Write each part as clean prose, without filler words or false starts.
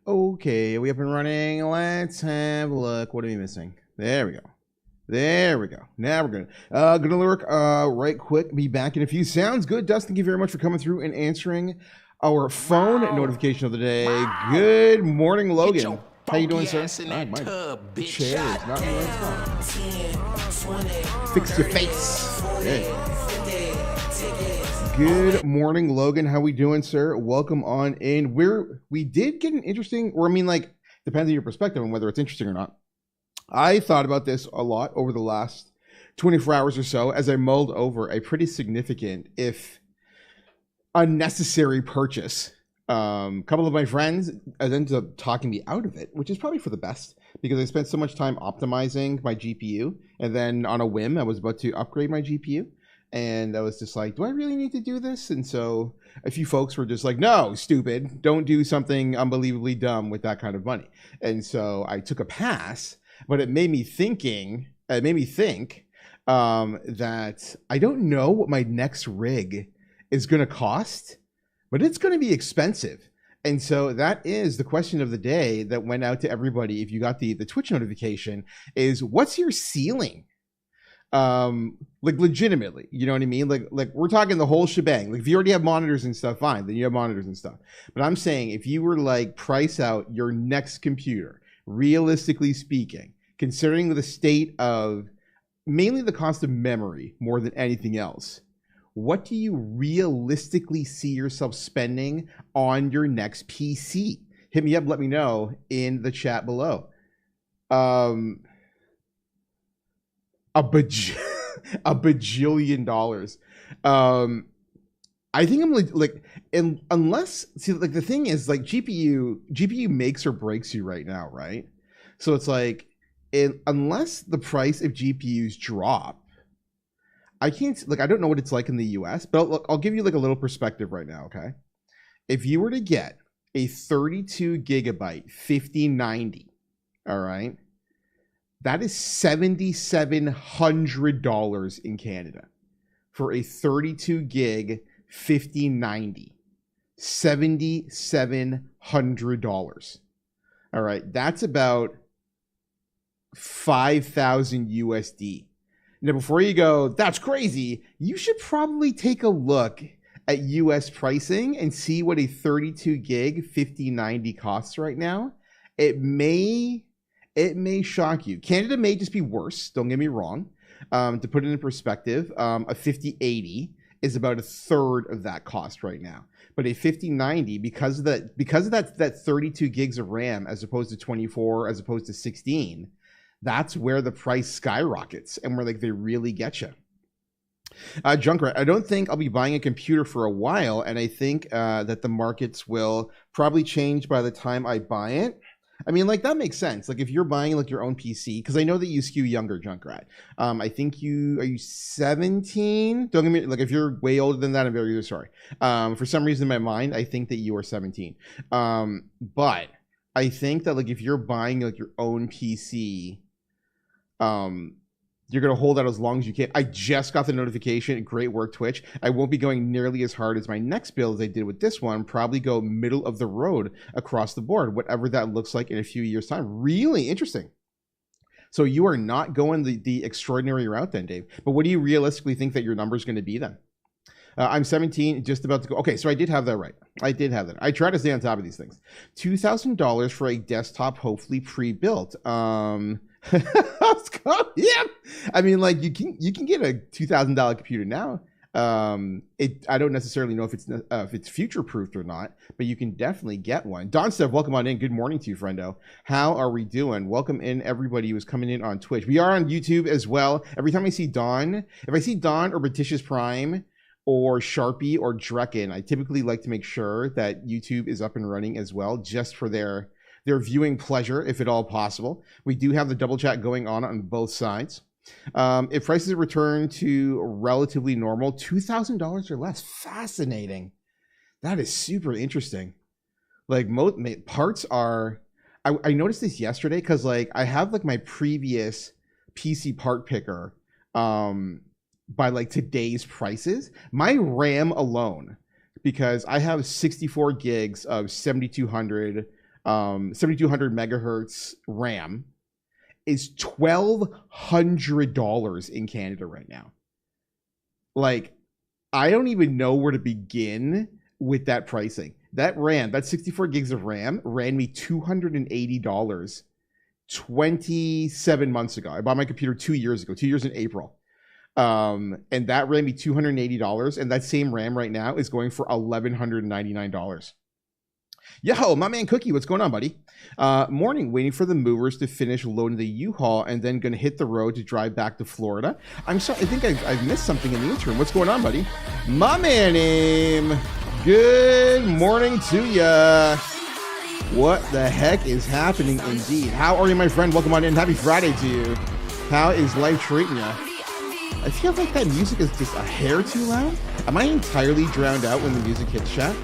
Okay, are we up and running? Let's have a look. What are we missing? There we go. There we go. Now we're good. Gonna lurk right quick. Be back in a few. Sounds good, Dustin. Thank you very much for coming through and answering our phone notification of the day. Good morning, Logan. How you doing, sir? My chair is not in the right spot. Fix your face. There. Good morning, Logan. How we doing, sir? Welcome on in. We did get an interesting, or I mean, like, depends on your perspective on whether it's interesting or not. I thought about this a lot over the last 24 hours or so as I mulled over a pretty significant, if unnecessary, purchase. Couple of my friends ended up talking me out of it, which is probably for the best because I spent so much time optimizing my GPU, and then on a whim, I was about to upgrade my GPU. And I was just like, do I really need to do this? And so a few folks were just like, no, stupid. Don't do something unbelievably dumb with that kind of money. And so I took a pass, but it made me think that I don't know what my next rig is going to cost, but it's going to be expensive. And so that is the question of the day that went out to everybody. If you got the Twitch notification, is what's your ceiling? Like legitimately, you know what I mean? Like we're talking the whole shebang. Like if you already have monitors and stuff, fine, then you have monitors and stuff. But I'm saying if you were like price out your next computer, realistically speaking, considering the state of mainly the cost of memory more than anything else, what do you realistically see yourself spending on your next PC? Hit me up, let me know in the chat below. A bajillion dollars. I think I'm like unless see, like the thing is, like GPU makes or breaks you right now, right? So it's like unless the price of GPUs drop, I can't, like, I don't know what it's like in the US, but I'll give you like a little perspective right now, okay? If you were to get a 32 gigabyte 5090, all right, that is $7,700 in Canada for a 32 gig 5090. $7,700. All right, that's about 5,000 USD. Now, before you go, that's crazy, you should probably take a look at US pricing and see what a 32 gig 5090 costs right now. It may shock you. Canada may just be worse, don't get me wrong. To put it in perspective, a 5080 is about a third of that cost right now. But a 5090, because of that 32 gigs of RAM as opposed to 24, as opposed to 16, that's where the price skyrockets and where like they really get you. Junkrat, I don't think I'll be buying a computer for a while, and I think that the markets will probably change by the time I buy it. I mean, like, that makes sense. Like, if you're buying like your own PC, because I know that you skew younger, Junkrat. I think are you 17? Don't get me, like, if you're way older than that, I'm very sorry. For some reason in my mind, I think that you are 17. But I think that like if you're buying like your own PC, you're going to hold out as long as you can. I just got the notification. Great work, Twitch. I won't be going nearly as hard as my next build as I did with this one. Probably go middle of the road across the board, whatever that looks like in a few years' time. Really interesting. So you are not going the extraordinary route then, Dave. But what do you realistically think that your number is going to be then? I'm 17, just about to go. Okay, so I did have that right. I did have that. I try to stay on top of these things. $2,000 for a desktop, hopefully pre-built. Yeah, I mean, like, you can get a $2,000 computer now. I don't necessarily know if it's future proofed or not, but you can definitely get one. Don Steph, welcome on in. Good morning to you, friendo. How are we doing? Welcome in everybody who's coming in on Twitch. We are on YouTube as well. Every time I see Don, if I see Don or Betitious Prime or Sharpie or Drekken, I typically like to make sure that YouTube is up and running as well, just for their viewing pleasure, if at all possible. We do have the double chat going on both sides. If prices return to relatively normal, $2,000 or less. Fascinating. That is super interesting. Like, most parts are, I noticed this yesterday because like I have like my previous PC part picker by like today's prices. My RAM alone, because I have 64 gigs of 7200 7200 megahertz RAM is $1,200 in Canada right now. Like, I don't even know where to begin with that pricing. That RAM, that 64 gigs of RAM, ran me $280 27 months ago. I bought my computer 2 years ago, 2 years in April. And that ran me $280, and that same RAM right now is going for $1,199. Yo, my man Cookie, what's going on, buddy? Morning, waiting for the movers to finish loading the U-Haul and then gonna hit the road to drive back to Florida. I'm sorry, I think I've missed something in the interim. What's going on, buddy? My man Aim, good morning to ya. What the heck is happening indeed? How are you, my friend? Welcome on in. Happy Friday to you. How is life treating you? I feel like that music is just a hair too loud. Am I entirely drowned out when the music hits, chat?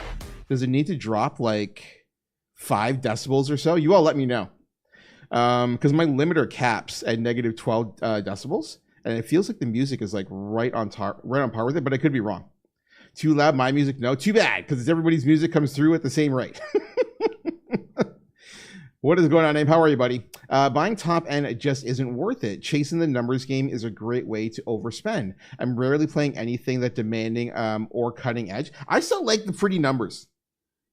Does it need to drop like 5 decibels or so? You all let me know. Because my limiter caps at negative 12 decibels, and it feels like the music is like right on par with it, but I could be wrong. Too loud, my music? No, too bad, because everybody's music comes through at the same rate. What is going on, Abe? How are you, buddy? Buying top end just isn't worth it. Chasing the numbers game is a great way to overspend. I'm rarely playing anything that demanding or cutting edge. I still like the pretty numbers.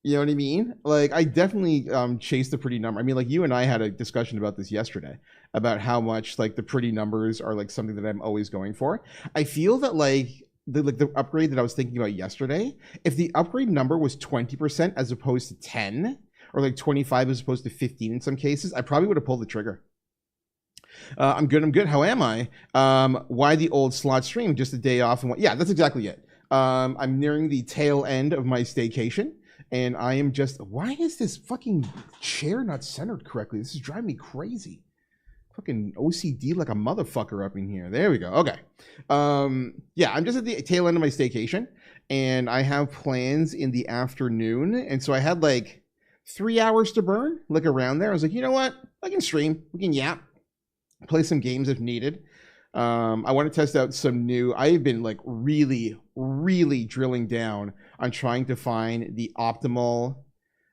You know what I mean? Like, I definitely chase the pretty number. I mean, like, you and I had a discussion about this yesterday, about how much, like, the pretty numbers are, like, something that I'm always going for. I feel that, like, the upgrade that I was thinking about yesterday, if the upgrade number was 20% as opposed to 10, or, like, 25 as opposed to 15 in some cases, I probably would have pulled the trigger. I'm good. How am I? Why the old slot stream? Just a day off and what? Yeah, that's exactly it. I'm nearing the tail end of my staycation. And I am just, why is this fucking chair not centered correctly? This is driving me crazy. Fucking OCD like a motherfucker up in here. There we go. Okay. Yeah, I'm just at the tail end of my staycation. And I have plans in the afternoon. And so I had like 3 hours to burn, like around there. I was like, you know what? I can stream. We can yap. Play some games if needed. I want to test out some new, I've been like really drilling down on trying to find the optimal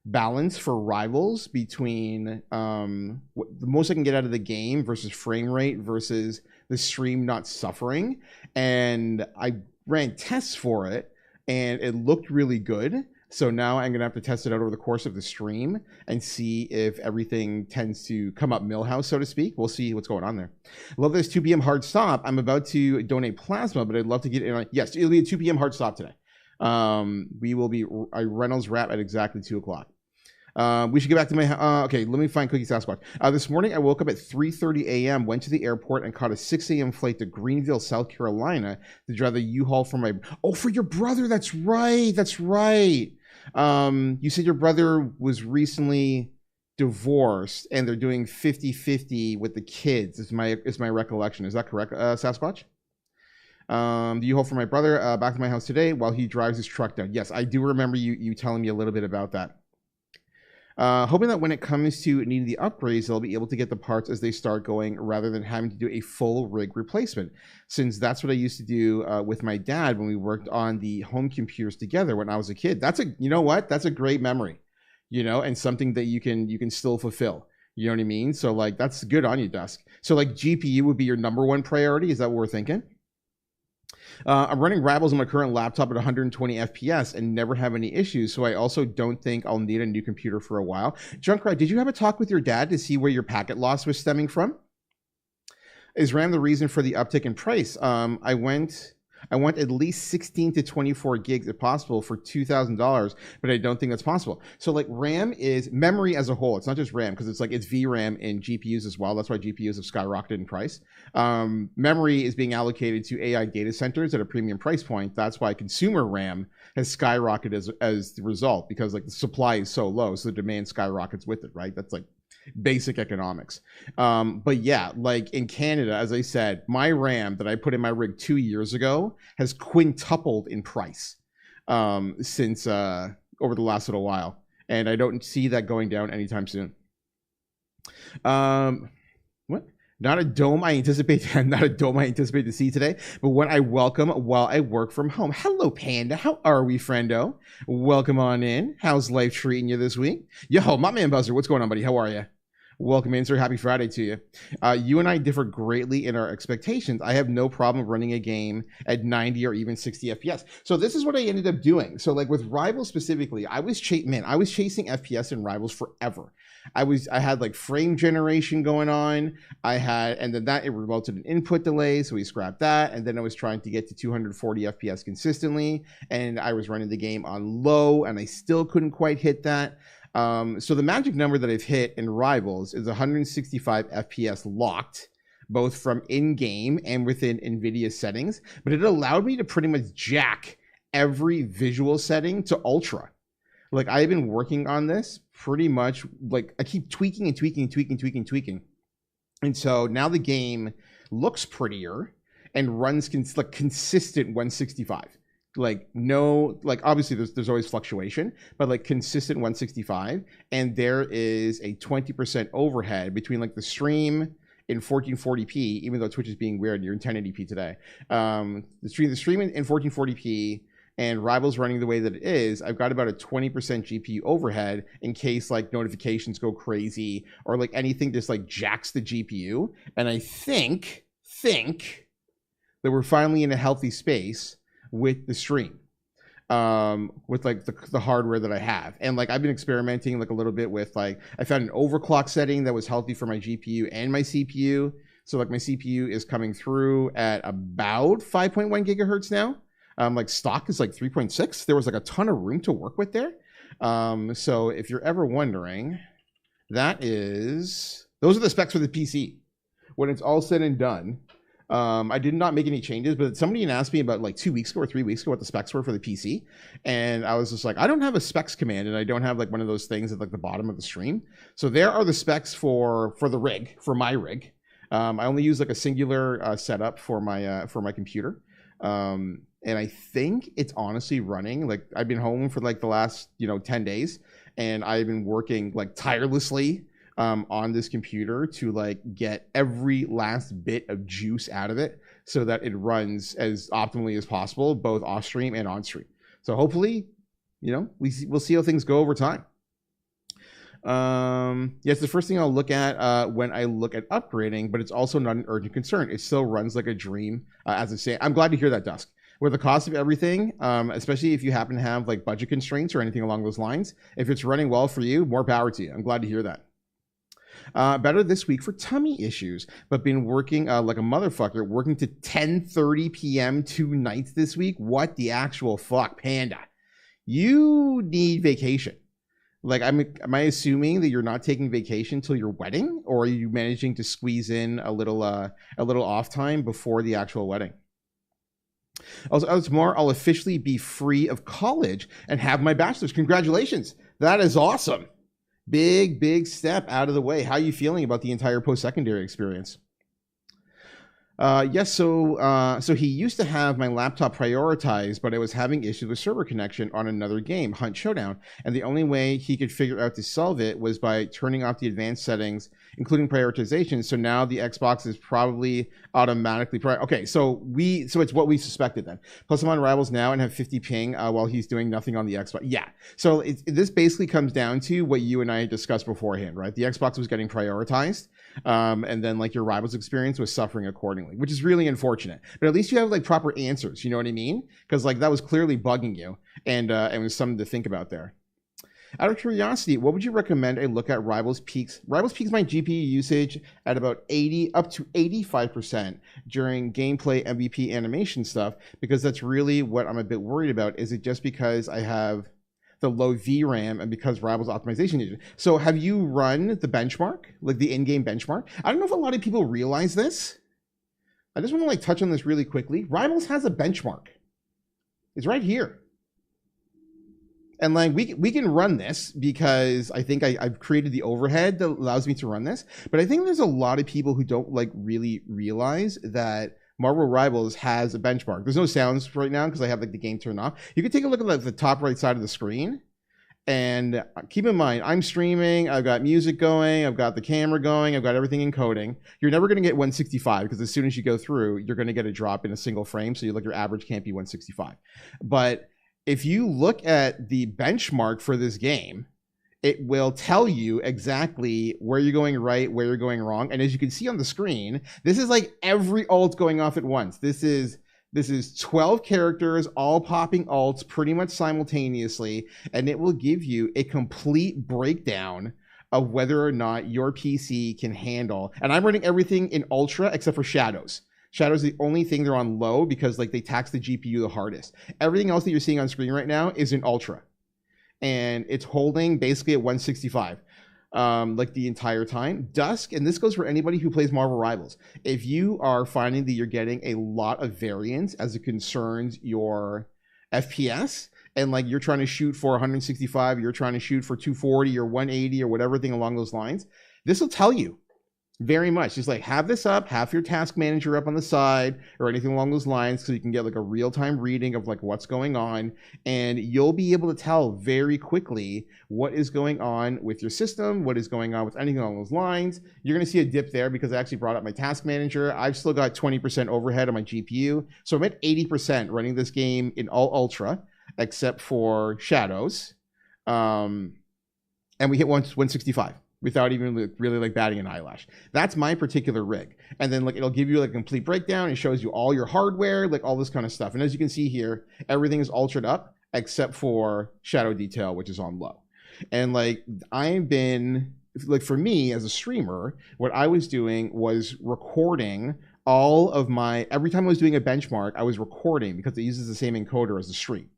balance for rivals between the most I can get out of the game versus frame rate versus the stream not suffering. And I ran tests for it and it looked really good. So now I'm going to have to test it out over the course of the stream and see if everything tends to come up Millhouse, so to speak. We'll see what's going on there. Love this 2 p.m. hard stop. I'm about to donate plasma, but I'd love to get in. Yes, it'll be a 2 p.m. hard stop today. We will be a Reynolds wrap at exactly 2 o'clock. We should get back to my, okay, let me find Cookie Sasquatch. This morning I woke up at 3:30 a.m., went to the airport and caught a 6 a.m. flight to Greenville, South Carolina to drive the U-Haul for my, oh, for your brother. That's right. You said your brother was recently divorced and they're doing 50-50 with the kids is my recollection. Is that correct, Sasquatch? The U-Haul for my brother back to my house today while he drives his truck down. Yes, I do remember you telling me a little bit about that. Hoping that when it comes to needing the upgrades, they'll be able to get the parts as they start going rather than having to do a full rig replacement, since that's what I used to do with my dad when we worked on the home computers together when I was a kid. That's a, you know what? That's a great memory, you know, and something that you can still fulfill. You know what I mean? So like, that's good on you, Dusk. So like GPU would be your #1 priority. Is that what we're thinking? I'm running Rabbles on my current laptop at 120 FPS and never have any issues, so I also don't think I'll need a new computer for a while. Junkrat, did you have a talk with your dad to see where your packet loss was stemming from? Is RAM the reason for the uptick in price? I want at least 16 to 24 gigs if possible for $2,000, but I don't think that's possible. So like RAM is memory as a whole. It's not just RAM because it's like it's VRAM in GPUs as well. That's why GPUs have skyrocketed in price. Memory is being allocated to AI data centers at a premium price point. That's why consumer RAM has skyrocketed as the result, because like the supply is so low, so the demand skyrockets with it, right? That's like basic economics. But yeah, like in Canada, as I said, my RAM that I put in my rig 2 years ago has quintupled in price since over the last little while, and I don't see that going down anytime soon. What? Not a dome I anticipate to see today, but one I welcome while I work from home. Hello, Panda. How are we, friendo? Welcome on in. How's life treating you this week? Yo, my man Buzzer, what's going on, buddy? How are you? Welcome in, sir. Happy Friday to you. You and I differ greatly in our expectations. I have no problem running a game at 90 or even 60 FPS. So this is what I ended up doing. So like with Rivals specifically, I was chasing FPS in Rivals forever. I had like frame generation going on. And then it resulted in input delays, so we scrapped that. And then I was trying to get to 240 FPS consistently, and I was running the game on low, and I still couldn't quite hit that. So the magic number that I've hit in Rivals is 165 FPS locked, both from in-game and within NVIDIA settings. But it allowed me to pretty much jack every visual setting to ultra. Like I've been working on this pretty much, like I keep tweaking and tweaking. And so now the game looks prettier and runs consistent 165. Like no, like obviously there's always fluctuation, but like consistent 165. And there is a 20% overhead between like the stream in 1440p, even though Twitch is being weird, you're in 1080p today. The stream in 1440p and Rivals running the way that it is, I've got about a 20% GPU overhead in case like notifications go crazy or like anything just like jacks the GPU. And I think that we're finally in a healthy space with the stream, with like the hardware that I have. And like I've been experimenting like a little bit with like, I found an overclock setting that was healthy for my GPU and my CPU. So like my CPU is coming through at about 5.1 gigahertz now. Like stock is like 3.6. There was like a ton of room to work with there. So if you're ever wondering, those are the specs for the PC. When it's all said and done, I did not make any changes, but somebody asked me about like 2 weeks ago or 3 weeks ago what the specs were for the PC. And I was just like, I don't have a specs command, and I don't have like one of those things at like the bottom of the stream. So there are the specs for the rig, for my rig. I only use like a singular setup for my computer. And I think it's honestly running. Like I've been home for like the last 10 days, and I've been working like tirelessly on this computer to like get every last bit of juice out of it so that it runs as optimally as possible, both off stream and on stream. So hopefully, we'll see how things go over time. Yes, the first thing I'll look at when I look at upgrading, but it's also not an urgent concern. It still runs like a dream, as I say. I'm glad to hear that, Dusk. With the cost of everything, especially if you happen to have like budget constraints or anything along those lines, if it's running well for you, more power to you. I'm glad to hear that. Better this week for tummy issues, but been working like a motherfucker, working to 10:30 p.m. 2 nights this week. What the actual fuck, Panda? You need vacation. Like, am I assuming that you're not taking vacation till your wedding, or are you managing to squeeze in a little off time before the actual wedding? Also, tomorrow I'll officially be free of college and have my bachelor's. Congratulations. That is awesome. Big step out of the way. How are you feeling about the entire post-secondary experience? Yes, so he used to have my laptop prioritized, but I was having issues with server connection on another game, Hunt Showdown, and the only way he could figure out to solve it was by turning off the advanced settings, including prioritization. So now the Xbox is probably automatically okay. So it's what we suspected then. Plus I'm on Rivals now and have 50 ping while he's doing nothing on the Xbox. Yeah. So this basically comes down to what you and I discussed beforehand, right? The Xbox was getting prioritized. And then like your Rivals experience was suffering accordingly, which is really unfortunate. But at least you have like proper answers, you know what I mean? Because like that was clearly bugging you, and it was something to think about there. Out of curiosity, what would you recommend I look at Rivals peaks? Rivals peaks my GPU usage at about 80 up to 85% during gameplay MVP animation stuff, because that's really what I'm a bit worried about. Is it just because I have the low VRAM and because Rivals optimization engine? So have you run the benchmark, like the in-game benchmark? I don't know if a lot of people realize this. I just want to like touch on this really quickly. Rivals has a benchmark. It's right here. And like we can run this because I think I've created the overhead that allows me to run this. But I think there's a lot of people who don't like really realize that Marvel Rivals has a benchmark. There's no sounds right now because I have like the game turned off. You can take a look at like the top right side of the screen, And keep in mind, I'm streaming, I've got music going, I've got the camera going, I've got everything encoding. You're never going to get 165 because as soon as you go through, you're going to get a drop in a single frame. So your average can't be 165. But if you look at the benchmark for this game, it will tell you exactly where you're going right, where you're going wrong. And as you can see on the screen, this is like every alt going off at once. This is 12 characters, all popping alts pretty much simultaneously, and it will give you a complete breakdown of whether or not your PC can handle. And I'm running everything in Ultra except for Shadows. Shadows is the only thing they're on low because like they tax the GPU the hardest. Everything else that you're seeing on screen right now is in Ultra. And it's holding basically at 165. Like the entire time. Dusk, and this goes for anybody who plays Marvel Rivals. If you are finding that you're getting a lot of variance as it concerns your FPS, and like you're trying to shoot for 165, you're trying to shoot for 240 or 180 or whatever thing along those lines, this will tell you very much. Just like have this up, have your task manager up on the side or anything along those lines so you can get like a real-time reading of like what's going on, and you'll be able to tell very quickly what is going on with your system, what is going on with anything along those lines. You're going to see a dip there because I actually brought up my task manager. I've still got 20% overhead on my GPU, so I'm at 80% running this game in all Ultra except for Shadows, and we hit 165 without even really like batting an eyelash. That's my particular rig. And then like it'll give you like a complete breakdown. It shows you all your hardware, like all this kind of stuff. And as you can see here, everything is ultraed up except for shadow detail, which is on low. And like I've been, like for me as a streamer, what I was doing was recording all of my, every time I was doing a benchmark, I was recording because it uses the same encoder as the stream,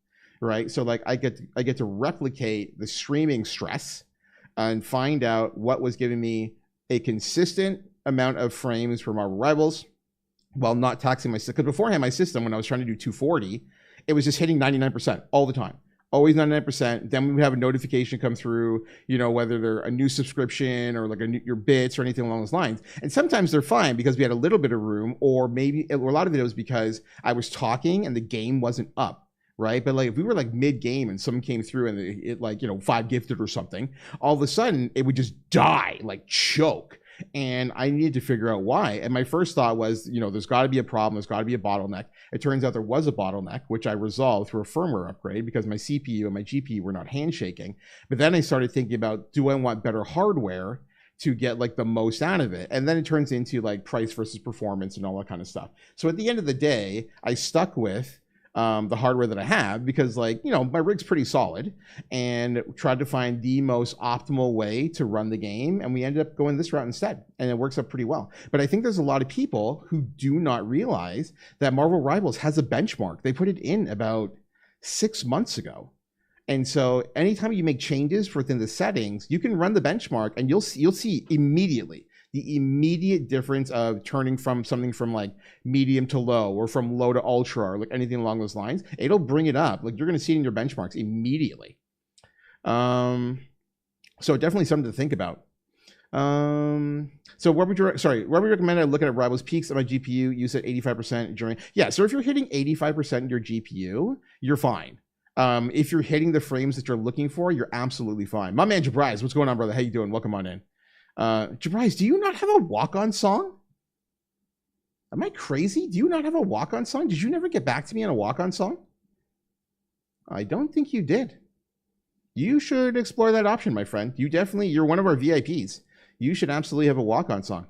right? So like I get to replicate the streaming stress and find out what was giving me a consistent amount of frames for Marvel Rivals while not taxing my system. Because beforehand, my system, when I was trying to do 240, it was just hitting 99% all the time. Always 99%. Then we would have a notification come through, you know, whether they're a new subscription or like your bits or anything along those lines. And sometimes they're fine because we had a little bit of room, or maybe, or a lot of it was because I was talking and the game wasn't up. Right. But like if we were like mid game and someone came through and it like, you know, 5 gifted or something, all of a sudden it would just die, like choke. And I needed to figure out why. And my first thought was, you know, there's got to be a problem. There's got to be a bottleneck. It turns out there was a bottleneck, which I resolved through a firmware upgrade because my CPU and my GPU were not handshaking. But then I started thinking about, do I want better hardware to get like the most out of it? And then it turns into like price versus performance and all that kind of stuff. So at the end of the day, I stuck with the hardware that I have because, like, you know, my rig's pretty solid, and tried to find the most optimal way to run the game, and we ended up going this route instead, and it works out pretty well. But I think there's a lot of people who do not realize that Marvel Rivals has a benchmark. They put it in about 6 months ago. And so anytime you make changes within the settings, you can run the benchmark and you'll see immediately the immediate difference of turning from something from like medium to low or from low to ultra or like anything along those lines. It'll bring it up. Like you're going to see it in your benchmarks immediately. So definitely something to think about. So what would you recommend I look at Rivals peaks on my GPU, use it 85% during? Yeah, so if you're hitting 85% in your GPU, you're fine. If you're hitting the frames that you're looking for, you're absolutely fine. My man Jabrise, what's going on, brother? How you doing? Welcome on in. Jabrise, do you not have a walk-on song? Am I crazy? Do you not have a walk-on song? Did you never get back to me on a walk-on song? I don't think you did. You should explore that option, my friend. You're one of our VIPs. You should absolutely have a walk-on song.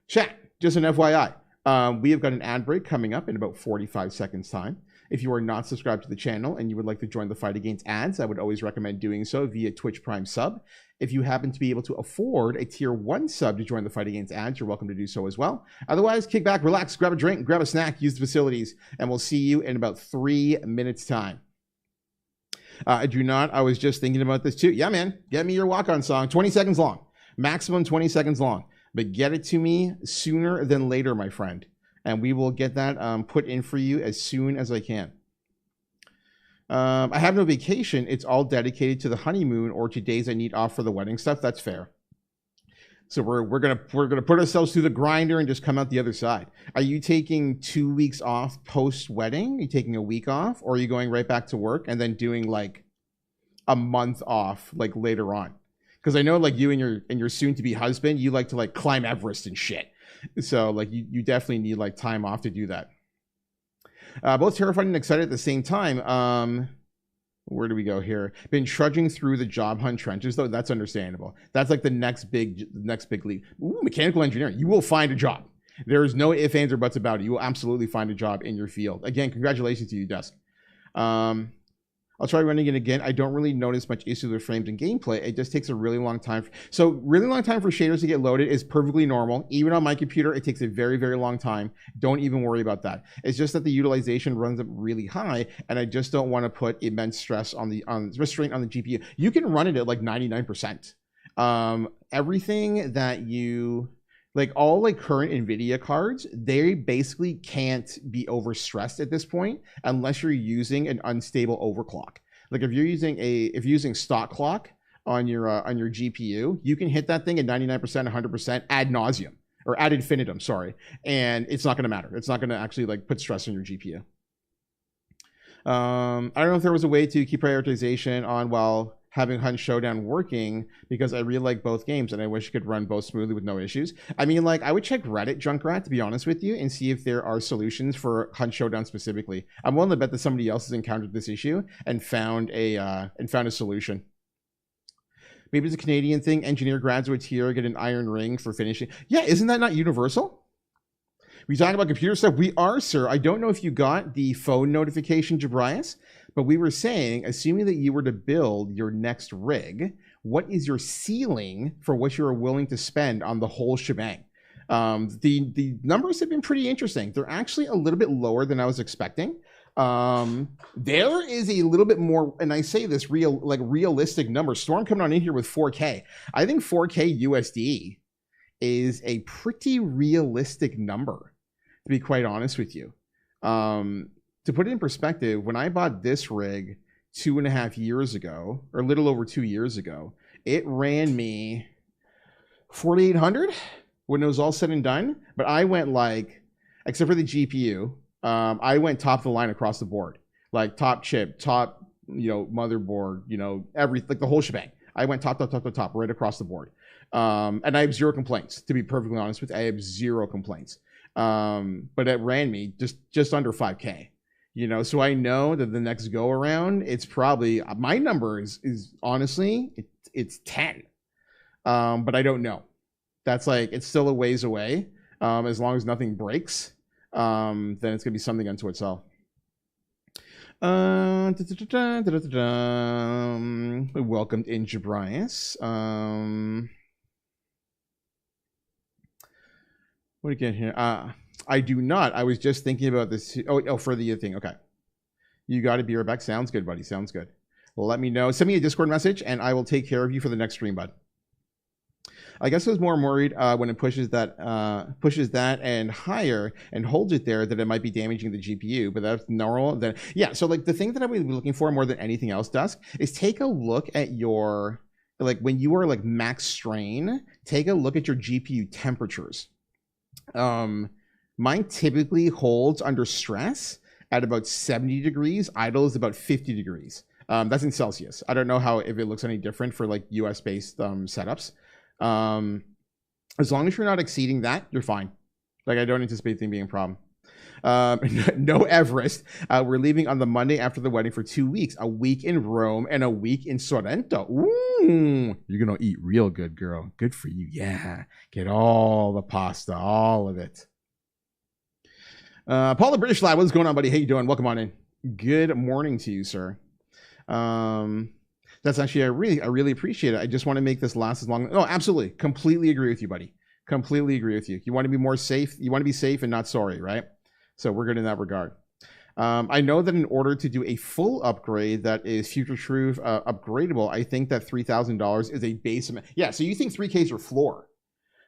Chat, just an FYI. We have got an ad break coming up in about 45 seconds time. If you are not subscribed to the channel and you would like to join the fight against ads, I would always recommend doing so via Twitch Prime sub. If you happen to be able to afford a tier 1 sub to join the fight against ads, you're welcome to do so as well. Otherwise, kick back, relax, grab a drink, grab a snack, use the facilities, and we'll see you in about 3 minutes time. I was just thinking about this too. Yeah, man, get me your walk-on song, 20 seconds long, maximum 20 seconds long, but get it to me sooner than later, my friend. And we will get that put in for you as soon as I can. I have no vacation. It's all dedicated to the honeymoon or to days I need off for the wedding stuff. That's fair. So we're gonna put ourselves through the grinder and just come out the other side. Are you taking 2 weeks off post wedding? Are you taking a week off, or are you going right back to work and then doing like a month off like later on. Because I know like you and your soon to be husband, you like to like climb Everest and shit. So like you definitely need like time off to do that. Both terrified and excited at the same time. Where do we go here? Been trudging through the job hunt trenches, though. That's understandable. That's like the next big leap. Ooh, mechanical engineering. You will find a job. There is no ifs, ands, or buts about it. You will absolutely find a job in your field. Again, congratulations to you, Dusk. I'll try running it again. I don't really notice much issues with frames and gameplay. It just takes a really long time. So really long time for shaders to get loaded is perfectly normal. Even on my computer, it takes a very, very long time. Don't even worry about that. It's just that the utilization runs up really high, and I just don't want to put immense stress on the restraint on the GPU. You can run it at like 99%. Everything that you like, all like current NVIDIA cards, they basically can't be overstressed at this point unless you're using an unstable overclock. Like if you're using stock clock on your GPU, you can hit that thing at 99%, 100% ad nauseum or ad infinitum, sorry, and it's not going to matter. It's not going to actually like put stress on your GPU. I don't know if there was a way to keep prioritization on while having Hunt Showdown working, because I really like both games and I wish it could run both smoothly with no issues. I mean, like, I would check Reddit, Junkrat, to be honest with you, and see if there are solutions for Hunt Showdown specifically. I'm willing to bet that somebody else has encountered this issue and found a solution. Maybe it's a Canadian thing. Engineer graduates here get an iron ring for finishing. Yeah, isn't that not universal? We talking about computer stuff? We are, sir. I don't know if you got the phone notification, Jabrias, but we were saying, assuming that you were to build your next rig, what is your ceiling for what you are willing to spend on the whole shebang? The numbers have been pretty interesting. They're actually a little bit lower than I was expecting. There is a little bit more, and I say this realistic number. Storm coming on in here with 4K. I think 4K USD is a pretty realistic number, to be quite honest with you. To put it in perspective, when I bought this rig 2.5 years ago, or a little over 2 years ago, it ran me 4,800 when it was all said and done. But I went like, except for the GPU, I went top of the line across the board, like top chip, top, motherboard, like the whole shebang. I went top, right across the board. And I have zero complaints, to be perfectly honest with you. I have zero complaints. But it ran me just under 5K. So I know that the next go around, it's probably, my number is honestly, it's 10. But I don't know. That's like, it's still a ways away. As long as nothing breaks, then it's gonna be something unto itself. Welcomed in Jabrias. What do you get here? I do not. I was just thinking about this. Oh, for the thing. Okay. You got to be right back. Sounds good, buddy. Sounds good. Well, let me know. Send me a Discord message, and I will take care of you for the next stream, bud. I guess I was more worried when it pushes that and higher and holds it there that it might be damaging the GPU, but that's normal. Then yeah. So like the thing that I would be looking for more than anything else, Dusk, is take a look at your, like when you are like max strain, take a look at your GPU temperatures. Mine typically holds under stress at about 70 degrees. Idle is about 50 degrees. That's in Celsius. I don't know if it looks any different for like US based setups. As long as you're not exceeding that, you're fine. Like I don't anticipate thing being a problem. No Everest. We're leaving on the Monday after the wedding for 2 weeks, a week in Rome and a week in Sorrento. Ooh, you're going to eat real good, girl. Good for you. Yeah. Get all the pasta, all of it. Paul the British lad, what's going on, buddy? How you doing? Welcome on in. Good morning to you, sir. That's actually, I really appreciate it. I just want to make this last as long. No, absolutely. Completely agree with you, buddy. Completely agree with you. You want to be more safe. You want to be safe and not sorry, right? So we're good in that regard. I know that in order to do a full upgrade that is future-proof upgradable, I think that $3,000 is a base amount. Yeah, so you think 3K is your floor.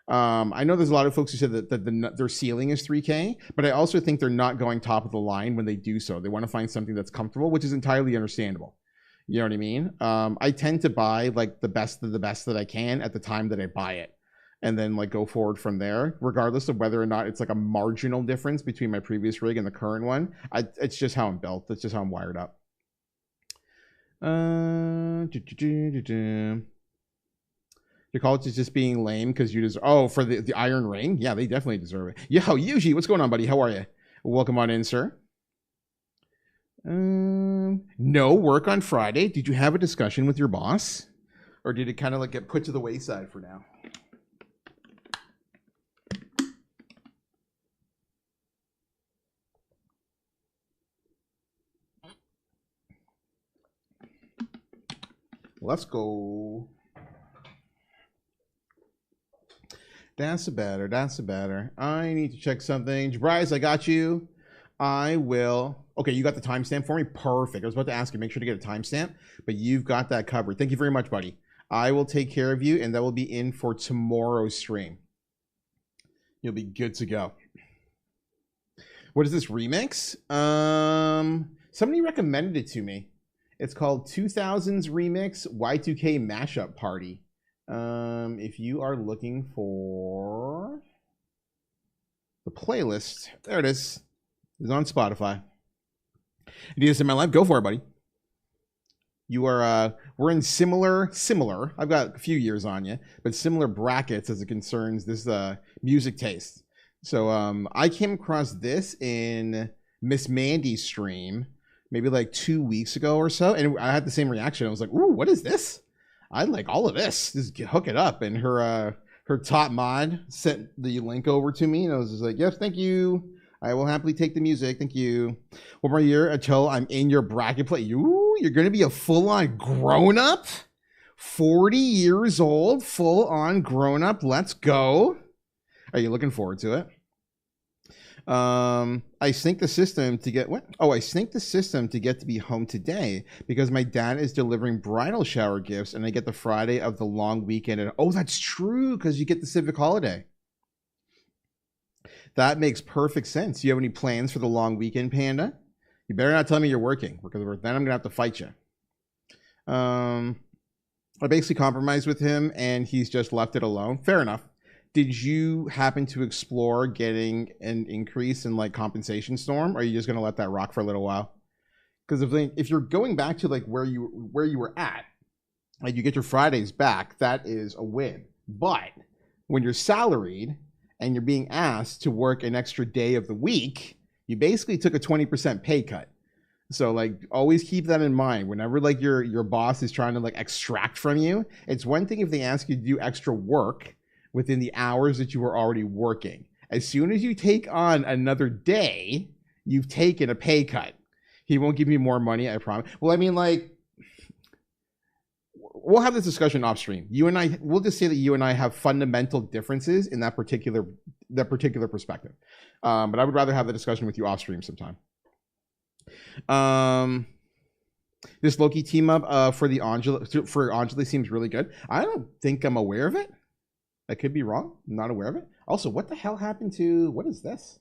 I know there's a lot of folks who said that their ceiling is 3K, but I also think they're not going top of the line when they do so. They want to find something that's comfortable, which is entirely understandable. You know what I mean? I tend to buy like the best of the best that I can at the time that I buy it, and then like go forward from there, regardless of whether or not it's like a marginal difference between my previous rig and the current one. It's just how I'm built. That's just how I'm wired up. Your college is just being lame because you deserve. Oh, for the Iron Ring? Yeah, they definitely deserve it. Yo, Yuji, what's going on, buddy? How are you? Welcome on in, sir. No work on Friday. Did you have a discussion with your boss? Or did it kind of like get put to the wayside for now? Let's go. That's a better. That's a better. I need to check something. Bryce, I got you. I will. Okay, you got the timestamp for me? Perfect. I was about to ask you, make sure to get a timestamp, but you've got that covered. Thank you very much, buddy. I will take care of you, and that will be in for tomorrow's stream. You'll be good to go. What is this remix? Somebody recommended it to me. It's called 2000s Remix Y2K Mashup Party. If you are looking for the playlist, there it is. It's on Spotify. You need this in my life? Go for it, buddy. You are, we're in similar, I've got a few years on you, but similar brackets as it concerns this music taste. So I came across this in Miss Mandy's stream maybe like 2 weeks ago or so, and I had the same reaction. I was like, ooh, what is this? I like all of this. Just hook it up. And her top mod sent the link over to me, and I was just like, yes, thank you. I will happily take the music. Thank you. One more year until I'm in your bracket play. You're going to be a full-on grown-up? 40 years old, full-on grown-up. Let's go. Are you looking forward to it? I synced the system to get what? Oh, I synced the system to get to be home today because my dad is delivering bridal shower gifts, and I get the Friday of the long weekend. And oh, that's true because you get the civic holiday. That makes perfect sense. Do you have any plans for the long weekend, Panda? You better not tell me you're working, because then I'm gonna have to fight you. I basically compromised with him, and he's just left it alone. Fair enough. Did you happen to explore getting an increase in like compensation, Storm, or are you just gonna let that rock for a little while? Because if you're going back to like where you were at, like you get your Fridays back, that is a win. But when you're salaried and you're being asked to work an extra day of the week, you basically took a 20% pay cut. So like always keep that in mind whenever like your boss is trying to like extract from you. It's one thing if they ask you to do extra work within the hours that you were already working. As soon as you take on another day, you've taken a pay cut. He won't give you more money, I promise. Well, I mean, like, we'll have this discussion off stream. You and I, we'll just say that you and I have fundamental differences in that particular perspective. But I would rather have the discussion with you off stream sometime. This Loki team up for Anjali seems really good. I don't think I'm aware of it. I could be wrong. I'm not aware of it. Also, what the hell happened to, what is this?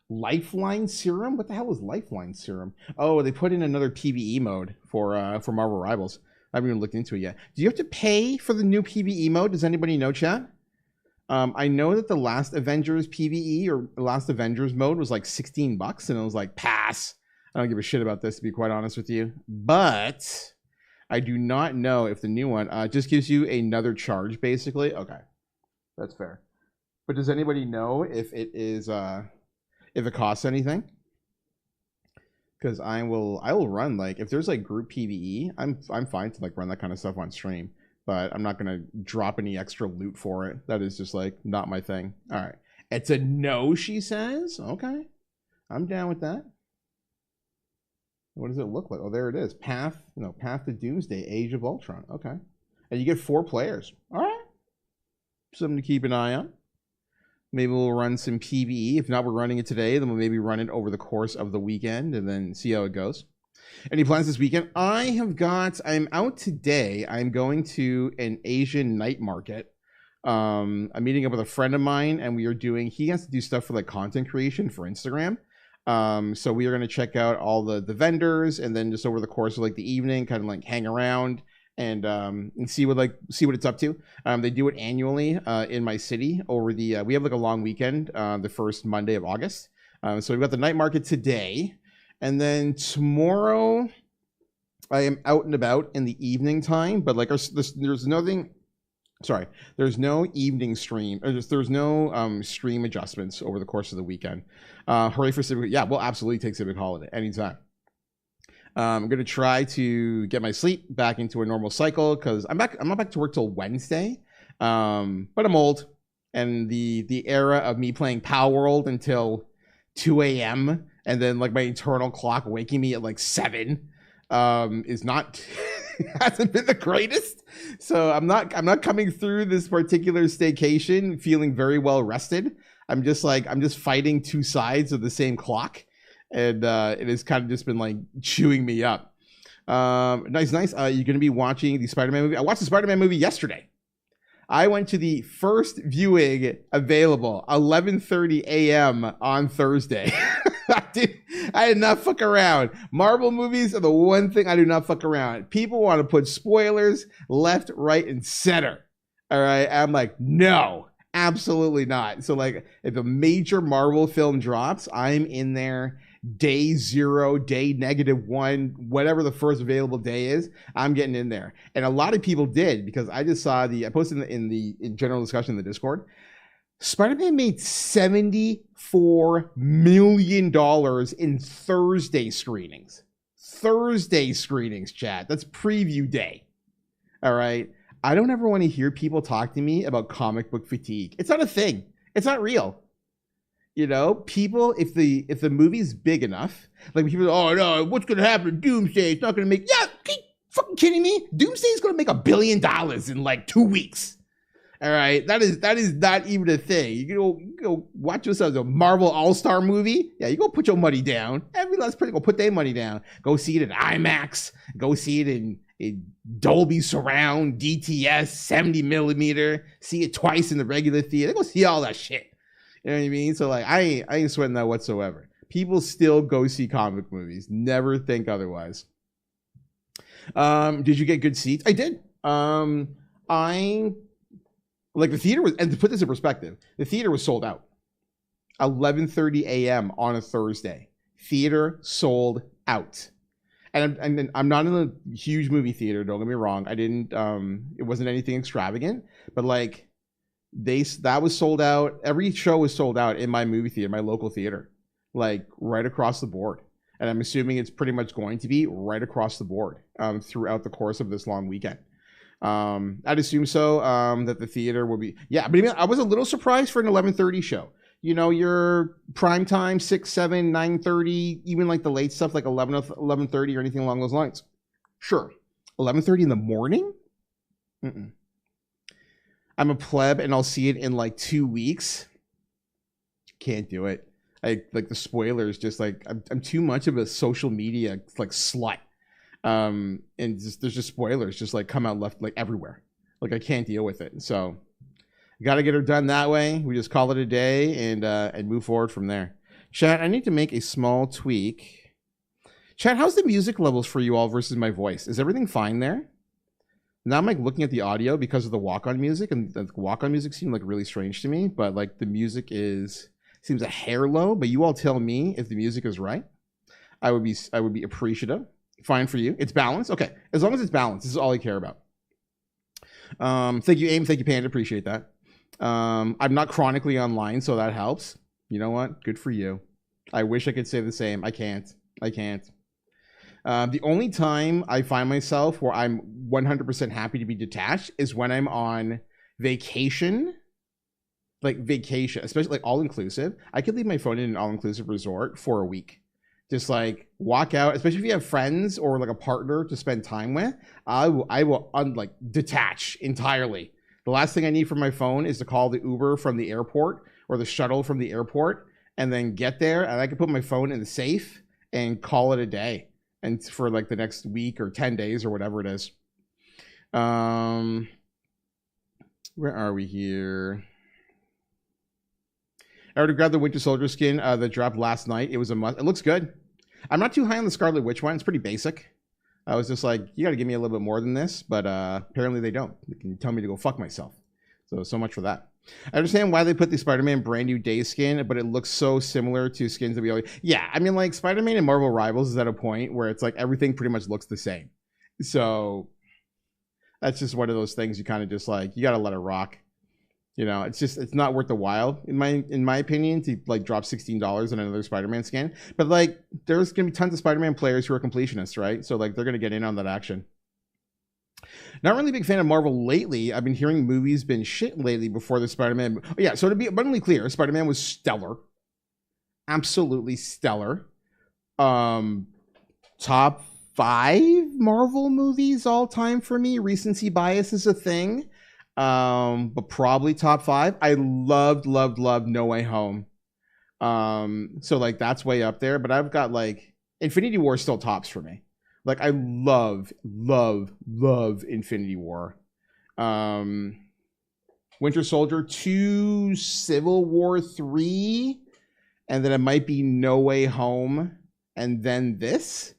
Lifeline Serum? What the hell is Lifeline Serum? Oh, they put in another PvE mode for Marvel Rivals. I haven't even looked into it yet. Do you have to pay for the new PvE mode? Does anybody know, chat? I know that the last Avengers PvE or the last Avengers mode was like $16, and it was like, pass. I don't give a shit about this, to be quite honest with you. But I do not know if the new one just gives you another charge, basically. Okay, that's fair. But does anybody know if it is if it costs anything? Because I will run like if there's like group PvE, I'm fine to like run that kind of stuff on stream. But I'm not gonna drop any extra loot for it. That is just like not my thing. All right, it's a no, she says. Okay, I'm down with that. What does it look like? Oh, there it is. Path to Doomsday, Age of Ultron. Okay. And you get 4 players. All right. Something to keep an eye on. Maybe we'll run some PvE. If not, we're running it today. Then we'll maybe run it over the course of the weekend and then see how it goes. Any plans this weekend? I'm out today. I'm going to an Asian night market. I'm meeting up with a friend of mine, and he has to do stuff for like content creation for Instagram. So we are going to check out all the vendors, and then just over the course of like the evening, kind of like hang around and see what it's up to. They do it annually in my city over the we have like a long weekend the first Monday of August. So we've got the night market today, and then tomorrow I am out and about in the evening time, but like there's nothing. Sorry, there's no evening stream. There's no stream adjustments over the course of the weekend. Hooray for Civic! Yeah, we'll absolutely take Civic Holiday anytime. I'm gonna try to get my sleep back into a normal cycle because I'm not back to work till Wednesday. But I'm old, and the era of me playing Power World until 2 a.m. and then like my internal clock waking me at like 7 is not hasn't been the greatest. So I'm not coming through this particular staycation feeling very well rested. I'm just fighting two sides of the same clock, and it has kind of just been like chewing me up. Nice. You're gonna be watching the Spider-Man movie. I watched the Spider-Man movie yesterday. I went to the first viewing available, 11:30 a.m. on Thursday. I did not fuck around. Marvel movies are the one thing I do not fuck around. People want to put spoilers left, right, and center. All right. I'm like, no, absolutely not. So like if a major Marvel film drops, I'm in there day 0, day -1, whatever the first available day is, I'm getting in there. And a lot of people did, because I just saw I posted in general discussion in the Discord. Spider-Man made $74 million in Thursday screenings. Thursday screenings, chat. That's preview day. All right. I don't ever want to hear people talk to me about comic book fatigue. It's not a thing. It's not real. You know, people, if the movie's big enough, like people, oh no, what's gonna happen to Doomsday? It's not gonna make. Yeah, are you fucking kidding me? Doomsday's gonna make $1 billion in like 2 weeks. All right, that is not even a thing. You go watch yourself a Marvel All-Star movie. Yeah, you go put your money down. Every last person go put their money down. Go see it in IMAX. Go see it in Dolby Surround, DTS, 70 millimeter. See it twice in the regular theater. Go see all that shit. You know what I mean? So like, I ain't sweating that whatsoever. People still go see comic movies. Never think otherwise. Did you get good seats? I did. Like the theater was, and to put this in perspective, the theater was sold out. 11:30 a.m. on a Thursday. Theater sold out. And I'm not in a huge movie theater, don't get me wrong. I didn't, it wasn't anything extravagant, but like that was sold out. Every show was sold out in my movie theater, my local theater, like right across the board. And I'm assuming it's pretty much going to be right across the board throughout the course of this long weekend. I'd assume so, that the theater will be, yeah, but I was a little surprised for an 11:30 show. You know, your prime time, 6, 7, 9:30, even like the late stuff, like 11:30 or anything along those lines. Sure. 11:30 in the morning? Mm-mm. I'm a pleb and I'll see it in like 2 weeks. Can't do it. I like the spoilers, just like, I'm too much of a social media like slut. And there's just spoilers just like come out left like everywhere. Like I can't deal with it. So got to get her done that way. We just call it a day and move forward from there. Chat, I need to make a small tweak. Chat, how's the music levels for you all versus my voice? Is everything fine there? Now I'm like looking at the audio because of the walk-on music, and the walk-on music seemed like really strange to me, but like the music seems a hair low, but you all tell me if the music is right. I would be appreciative. Fine for you. It's balanced. Okay. As long as it's balanced, this is all I care about. Thank you, Aim. Thank you, Panda. Appreciate that. I'm not chronically online, so that helps. You know what? Good for you. I wish I could say the same. I can't. The only time I find myself where I'm 100% happy to be detached is when I'm on vacation. Like vacation, especially like all-inclusive. I could leave my phone in an all-inclusive resort for a week. Just like walk out, especially if you have friends or like a partner to spend time with. I will detach entirely. The last thing I need from my phone is to call the Uber from the airport or the shuttle from the airport, and then get there, and I can put my phone in the safe and call it a day, and for like the next week or 10 days or whatever it is. Where are we here? I already grabbed the Winter Soldier skin that dropped last night. It was a must. It looks good. I'm not too high on the Scarlet Witch one. It's pretty basic. I was just like, you got to give me a little bit more than this, but apparently they don't. They can tell me to go fuck myself. So much for that. I understand why they put the Spider-Man brand new day skin, but it looks so similar to skins that we always. Yeah, I mean, like Spider-Man and Marvel Rivals is at a point where it's like everything pretty much looks the same. So that's just one of those things you kind of just like you got to let it rock. You know, it's not worth the while in my opinion to like drop $16 on another Spider-Man skin. But like there's gonna be tons of Spider-Man players who are completionists, right? So like they're gonna get in on that action. Not really a big fan of Marvel lately. I've been hearing movies been shit lately before the Spider-Man. Oh, yeah, so to be abundantly clear, Spider-Man was stellar. Absolutely stellar. Top 5 Marvel movies all time for me. Recency bias is a thing. But probably top 5. I loved No Way Home. So like that's way up there, but I've got like Infinity War still tops for me. Like I love Infinity War. Winter Soldier 2, Civil War 3, and then it might be No Way Home, and then this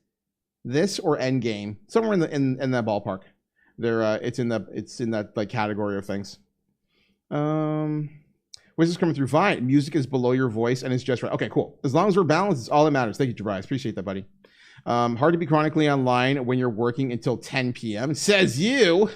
or Endgame, somewhere in that ballpark. It's in that like category of things. Where's this coming through? Fine. Music is below your voice and it's just right. Okay, cool. As long as we're balanced, it's all that matters. Thank you, Tobias. Appreciate that, buddy. Hard to be chronically online when you're working until 10 p.m. Says you.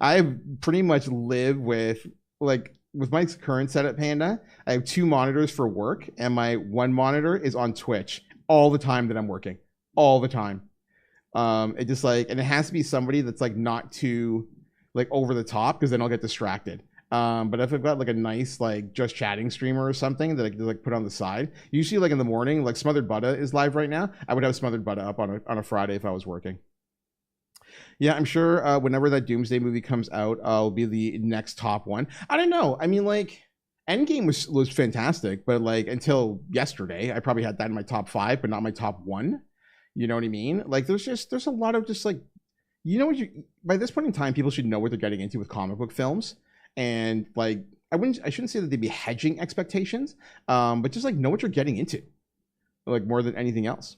I pretty much live with my current setup, Panda. I have 2 monitors for work, and my one monitor is on Twitch all the time that I'm working. All the time. It just like, and it has to be somebody that's like not too like over the top, because then I'll get distracted. But if I've got like a nice like just chatting streamer or something that I could like put on the side, usually like in the morning, like Smothered Butter is live right now. I would have Smothered Butter up on a Friday if I was working. Yeah, I'm sure whenever that Doomsday movie comes out, I'll be the next top one. I don't know. I mean, like Endgame was fantastic, but like until yesterday, I probably had that in my top 5, but not my top 1. You know what I mean? Like there's a lot of just like, you know what by this point in time, people should know what they're getting into with comic book films. And like I shouldn't say that they'd be hedging expectations, but just like know what you're getting into, like more than anything else.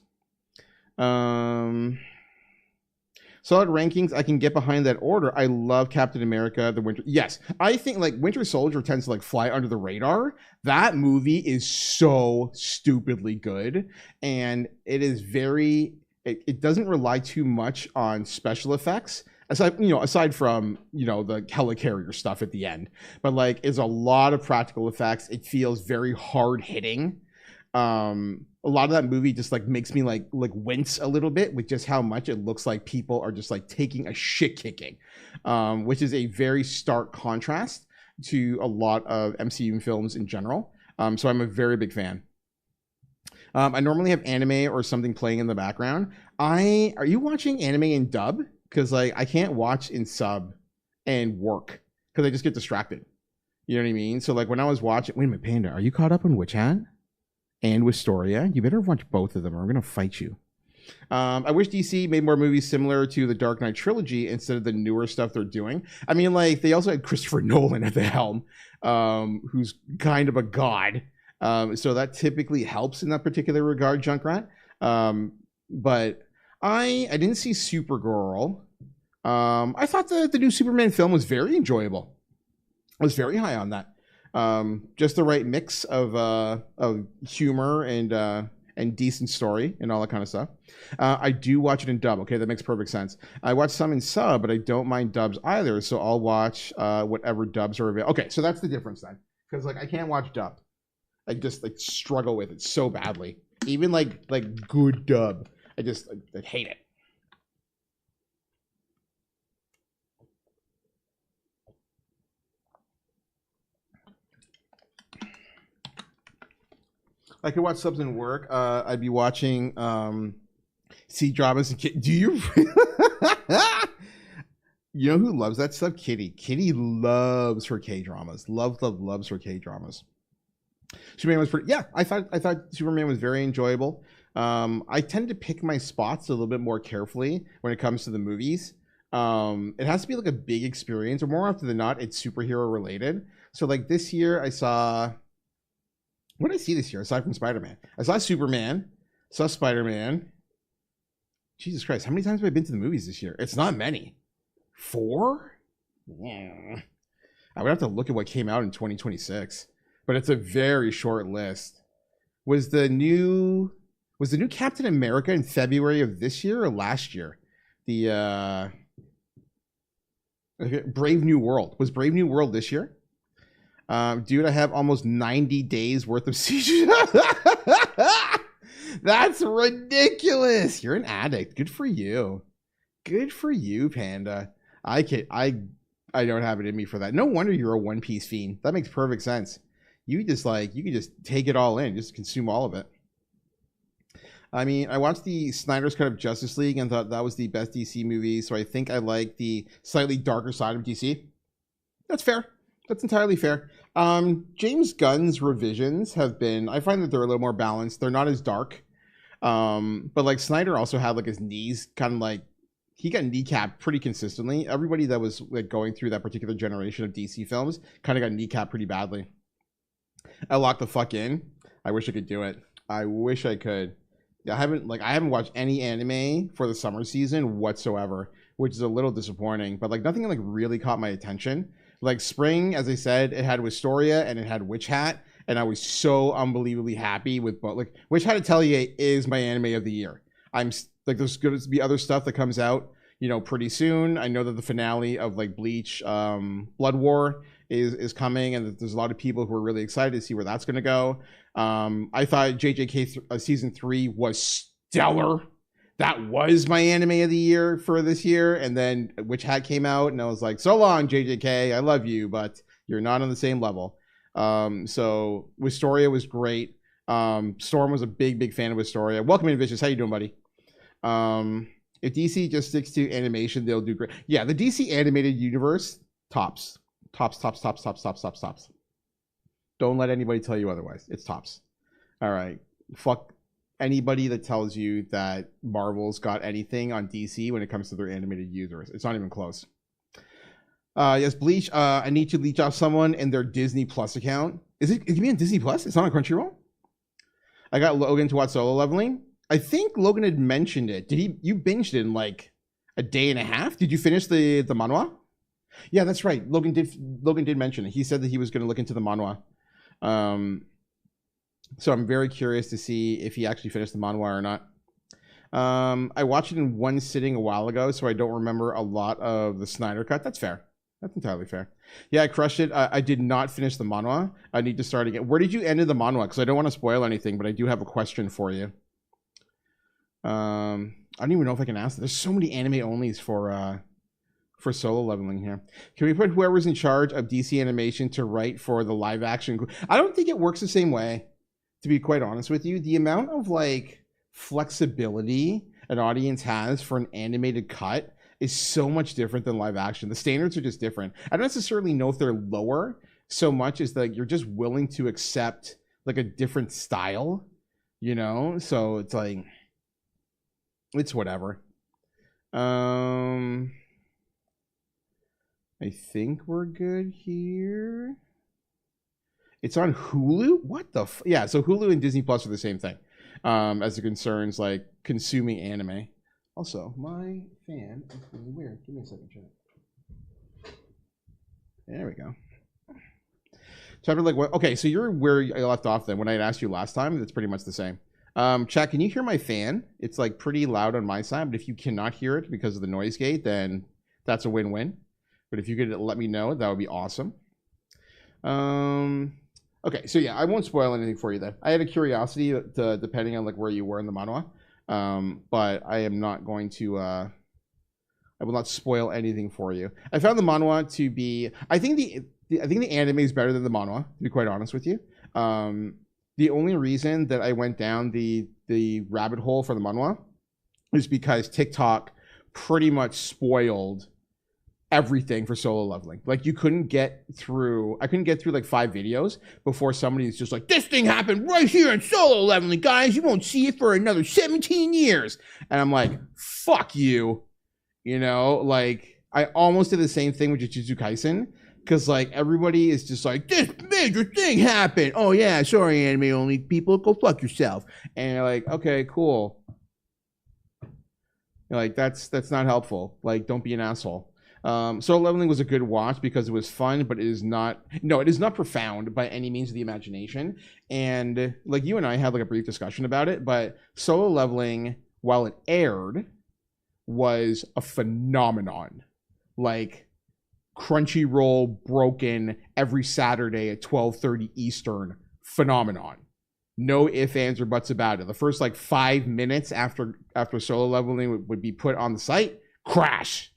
Solid rankings. I can get behind that order. I love Captain America, the Winter. Yes, I think like Winter Soldier tends to like fly under the radar. That movie is so stupidly good, and it is very. It doesn't rely too much on special effects. Aside from the helicarrier stuff at the end, but like it's a lot of practical effects. It feels very hard hitting. A lot of that movie just like makes me like wince a little bit with just how much it looks like people are just like taking a shit kicking, which is a very stark contrast to a lot of MCU films in general. So I'm a very big fan. I normally have anime or something playing in the background. Are you watching anime in dub? Because like I can't watch in sub and work because I just get distracted. You know what I mean? So like when I was watching, wait a minute, Panda, are you caught up on Witch Hat and Wistoria? You better watch both of them or I'm gonna fight you. I wish DC made more movies similar to the Dark Knight trilogy instead of the newer stuff they're doing. I mean, like they also had Christopher Nolan at the helm, who's kind of a god. So that typically helps in that particular regard, Junkrat. But I didn't see Supergirl. I thought the new Superman film was very enjoyable. I was very high on that. Just the right mix of humor and decent story and all that kind of stuff. I do watch it in dub. Okay, that makes perfect sense. I watch some in sub, but I don't mind dubs either. So I'll watch whatever dubs are available. Okay, so that's the difference then, because like I can't watch dub. I just like struggle with it so badly. Even like good dub. I just I hate it. I could watch subs and work. I'd be watching C dramas. Do you? You know who loves that stuff? Kitty. Kitty loves her K dramas. Loves her K dramas. Superman was pretty. Yeah, I thought Superman was very enjoyable. I tend to pick my spots a little bit more carefully when it comes to the movies. It has to be like a big experience, or more often than not, it's superhero related. So like this year, I saw. What did I see this year aside from Spider-Man? I saw Superman, saw Spider-Man. Jesus Christ, how many times have I been to the movies this year? It's not many. 4? Yeah. I would have to look at what came out in 2026, but it's a very short list. Was the new Was the new Captain America in February of this year or last year? The Brave New World. Was Brave New World this year? Dude, I have almost 90 days worth of seizures. That's ridiculous. You're an addict. Good for you. Good for you, Panda. I don't have it in me for that. No wonder you're a One Piece fiend. That makes perfect sense. You can just take it all in, just consume all of it. I mean, I watched the Snyder's Cut of Justice League and thought that was the best DC movie, so I think I like the slightly darker side of DC. That's fair. That's entirely fair. James Gunn's revisions have been, I find that they're a little more balanced. They're not as dark. But like Snyder also had like his knees kind of like, he got kneecapped pretty consistently. Everybody that was like going through that particular generation of DC films kind of got kneecapped pretty badly. I locked the fuck in. I wish I could do it. I wish I could. I haven't watched any anime for the summer season whatsoever, which is a little disappointing. But like nothing like really caught my attention. Like spring, as I said, it had Wistoria and it had Witch Hat, and I was so unbelievably happy with both. Like Witch Hat Atelier is my anime of the year. I'm like, there's going to be other stuff that comes out, you know, pretty soon. I know that the finale of like Bleach, Blood War is coming, and there's a lot of people who are really excited to see where that's going to go. I thought JJK season 3 was stellar. That was my anime of the year for this year. And then Witch Hat came out, and I was like, so long, JJK. I love you, but you're not on the same level. So Wistoria was great. Storm was a big fan of Wistoria. Welcome in, Vicious. How you doing, buddy? If DC just sticks to animation, they'll do great. Yeah, the DC animated universe, tops. Don't let anybody tell you otherwise. It's tops. All right. Fuck anybody that tells you that Marvel's got anything on DC when it comes to their animated universe. It's not even close. Yes, Bleach. I need to leech off someone in their Disney Plus account. Is it gonna be on Disney Plus? It's not on Crunchyroll? I got Logan to watch Solo Leveling. I think Logan had mentioned it. You binged it in like a day and a half? Did you finish the manhwa? Yeah, that's right. Logan did mention it. He said that he was going to look into the manhwa. So I'm very curious to see if he actually finished the manhwa or not. I watched it in one sitting a while ago, so I don't remember a lot of the Snyder Cut. That's fair. That's entirely fair. Yeah, I crushed it. I did not finish the manhwa. I need to start again. Where did you end the manhwa? Because I don't want to spoil anything, but I do have a question for you. I don't even know if I can ask that. There's so many anime onlys for Solo Leveling here. Can we put whoever's in charge of DC animation to write for the live action? I don't think it works the same way, to be quite honest with you. The amount of like flexibility an audience has for an animated cut is so much different than live action. The standards are just different. I don't necessarily know if they're lower so much as like you're just willing to accept like a different style, you know? So it's like, it's whatever. I think we're good here. It's on Hulu? What the yeah, so Hulu and Disney Plus are the same thing. As it concerns like consuming anime. Also, my fan is being weird. Give me a second, chat. There we go. So I'd be like, what? Okay, so you're where I left off then. When I had asked you last time, it's pretty much the same. Chat, can you hear my fan? It's like pretty loud on my side, but if you cannot hear it because of the noise gate, then that's a win-win. But if you could let me know, that would be awesome. Okay, so yeah, I won't spoil anything for you then. I had a curiosity to, depending on like where you were in the manhwa, but I am not going to. I will not spoil anything for you. I found the manhwa to be. I think the anime is better than the manhwa. To be quite honest with you. The only reason that I went down the rabbit hole for the manhwa is because TikTok pretty much spoiled everything for Solo Leveling. Like I couldn't get through like 5 videos before somebody's just like, this thing happened right here in Solo Leveling, guys. You won't see it for another 17 years. And I'm like, fuck you. You know, like I almost did the same thing with Jujutsu Kaisen. Because, like, everybody is just like, this major thing happened. Oh, yeah, sorry, anime only people. Go fuck yourself. And you're like, okay, cool. You're like, that's not helpful. Like, don't be an asshole. Solo Leveling was a good watch because it was fun, but it is not. No, it is not profound by any means of the imagination. And like you and I had like a brief discussion about it, but Solo Leveling, while it aired, was a phenomenon. Like Crunchyroll broken every Saturday at 12:30 Eastern. Phenomenon. No ifs, ands, or buts about it. The first like 5 minutes after Solo Leveling would be put on the site, crash.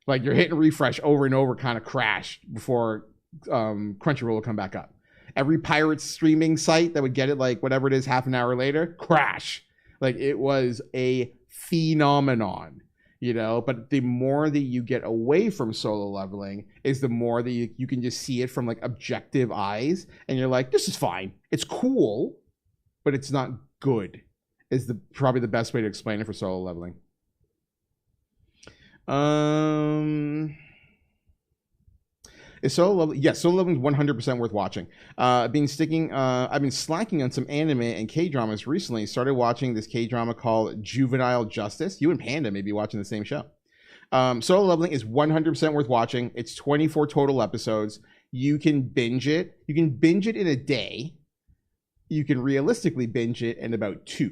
Like you're hitting refresh over and over, kind of crash before Crunchyroll will come back up. Every pirate streaming site that would get it like whatever it is half an hour later, crash. Like it was a phenomenon, you know. But the more that you get away from Solo Leveling is the more that you can just see it from like objective eyes, and you're like, this is fine. It's cool, but it's not good. Is probably the best way to explain it for Solo Leveling. Is Solo Leveling? Yes, Solo Leveling is 100% worth watching. I've been slacking on some anime and K-dramas recently. Started watching this K-drama called Juvenile Justice. You and Panda may be watching the same show. Solo Leveling is 100% worth watching. It's 24 total episodes. You can binge it. You can binge it in a day. You can realistically binge it in about 2.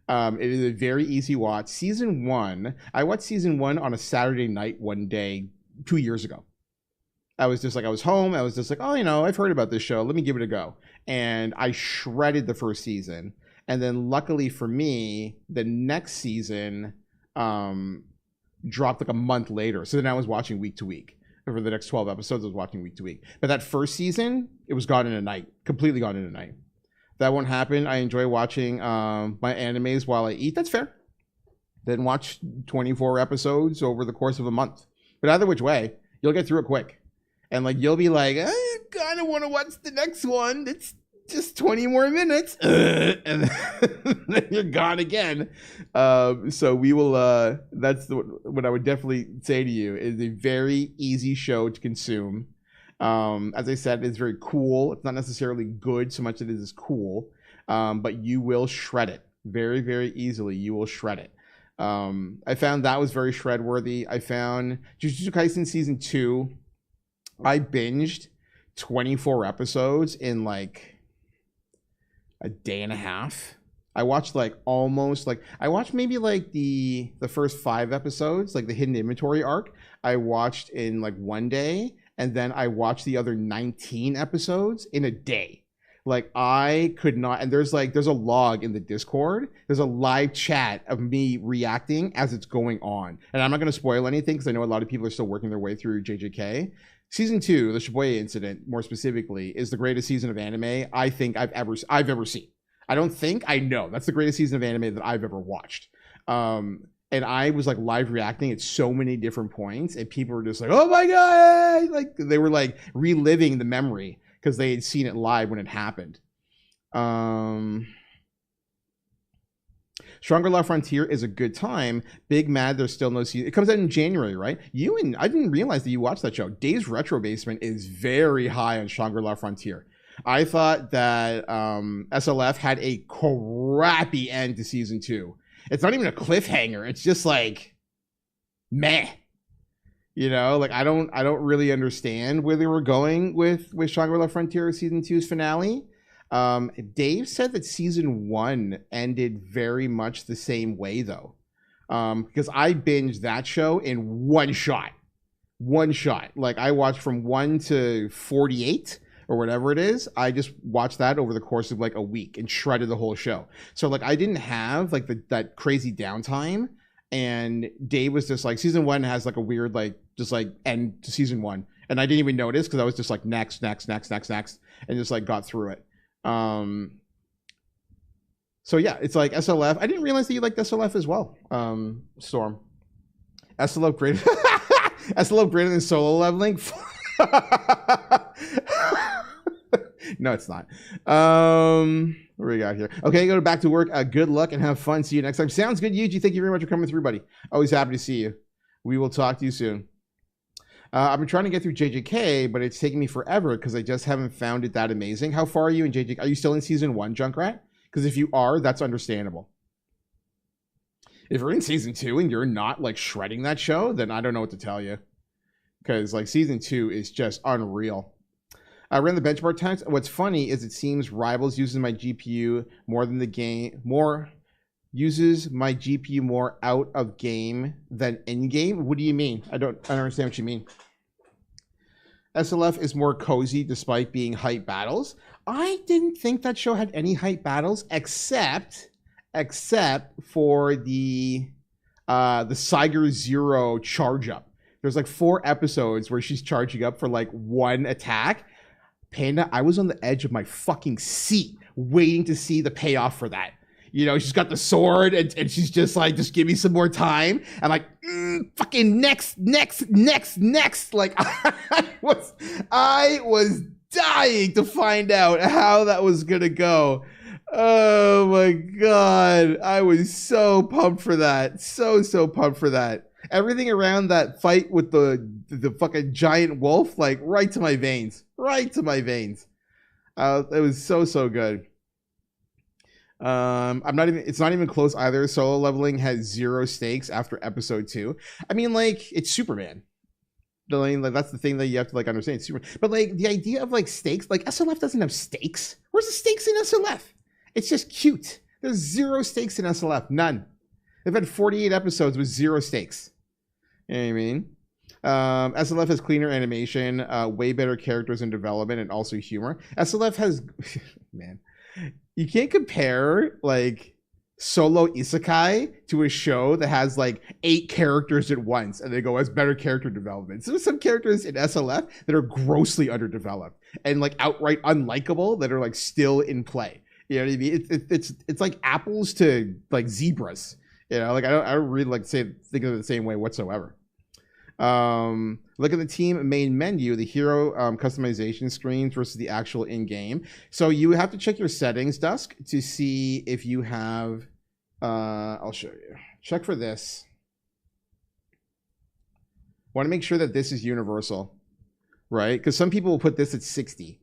It is a very easy watch. Season 1, I watched season 1 on a Saturday night one day 2 years ago. I was home. I was just like, oh, you know, I've heard about this show. Let me give it a go. And I shredded the first season. And then luckily for me, the next season dropped like a month later. So then I was watching week to week. For the next 12 episodes, I was watching week to week. But that first season, it was gone in a night. Completely gone in a night. That won't happen. I enjoy watching my animes while I eat. That's fair. Then watch 24 episodes over the course of a month. But either which way, you'll get through it quick. And like you'll be like, I kind of want to watch the next one. It's just 20 more minutes. And then you're gone again. So we will, that's what I would definitely say to you, is a very easy show to consume. As I said, it's very cool. It's not necessarily good so much as it is cool, but you will shred it very, very easily. You will shred it. I found that was very shred worthy. I found Jujutsu Kaisen season 2. I binged 24 episodes in like a day and a half. I watched maybe like the first 5 episodes, like the Hidden Inventory arc. I watched in like one day. And then I watched the other 19 episodes in a day. Like I could not, and there's a log in the Discord. There's a live chat of me reacting as it's going on. And I'm not going to spoil anything because I know a lot of people are still working their way through JJK. Season 2, the Shibuya incident, more specifically, is the greatest season of anime I think I've ever seen. I know that's the greatest season of anime that I've ever watched. And I was like live reacting at so many different points, and people were just like, "Oh my god!" Like they were like reliving the memory because they had seen it live when it happened. Shangri-La Frontier is a good time. Big mad there's still no season. It comes out in January, right? I didn't realize that you watched that show. Days Retro Basement is very high on Shangri-La Frontier. I thought that SLF had a crappy end to season 2. It's not even a cliffhanger. It's just like, meh. You know, like I don't really understand where they were going with Shangri-La Frontier season 2's finale. Dave said that season 1 ended very much the same way though, because I binged that show in one shot. Like I watched from 1 to 48 or whatever it is. I just watched that over the course of like a week and shredded the whole show. So like I didn't have like that crazy downtime. And Dave was just like, season 1 has like a weird like just like end to season 1, and I didn't even notice because I was just like next, and just like got through it. So yeah, it's like SLF. I didn't realize that you liked SLF as well. Storm, SLF greater, SLF greater than Solo Leveling. No, it's not. What do we got here? Okay, go back to work. Good luck and have fun. See you next time. Sounds good, Yuji. Thank you very much for coming through, buddy. Always happy to see you. We will talk to you soon. I've been trying to get through JJK, but it's taking me forever because I just haven't found it that amazing. How far are you in JJK? Are you still in season 1, Junkrat? Because if you are, that's understandable. If you're in season 2 and you're not like shredding that show, then I don't know what to tell you. because like season 2 is just unreal. I ran the benchmark times. What's funny is it seems Rivals uses my GPU more than the game, more uses my GPU more out of game than in game. What do you mean? I don't understand what you mean. SLF is more cozy despite being hype battles. I didn't think that show had any hype battles except for the Siger Zero charge up. There's like 4 episodes where she's charging up for like 1 attack. Panda, I was on the edge of my fucking seat waiting to see the payoff for that. You know, she's got the sword and she's just like, just give me some more time. I'm like, fucking next. Like I was dying to find out how that was gonna go. Oh my God. I was so pumped for that. So pumped for that. Everything around that fight with the fucking giant wolf, like right to my veins. Right to my veins. It was so good. It's not even close either. Solo leveling has 0 stakes after episode 2. I mean, like, it's Superman. Like, that's the thing that you have to like understand. It's Superman. But like the idea of like stakes, like SLF doesn't have stakes. Where's the stakes in SLF? It's just cute. There's 0 stakes in SLF. None. They've had 48 episodes with 0 stakes. You know what I mean? SLF has cleaner animation, way better characters in development, and also humor. SLF has, man, you can't compare like solo isekai to a show that has like 8 characters at once, and they go as better character development. So there's some characters in SLF that are grossly underdeveloped and like outright unlikable that are like still in play. You know what I mean? It's like apples to like zebras. You know, like I don't really like think of it the same way whatsoever. Look at the team main menu, the hero customization screens versus the actual in-game. So you have to check your settings, Dusk, to see if you have I'll show you. Check for this. Want to make sure that this is universal, right? Because some people will put this at 60.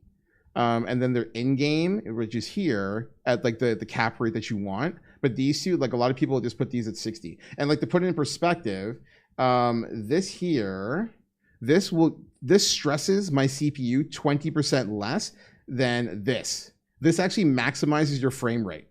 And then they're in-game, which is here at like the cap rate that you want. But these two, like a lot of people just put these at 60. And like to put it in perspective, this here, this stresses my CPU 20% less than this. This actually maximizes your frame rate.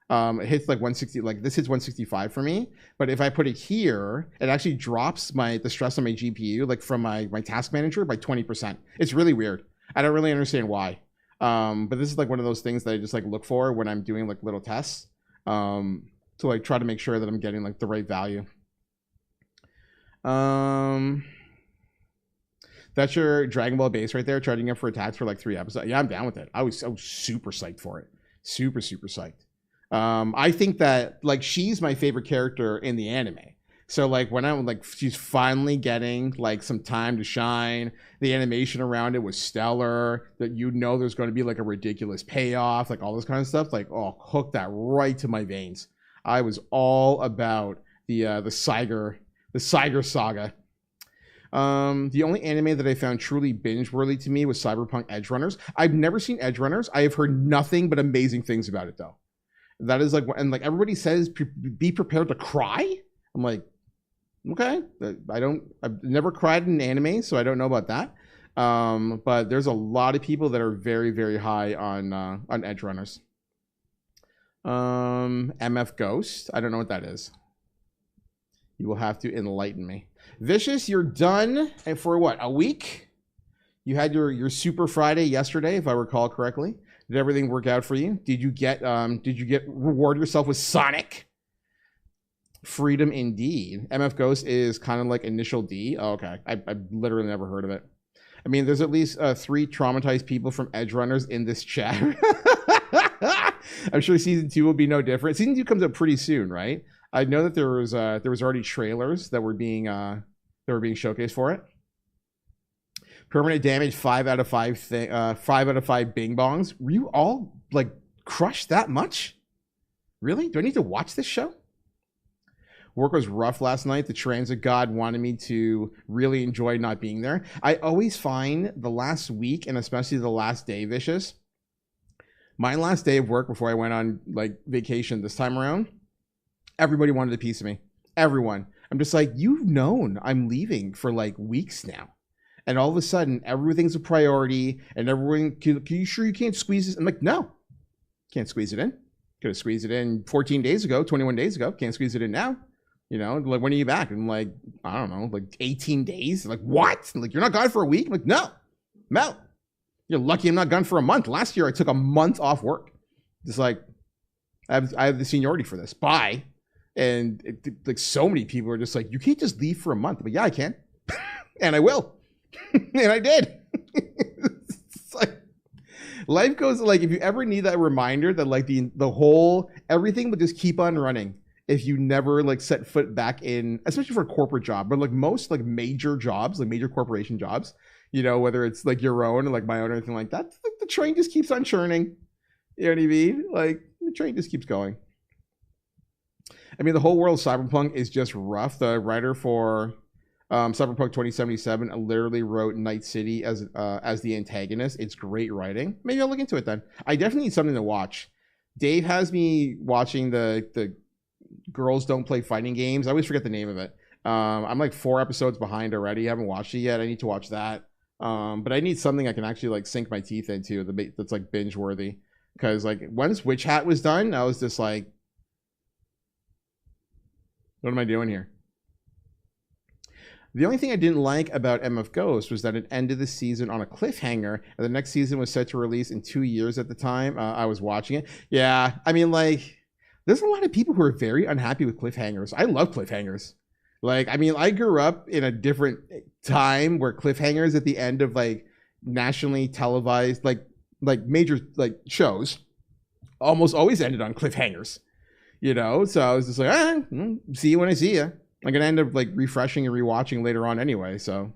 It hits like 160, like this hits 165 for me. But if I put it here, it actually drops the stress on my GPU, like from my task manager by 20%. It's really weird. I don't really understand why. But this is like one of those things that I just like look for when I'm doing like little tests, to like try to make sure that I'm getting like the right value. That's your Dragon Ball base right there, charging up for attacks for like 3 episodes. Yeah, I'm down with it. I was super psyched for it. Super psyched. I think that like she's my favorite character in the anime. So like when I'm like, she's finally getting like some time to shine. The animation around it was stellar. That there's going to be like a ridiculous payoff, like all this kind of stuff. Like, oh, hooked that right to my veins. I was all about the Siger saga. The only anime that I found truly binge-worthy to me was Cyberpunk Edgerunners. I've never seen Edgerunners. I have heard nothing but amazing things about it though. That is like, and like everybody says, be prepared to cry. I'm like, okay, I've never cried in anime, so I don't know about that. But there's a lot of people that are very, very high on Edgerunners. MF Ghost, I don't know what that is. You will have to enlighten me. Vicious, you're done for what, a week? You had your Super Friday yesterday, if I recall correctly. Did everything work out for you? Did you get reward yourself with Sonic? Freedom indeed. MF Ghost is kind of like Initial D. Oh, okay. I've literally never heard of it. I mean, there's at least 3 traumatized people from Edgerunners in this chat. I'm sure season 2 will be no different. Season 2 comes up pretty soon, right? I know that there was already trailers that were being showcased for it. Permanent damage 5 out of 5 5 out of 5 bing bongs. Were you all like crushed that much? Really? Do I need to watch this show? Work was rough last night. The transit god wanted me to really enjoy not being there. I always find the last week, and especially the last day, Vicious, my last day of work before I went on like vacation this time around, everybody wanted a piece of me. Everyone. I'm just like, you've known I'm leaving for like weeks now. and all of a sudden everything's a priority, and everyone, can you sure you can't squeeze this? I'm like, no, can't squeeze it in. Could have squeezed it in 14 days ago, 21 days ago. Can't squeeze it in now. You know, like, when are you back? And I'm like, I don't know, like 18 days. Like, what? Like, you're not gone for a week? I'm like, no, Mel, you're lucky I'm not gone for a month. Last year I took a month off work. Just like, I have the seniority for this. Bye. And like, so many people are just like, you can't just leave for a month. But yeah, I can. And I will. And I did. It's like, life goes, like, if you ever need that reminder that like the whole, everything would just keep on running if you never like set foot back in, especially for a corporate job, but like most like major jobs, like major corporation jobs, you know, whether it's like your own or like my own or anything like that, the train just keeps on churning. You know what I mean? Like, the train just keeps going. I mean, the whole world of Cyberpunk is just rough. The writer for Cyberpunk 2077 literally wrote Night City as the antagonist. It's great writing. Maybe I'll look into it then. I definitely need something to watch. Dave has me watching the Girls Don't Play Fighting Games. I always forget the name of it. I'm like 4 episodes behind already. I haven't watched it yet. I need to watch that. But I need something I can actually like sink my teeth into that's like binge worthy. Because like once Witch Hat was done, I was just like, what am I doing here? The only thing I didn't like about MF Ghost was that it ended the season on a cliffhanger, and the next season was set to release in 2 years at the time I was watching it. Yeah, I mean, like, there's a lot of people who are very unhappy with cliffhangers. I love cliffhangers. Like, I mean, I grew up in a different time where cliffhangers at the end of like nationally televised, like major like shows almost always ended on cliffhangers, you know? So I was just like, see you when I see you. I'm going to end up like refreshing and rewatching later on anyway. So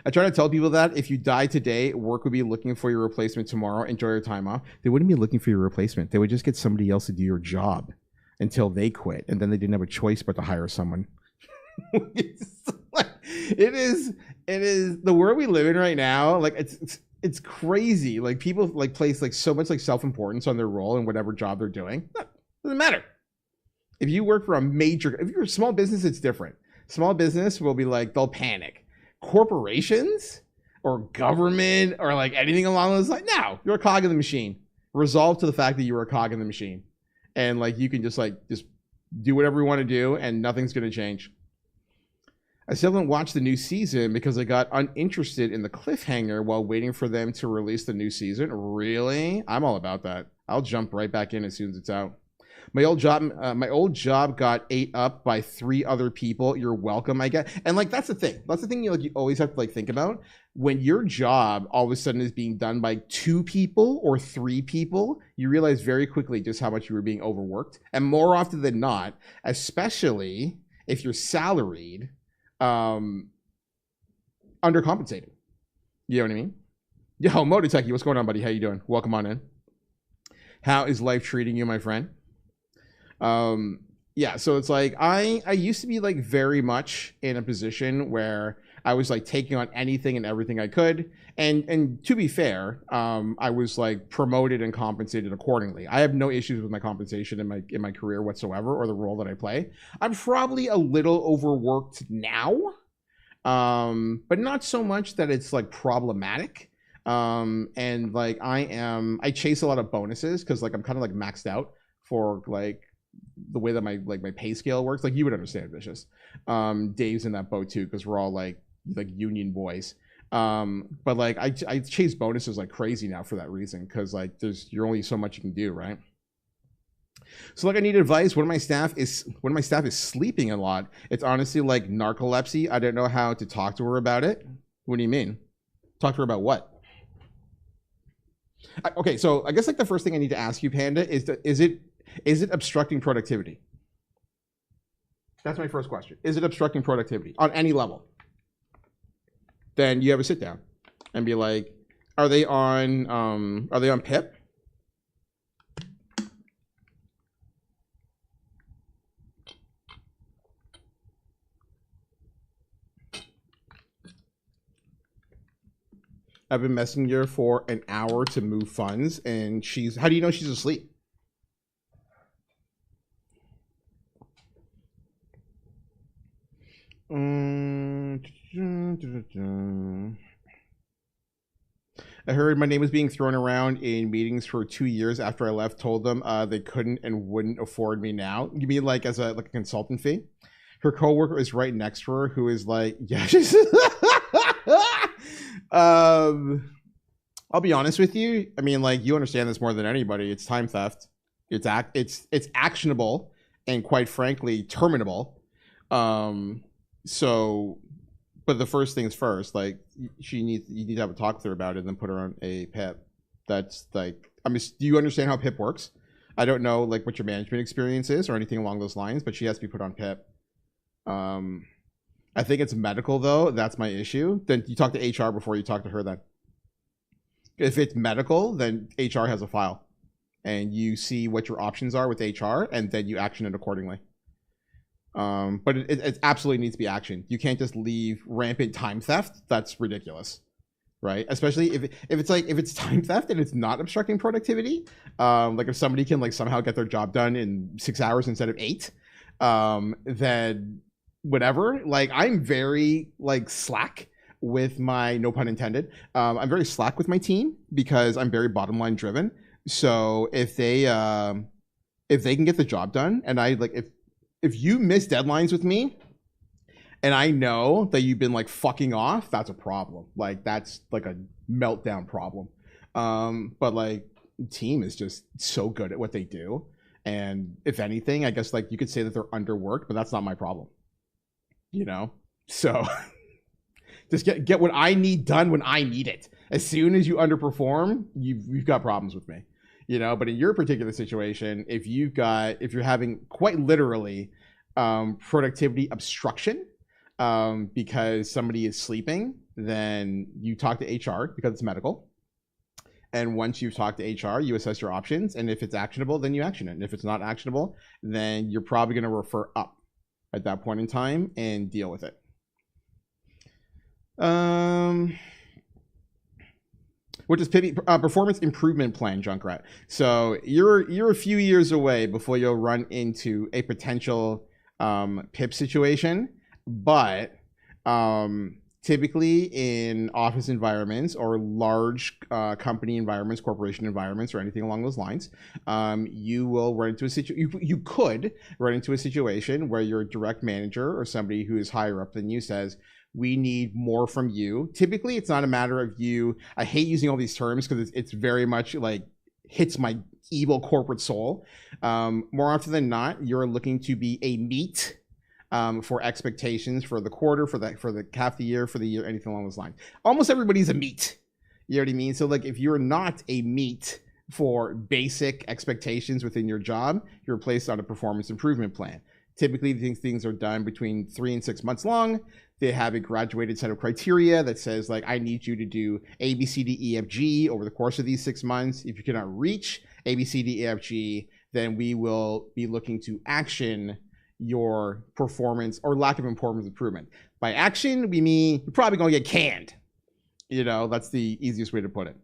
I try to tell people that if you die today, work would be looking for your replacement tomorrow. Enjoy your time off. They wouldn't be looking for your replacement. They would just get somebody else to do your job until they quit. And then they didn't have a choice but to hire someone. It is the world we live in right now. Like, it's crazy. Like, people like place like so much like self-importance on their role in whatever job they're doing. Doesn't matter. If you work for if you're a small business, it's different. Small business will be like, they'll panic. Corporations or government or like anything along those lines, no, you're a cog in the machine. Resolve to the fact that you're a cog in the machine. And like, you can just do whatever you want to do and nothing's going to change. I still haven't watched the new season because I got uninterested in the cliffhanger while waiting for them to release the new season. Really? I'm all about that. I'll jump right back in as soon as it's out. My old job got ate up by 3 other people. You're welcome, I guess. And like, that's the thing. That's the thing you always have to like think about. When your job all of a sudden is being done by 2 people or 3 people, you realize very quickly just how much you were being overworked. And more often than not, especially if you're salaried, undercompensated. You know what I mean? Yo, Mototeki, what's going on, buddy? How you doing? Welcome on in. How is life treating you, my friend? Yeah, so it's like I used to be like very much in a position where I was like taking on anything and everything I could, and to be fair, I was like promoted and compensated accordingly. I have no issues with my compensation in my career whatsoever, or the role that I play. I'm probably a little overworked now, but not so much that it's like problematic. And like I chase a lot of bonuses because like I'm kind of like maxed out for like the way that my pay scale works. Like, you would understand, Vicious. Dave's in that boat too, because we're all like union boys. But like I chase bonuses like crazy now for that reason, because like you're only so much you can do, right? So like, I need advice. One of my staff is sleeping a lot. It's honestly like narcolepsy. I don't know how to talk to her about it. What do you mean? Talk to her about what? Okay, so I guess like the first thing I need to ask you, Panda, is it obstructing productivity? That's my first question. Is it obstructing productivity on any level? Then you have a sit down and be like, are they on PIP? I've been messaging her for an hour to move funds, and how do you know she's asleep? I heard my name was being thrown around in meetings for 2 years after I left. Told them they couldn't and wouldn't afford me now. You mean like as a consultant fee? Her coworker is right next to her, who is like, yeah. She's I'll be honest with you. I mean, like, you understand this more than anybody. It's time theft. It's actionable and, quite frankly, terminable. So, but the first things first, like, you need to have a talk with her about it and then put her on a PIP. That's like, I mean, do you understand how PIP works? I don't know, like, what your management experience is or anything along those lines, but she has to be put on PIP. I think it's medical, though. That's my issue. Then you talk to HR before you talk to her then. If it's medical, then HR has a file. And you see what your options are with HR, and then you action it accordingly. But it absolutely needs to be actioned. You can't just leave rampant time theft. That's ridiculous, right? Especially if it's time theft and it's not obstructing productivity. Like if somebody can like somehow get their job done in 6 hours instead of 8, then whatever. Like I'm very like slack with my, no pun intended. I'm very slack with my team because I'm very bottom line driven. So if they can get the job done, and I like if you miss deadlines with me and I know that you've been like fucking off, that's a problem. Like that's like a meltdown problem. But like team is just so good at what they do. And if anything, I guess like you could say that they're underworked, but that's not my problem. You know? So just get what I need done when I need it. As soon as you underperform, you've got problems with me. You know, but in your particular situation, if you're having quite literally productivity obstruction because somebody is sleeping, then you talk to HR because it's medical. And once you've talked to HR, you assess your options. And if it's actionable, then you action it. And if it's not actionable, then you're probably going to refer up at that point in time and deal with it. What is performance improvement plan, Junkrat? So you're a few years away before you'll run into a potential PIP situation, but typically in office environments or large company environments, corporation environments, or anything along those lines, you will run into you could run into a situation where your direct manager or somebody who is higher up than you says, we need more from you. Typically, it's not a matter of you. I hate using all these terms because it's very much like hits my evil corporate soul. More often than not, you're looking to be a meet for expectations for the quarter, for the half the year, for the year, anything along those lines. Almost everybody's a meet. You know what I mean? So like if you're not a meet for basic expectations within your job, you're placed on a performance improvement plan. Typically, these things are done between 3 and 6 months long. They have a graduated set of criteria that says, like, I need you to do A, B, C, D, E, F, G over the course of these 6 months. If you cannot reach A, B, C, D, E, F, G, then we will be looking to action your performance or lack of performance improvement. By action, we mean you're probably going to get canned. You know, that's the easiest way to put it.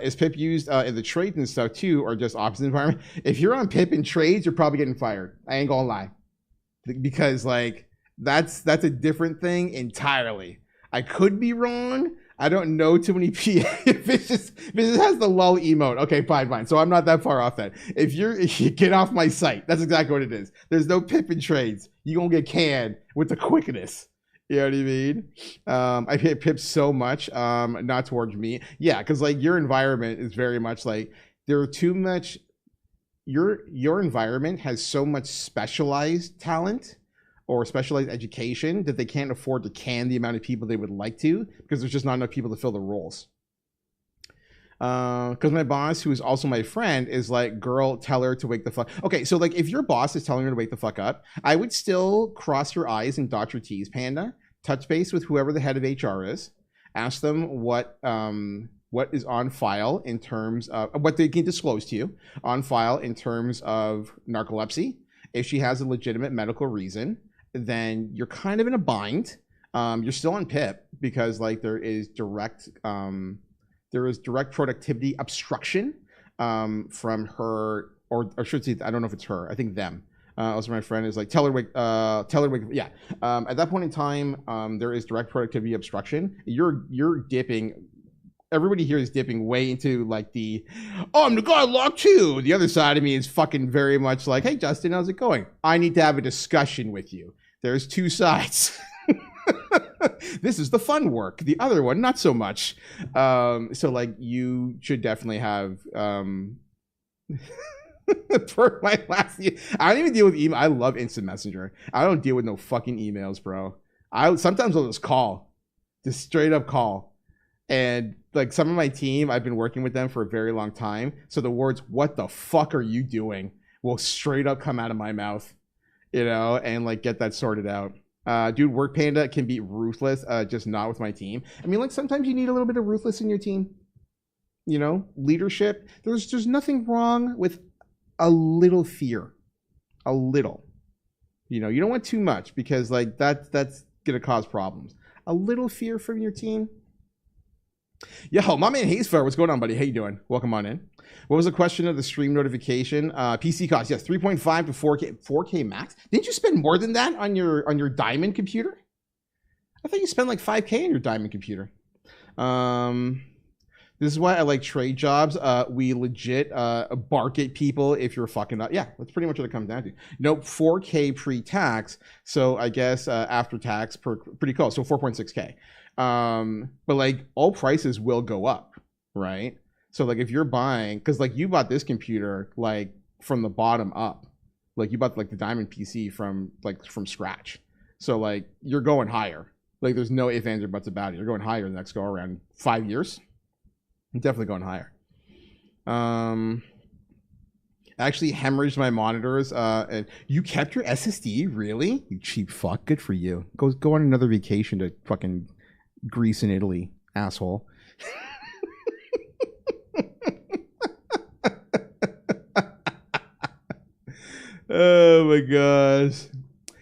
Is PIP used in the trades and stuff too, or just opposite environment? If you're on PIP in trades, you're probably getting fired. I ain't gonna lie. Because like that's a different thing entirely. I could be wrong. I don't know too many PA. If it has the lull emote, okay, fine. So I'm not that far off then. If you get off my site, that's exactly what it is. There's no PIP in trades. You gonna get canned with the quickness. You know what I mean? I hate PIP so much, not towards me. Yeah, because like your environment is very much like there are too much. Your environment has so much specialized talent or specialized education that they can't afford to can the amount of people they would like to because there's just not enough people to fill the roles. Because my boss, who is also my friend, is like, girl, tell her to wake the fuck. Okay, so like if your boss is telling her to wake the fuck up, I would still cross your I's and dot your T's, Panda. Touch base with whoever the head of HR is. Ask them what is on file in terms of what they can disclose to you on file in terms of narcolepsy. If she has a legitimate medical reason, then you're kind of in a bind. You're still on PIP because like there is direct productivity obstruction from her, or I should say, I don't know if it's her, I think them, Also, my friend is like, tell her, yeah. At that point in time, there is direct productivity obstruction. You're dipping. Everybody here is dipping way into like I'm the guy locked too. The other side of me is fucking very much like, hey, Justin, how's it going? I need to have a discussion with you. There's two sides. This is the fun work. The other one, not so much. So like you should definitely have for my last year. I don't even deal with email. I love instant messenger. I don't deal with no fucking emails, bro. Sometimes I'll just call. Just straight up call. And like some of my team, I've been working with them for a very long time. So the words, what the fuck are you doing, will straight up come out of my mouth, and like get that sorted out. Dude, Work Panda can be ruthless, just not with my team. I mean, like sometimes you need a little bit of ruthless in your team. Leadership. There's nothing wrong with a little fear. A little. You don't want too much because like that's gonna cause problems. A little fear from your team. Yo, my man Hazefair, what's going on, buddy? How you doing? Welcome on in. What was the question of the stream notification? PC cost, yes, 3.5 to 4K max. Didn't you spend more than that on your Diamond computer? I thought you spent like 5K on your Diamond computer. This is why I like trade jobs. We legit bark at people if you're fucking up. Yeah, that's pretty much what it comes down to. Nope, 4K pre-tax. So I guess after tax, pretty close. So 4.6K. But like all prices will go up, right? So like if you're buying, because like you bought this computer like from the bottom up, like you bought like the Diamond PC from scratch. So like you're going higher. Like there's no ifs, ands, or buts about it. You're going higher the next go around. 5 years. I'm definitely going higher. Actually hemorrhaged my monitors. And you kept your SSD, really? You cheap fuck. Good for you. Go on another vacation to fucking Greece and Italy, asshole. Oh my gosh.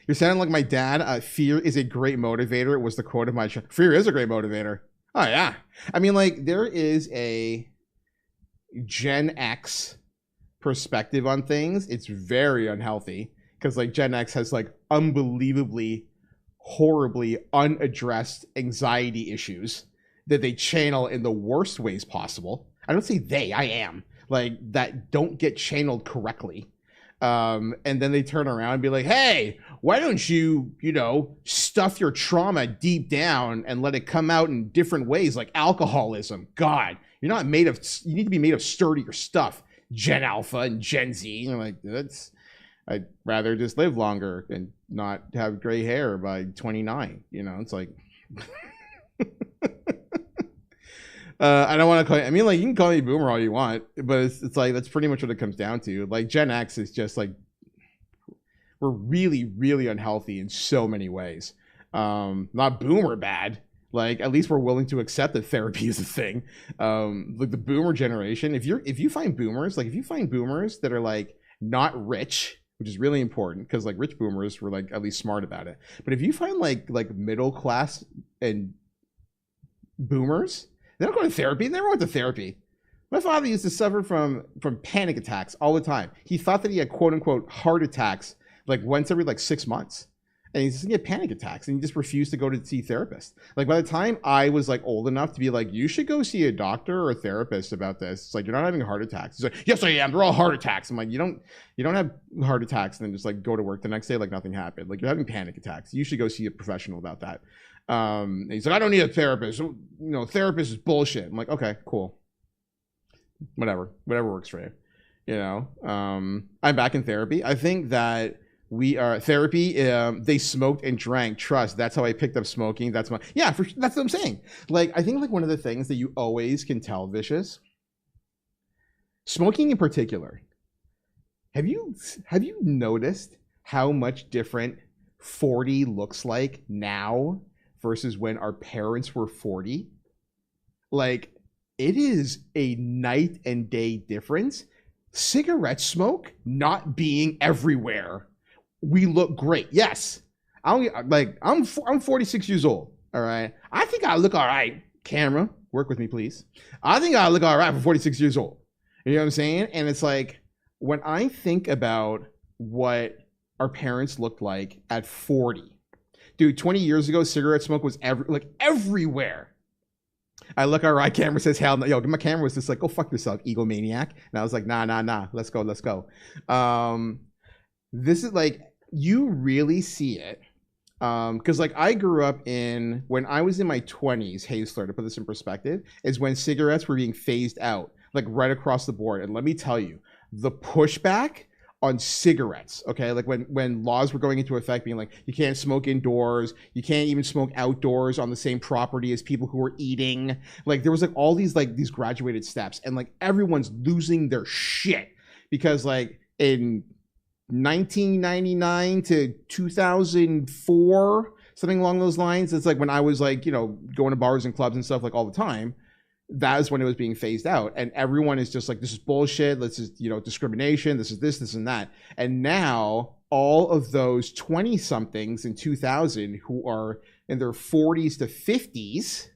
You're sounding like my dad. Fear is a great motivator was the quote of my show. Fear is a great motivator. Oh yeah. I mean, like there is a Gen X perspective on things. It's very unhealthy because like Gen X has like unbelievably horribly unaddressed anxiety issues that they channel in the worst ways possible. I don't say I am like that don't get channeled correctly. And then they turn around and be like, hey, why don't you, stuff your trauma deep down and let it come out in different ways like alcoholism. God, you need to be made of sturdier stuff. Gen Alpha and Gen Z. And I'm like, I'd rather just live longer and not have gray hair by 29. It's like, I don't want to call you, I mean, like, you can call me boomer all you want, but it's like, that's pretty much what it comes down to. Like, Gen X is just like, we're really, really unhealthy in so many ways. Not boomer bad. Like, at least we're willing to accept that therapy is a thing. Like the boomer generation, if you find boomers that are like not rich, which is really important because like rich boomers were like at least smart about it. But if you find like middle class and boomers, they don't go to therapy. They never went to therapy. My father used to suffer from panic attacks all the time. He thought that he had quote unquote heart attacks like once every like 6 months. And he just get panic attacks and he just refused to go to see therapists. Like by the time I was like old enough to be like, you should go see a doctor or a therapist about this. It's like, you're not having heart attacks. He's like, yes, I am. They're all heart attacks. I'm like, you don't have heart attacks and then just like go to work the next day like nothing happened. Like you're having panic attacks. You should go see a professional about that. And he's like, I don't need a therapist. Therapist is bullshit. I'm like, okay, cool. Whatever works for you. I'm back in therapy. I think that we are therapy. They smoked and drank. Trust. That's how I picked up smoking. That's what I'm saying. Like, I think like one of the things that you always can tell, Vicious, smoking in particular. Have you noticed how much different 40 looks like now versus when our parents were 40? Like, it is a night and day difference. Cigarette smoke not being everywhere. We look great. Yes. I'm 46 years old. All right. I think I look all right. Camera, work with me, please. I think I look all right for 46 years old. You know what I'm saying? And it's like, when I think about what our parents looked like at 40. Dude, 20 years ago, cigarette smoke was everywhere. I look, our camera says, hell no. Yo, my camera was just like, go fuck yourself, egomaniac. And I was like, nah. Let's go. This is like, you really see it. Because like I grew up when I was in my 20s, Haisler, to put this in perspective, is when cigarettes were being phased out, like right across the board. And let me tell you, the pushback on cigarettes, okay, like when laws were going into effect being like, you can't smoke indoors, you can't even smoke outdoors on the same property as people who are eating, like there was like all these graduated steps, and like everyone's losing their shit because like in 1999 to 2004, something along those lines, it's like when I was like, you know, going to bars and clubs and stuff like all the time, that is when it was being phased out, and everyone is just like, this is bullshit, this is, you know, discrimination, this is this and that. And now all of those 20 somethings in 2000 who are in their 40s to 50s,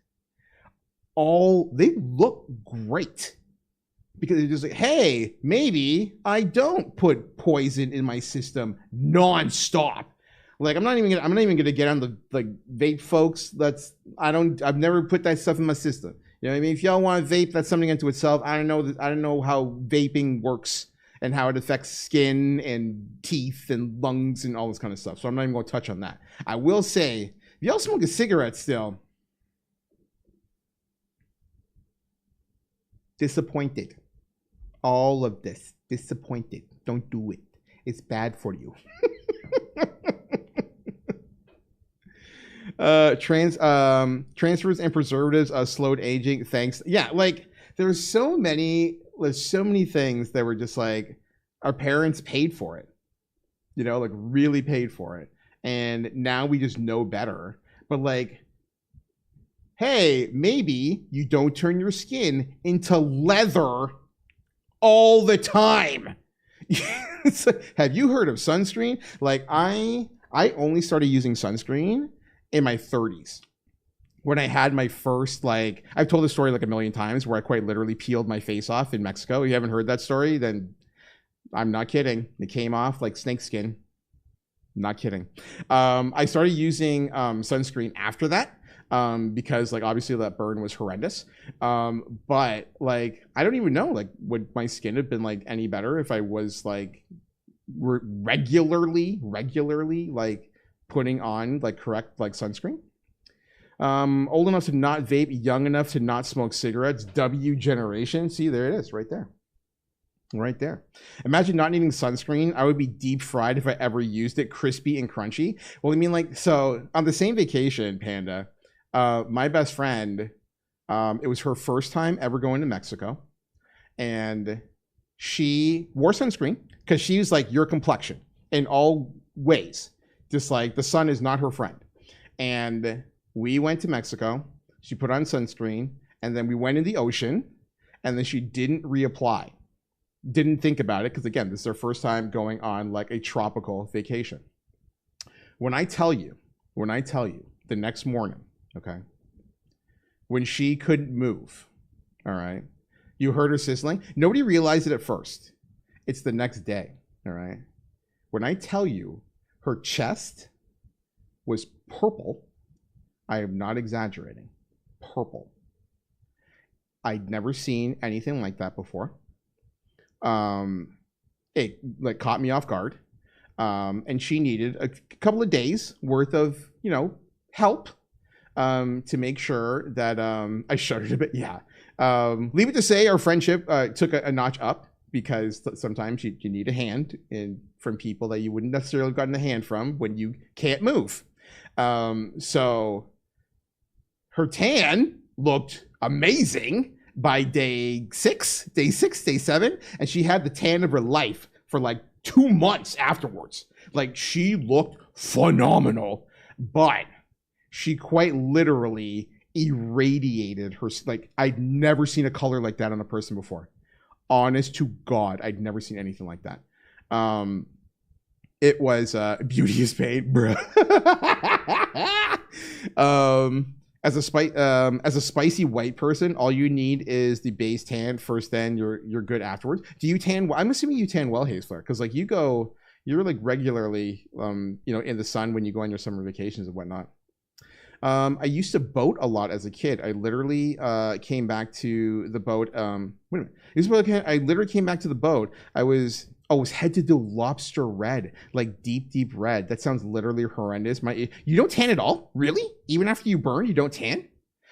they look great because they're just like, hey, maybe I don't put poison in my system nonstop. Like I'm not even gonna get on the like vape folks. I've never put that stuff in my system. You know what I mean? If y'all want to vape, that's something unto itself. I don't know how vaping works and how it affects skin and teeth and lungs and all this kind of stuff. So I'm not even going to touch on that. I will say, if y'all smoke a cigarette still, disappointed. All of this, disappointed. Don't do it. It's bad for you. Transfers and preservatives slowed aging. Thanks. Yeah, like there's so many things that were just like our parents paid for it, you know, like really paid for it, and now we just know better. But like, hey, maybe you don't turn your skin into leather all the time. Have you heard of sunscreen? Like I only started using sunscreen in my 30s when I had my first, like, I've told this story like a million times where I quite literally peeled my face off in Mexico. If you haven't heard that story, then I'm not kidding. It came off like snake skin. Not kidding. I started using sunscreen after that because like obviously that burn was horrendous. But like, I don't even know, like, would my skin have been like any better if I was like regularly like putting on like correct like sunscreen? Old enough to not vape, young enough to not smoke cigarettes. W generation. See, there it is, right there. Right there. Imagine not needing sunscreen. I would be deep fried if I ever used it, crispy and crunchy. Well, I mean, like, so on the same vacation, Panda, my best friend, it was her first time ever going to Mexico, and she wore sunscreen because she was like your complexion in all ways. Just like the sun is not her friend. And we went to Mexico. She put on sunscreen, and then we went in the ocean, and then she didn't reapply. Didn't think about it because, again, this is her first time going on like a tropical vacation. When I tell you, the next morning, okay, when she couldn't move, all right, you heard her sizzling. Nobody realized it at first. It's the next day, all right? When I tell you, her chest was purple. I am not exaggerating. Purple. I'd never seen anything like that before. It like caught me off guard. And she needed a couple of days worth of, you know, help to make sure that I shuddered a bit. Yeah. Leave it to say our friendship took a notch up, because sometimes you need a hand from people that you wouldn't necessarily have gotten a hand from when you can't move. So her tan looked amazing by day 7, and she had the tan of her life for like 2 months afterwards. Like, she looked phenomenal, but she quite literally irradiated her. Like, I'd never seen a color like that on a person before. Honest to God, I'd never seen anything like that. It was beauty is pain, bro. As a spicy white person, all you need is the base tan first. Then you're good afterwards. Do you tan? I'm assuming you tan well, Haisler, because like you go You're like regularly, in the sun when you go on your summer vacations and whatnot. I used to boat a lot as a kid. I literally came back to the boat. Wait a minute. I literally came back to the boat. I was headed to lobster red, like deep, deep red. That sounds literally horrendous. You don't tan at all? Really? Even after you burn, you don't tan?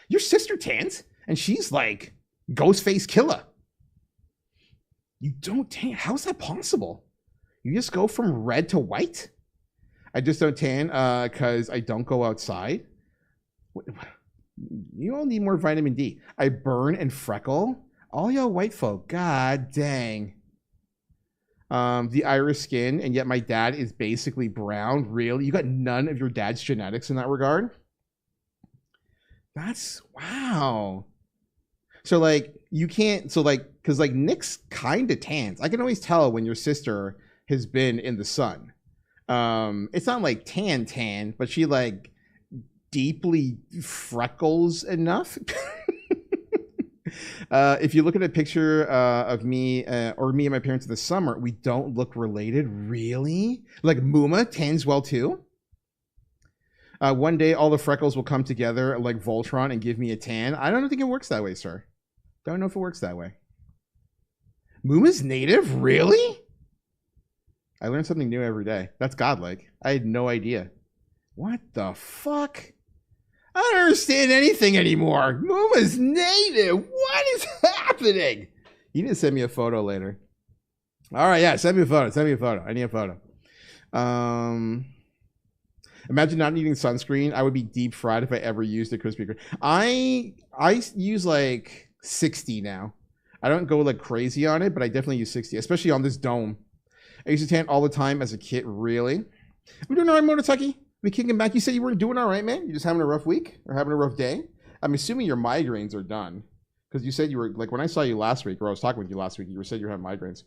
Your sister tans, and she's like Ghostface Killer. You don't tan? How's that possible? You just go from red to white? I just don't tan because I don't go outside. You all need more vitamin D. I burn and freckle. All y'all white folk, god dang. The Irish skin, and yet my dad is basically brown. Really? You got none of your dad's genetics in that regard? That's wow. So like you can't. So like because like Nick's kind of tans. I can always tell when your sister has been in the sun. It's not like tan, but she like deeply freckles enough. If you look at a picture of me or me and my parents in the summer, we don't look related. Really? Like Muma tans well too? One day all the freckles will come together like Voltron and give me a tan. I don't think it works that way, sir. Don't know if it works that way. Muma's native? Really? I learn something new every day. That's godlike. I had no idea. What the fuck? I don't understand anything anymore. Muma's native. What is happening? You need to send me a photo later. All right, yeah, send me a photo. Send me a photo. I need a photo. Imagine not needing sunscreen. I would be deep fried if I ever used a crispy. I use like 60 now. I don't go like crazy on it, but I definitely use 60, especially on this dome. I used to tan all the time as a kid. Really? I'm doing all right, Monotucky. We kicking back. You said you weren't doing all right, man. You're just having a rough week or having a rough day. I'm assuming your migraines are done because you said you were like when I saw you last week, or I was talking with you last week. You said you were having migraines.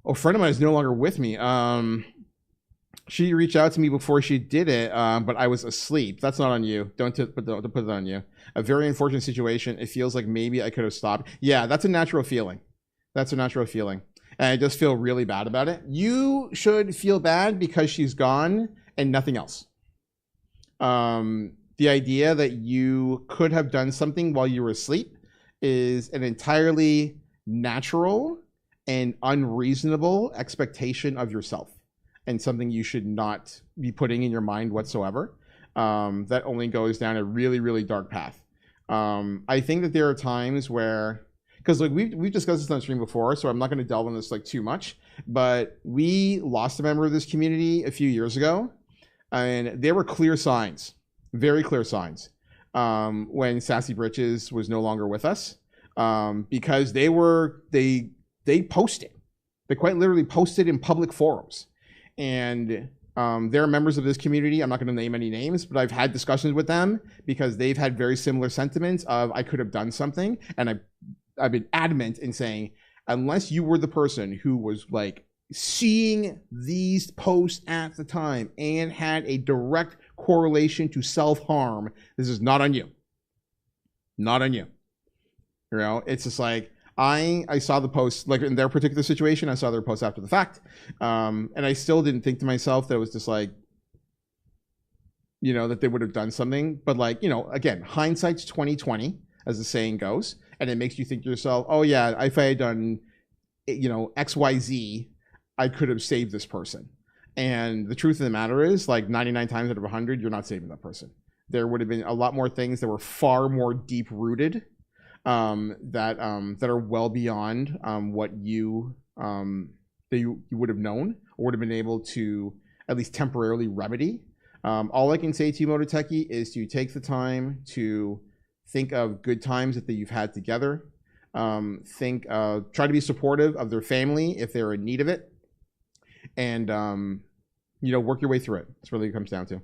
Oh, a friend of mine is no longer with me. She reached out to me before she did it, but I was asleep. That's not on you. Don't put it on you. A very unfortunate situation. It feels like maybe I could have stopped. Yeah, that's a natural feeling. That's a natural feeling. And I just feel really bad about it. You should feel bad because she's gone and nothing else. The idea that you could have done something while you were asleep is an entirely natural and unreasonable expectation of yourself, and something you should not be putting in your mind whatsoever. That only goes down a really, really dark path. I think that there are times where, because like we've discussed this on stream before, so I'm not going to delve on this like too much, but we lost a member of this community a few years ago, and there were clear signs, very clear signs, when Sassy Britches was no longer with us, because they posted, they quite literally posted in public forums. And they're members of this community. I'm not going to name any names, but I've had discussions with them because they've had very similar sentiments of I could have done something. And I've been adamant in saying, unless you were the person who was like seeing these posts at the time and had a direct correlation to self-harm, this is not on you. Not on you. You know, it's just like, I saw the post, like in their particular situation, I saw their post after the fact. And I still didn't think to myself that it was just like, you know, that they would have done something. But like, you know, again, hindsight's 20/20, as the saying goes. And it makes you think to yourself, oh yeah, if I had done, you know, XYZ, I could have saved this person. And the truth of the matter is, like 99 times out of 100, you're not saving that person. There would have been a lot more things that were far more deep rooted, that are well beyond what you would have known or would have been able to at least temporarily remedy. All I can say to you, Mototeki, is to take the time to think of good times that you've had together. Try to be supportive of their family if they're in need of it, and you know, work your way through it. That's really what it comes down to.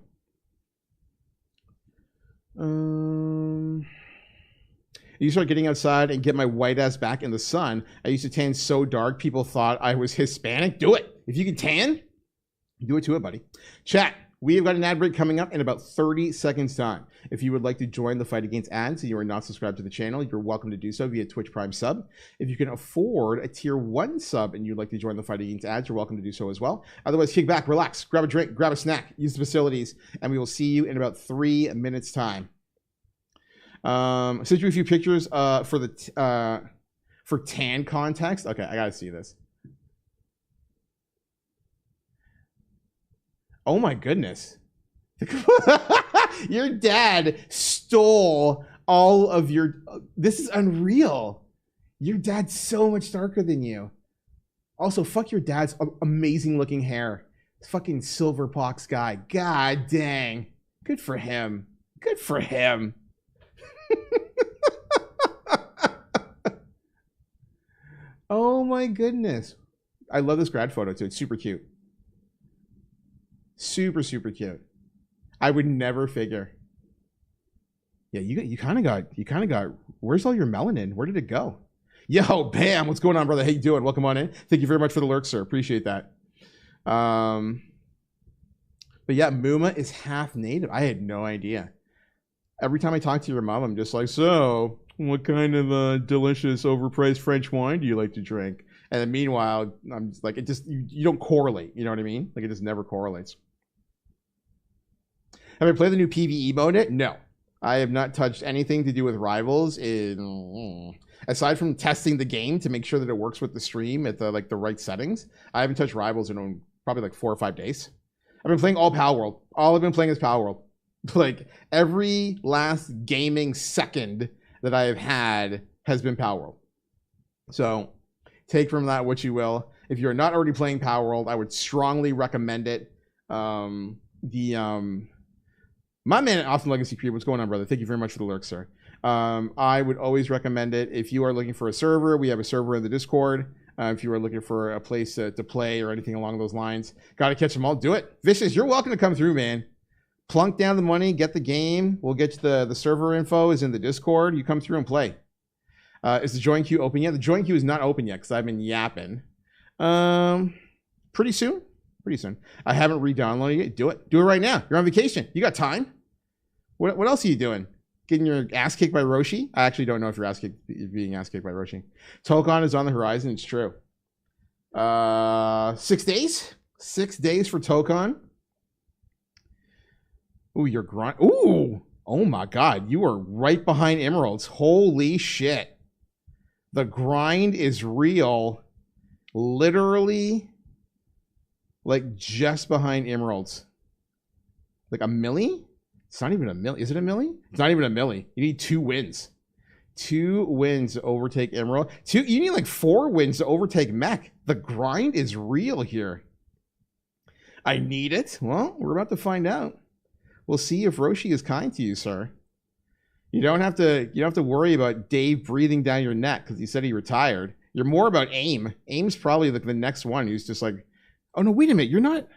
You start getting outside and get my white ass back in the sun. I used to tan so dark, people thought I was Hispanic. Do it. If you can tan, do it to it, buddy. Chat, We have got an ad break coming up in about 30 seconds time. If you would like to join the fight against ads and you are not subscribed to the channel, you're welcome to do so via Twitch Prime sub. If you can afford a tier 1 sub and you'd like to join the fight against ads, you're welcome to do so as well. Otherwise, kick back, relax, grab a drink, grab a snack, use the facilities, and we will see you in about 3 minutes time. I sent you a few pictures for tan context. Okay, I gotta see this. Oh my goodness. Your dad stole all of your... This is unreal. Your dad's so much darker than you. Also, fuck your dad's amazing looking hair. Fucking silver pox guy. God dang. Good for him. Good for him. Oh my goodness. I love this grad photo too. It's super cute. Super, super cute. I would never figure. Yeah, you kind of got, where's all your melanin? Where did it go? Yo, bam, what's going on, brother? How you doing? Welcome on in. Thank you very much for the lurk, sir. Appreciate that. But yeah, Muma is half native. I had no idea. Every time I talk to your mom, I'm just like, so what kind of delicious overpriced French wine do you like to drink? And then meanwhile, I'm just like, it just, you don't correlate. You know what I mean? Like, it just never correlates. Have I played the new PvE mode? No. I have not touched anything to do with Rivals aside from testing the game to make sure that it works with the stream at the right settings. I haven't touched Rivals in probably like 4 or 5 days. I've been playing all Palworld. All I've been playing is Palworld. Like, every last gaming second that I have had has been Palworld. So take from that what you will. If you're not already playing Palworld, I would strongly recommend it. My man at Austin Legacy Creed, what's going on, brother? Thank you very much for the lurk, sir. I would always recommend it. If you are looking for a server, we have a server in the Discord. If you are looking for a place to play or anything along those lines, got to catch them all, do it. Vicious, you're welcome to come through, man. Plunk down the money, get the game. We'll get you the server info is in the Discord. You come through and play. Is the join queue open yet? The join queue is not open yet because I've been yapping. Pretty soon. Pretty soon. I haven't re-downloaded it. Do it. Do it right now. You're on vacation. You got time. What else are you doing? Getting your ass kicked by Roshi? I actually don't know if you're being ass kicked by Roshi. Tokon is on the horizon. It's true. 6 days? 6 days for Tokon. Ooh, you're grind. Ooh! Oh my god. You are right behind Emeralds. Holy shit. The grind is real. Literally, like, just behind Emeralds. Like a milli? It's not even a milli. Is it a milli? It's not even a milli. You need 2 wins. 2 wins to overtake Emerald. You need like 4 wins to overtake Mech. The grind is real here. I need it. Well, we're about to find out. We'll see if Roshi is kind to you, sir. You don't have to worry about Dave breathing down your neck because he said he retired. You're more about AIM. AIM's probably like the next one who's just like, oh no, wait a minute, you're not.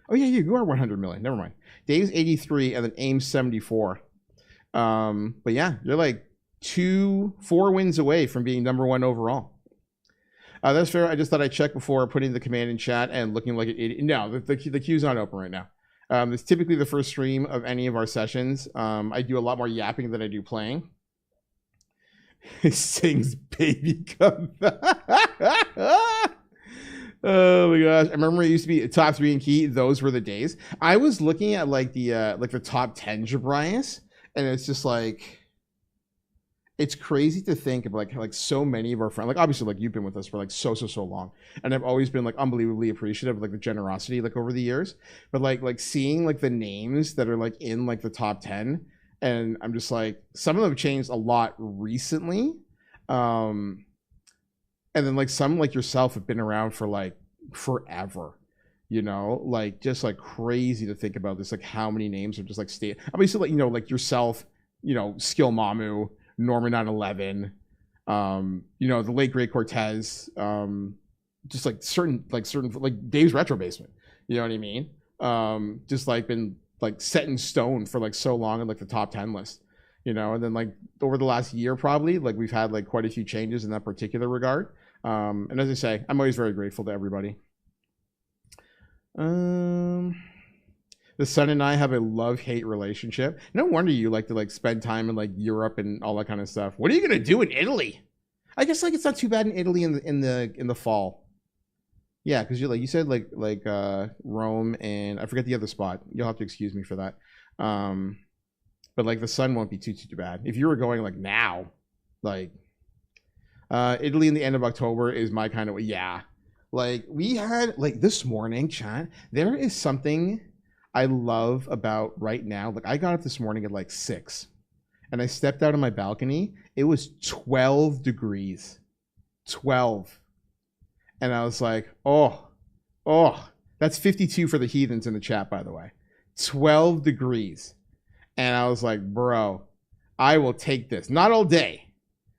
Oh yeah, you are 100 million. Never mind. Dave's 83 and then AIM's 74. But yeah, you're like 4 wins away from being #1 overall. That's fair. I just thought I'd check before putting the command in chat and looking like an idiot. No, the queue's not open right now. It's typically the first stream of any of our sessions. I do a lot more yapping than I do playing. Sings baby come back. Oh my gosh. I remember it used to be top 3 and key. Those were the days. I was looking at like the top 10 Jabrias, and it's just like, it's crazy to think of like so many of our friends, like obviously like you've been with us for like so long, and I've always been like unbelievably appreciative of like the generosity like over the years, but like seeing like the names that are like in like the top 10, and I'm just like, some of them have changed a lot recently, and then like some like yourself have been around for like forever, you know, like just like crazy to think about this, like how many names are just like obviously like, you know, like yourself, you know, Skill Mamu, Norman 911, you know, the late great Cortez, just like certain like Dave's Retro Basement, you know what I mean? Just like been like set in stone for like so long in like the top 10 list, you know, and then like over the last year probably like we've had like quite a few changes in that particular regard. And as I say, I'm always very grateful to everybody. The son and I have a love-hate relationship. No wonder you like to like spend time in like Europe and all that kind of stuff. What are you gonna do in Italy? I guess like it's not too bad in Italy in the fall. Yeah, because you said Rome and I forget the other spot. You'll have to excuse me for that. But like the sun won't be too bad. If you were going like now, like Italy in the end of October is my kind of, yeah. Like we had like this morning, chat. There is something I love about right now. Like I got up this morning at like 6 and I stepped out on my balcony. It was 12 degrees. 12. And I was like, oh, that's 52 for the heathens in the chat, by the way. 12 degrees. And I was like, bro, I will take this. Not all day.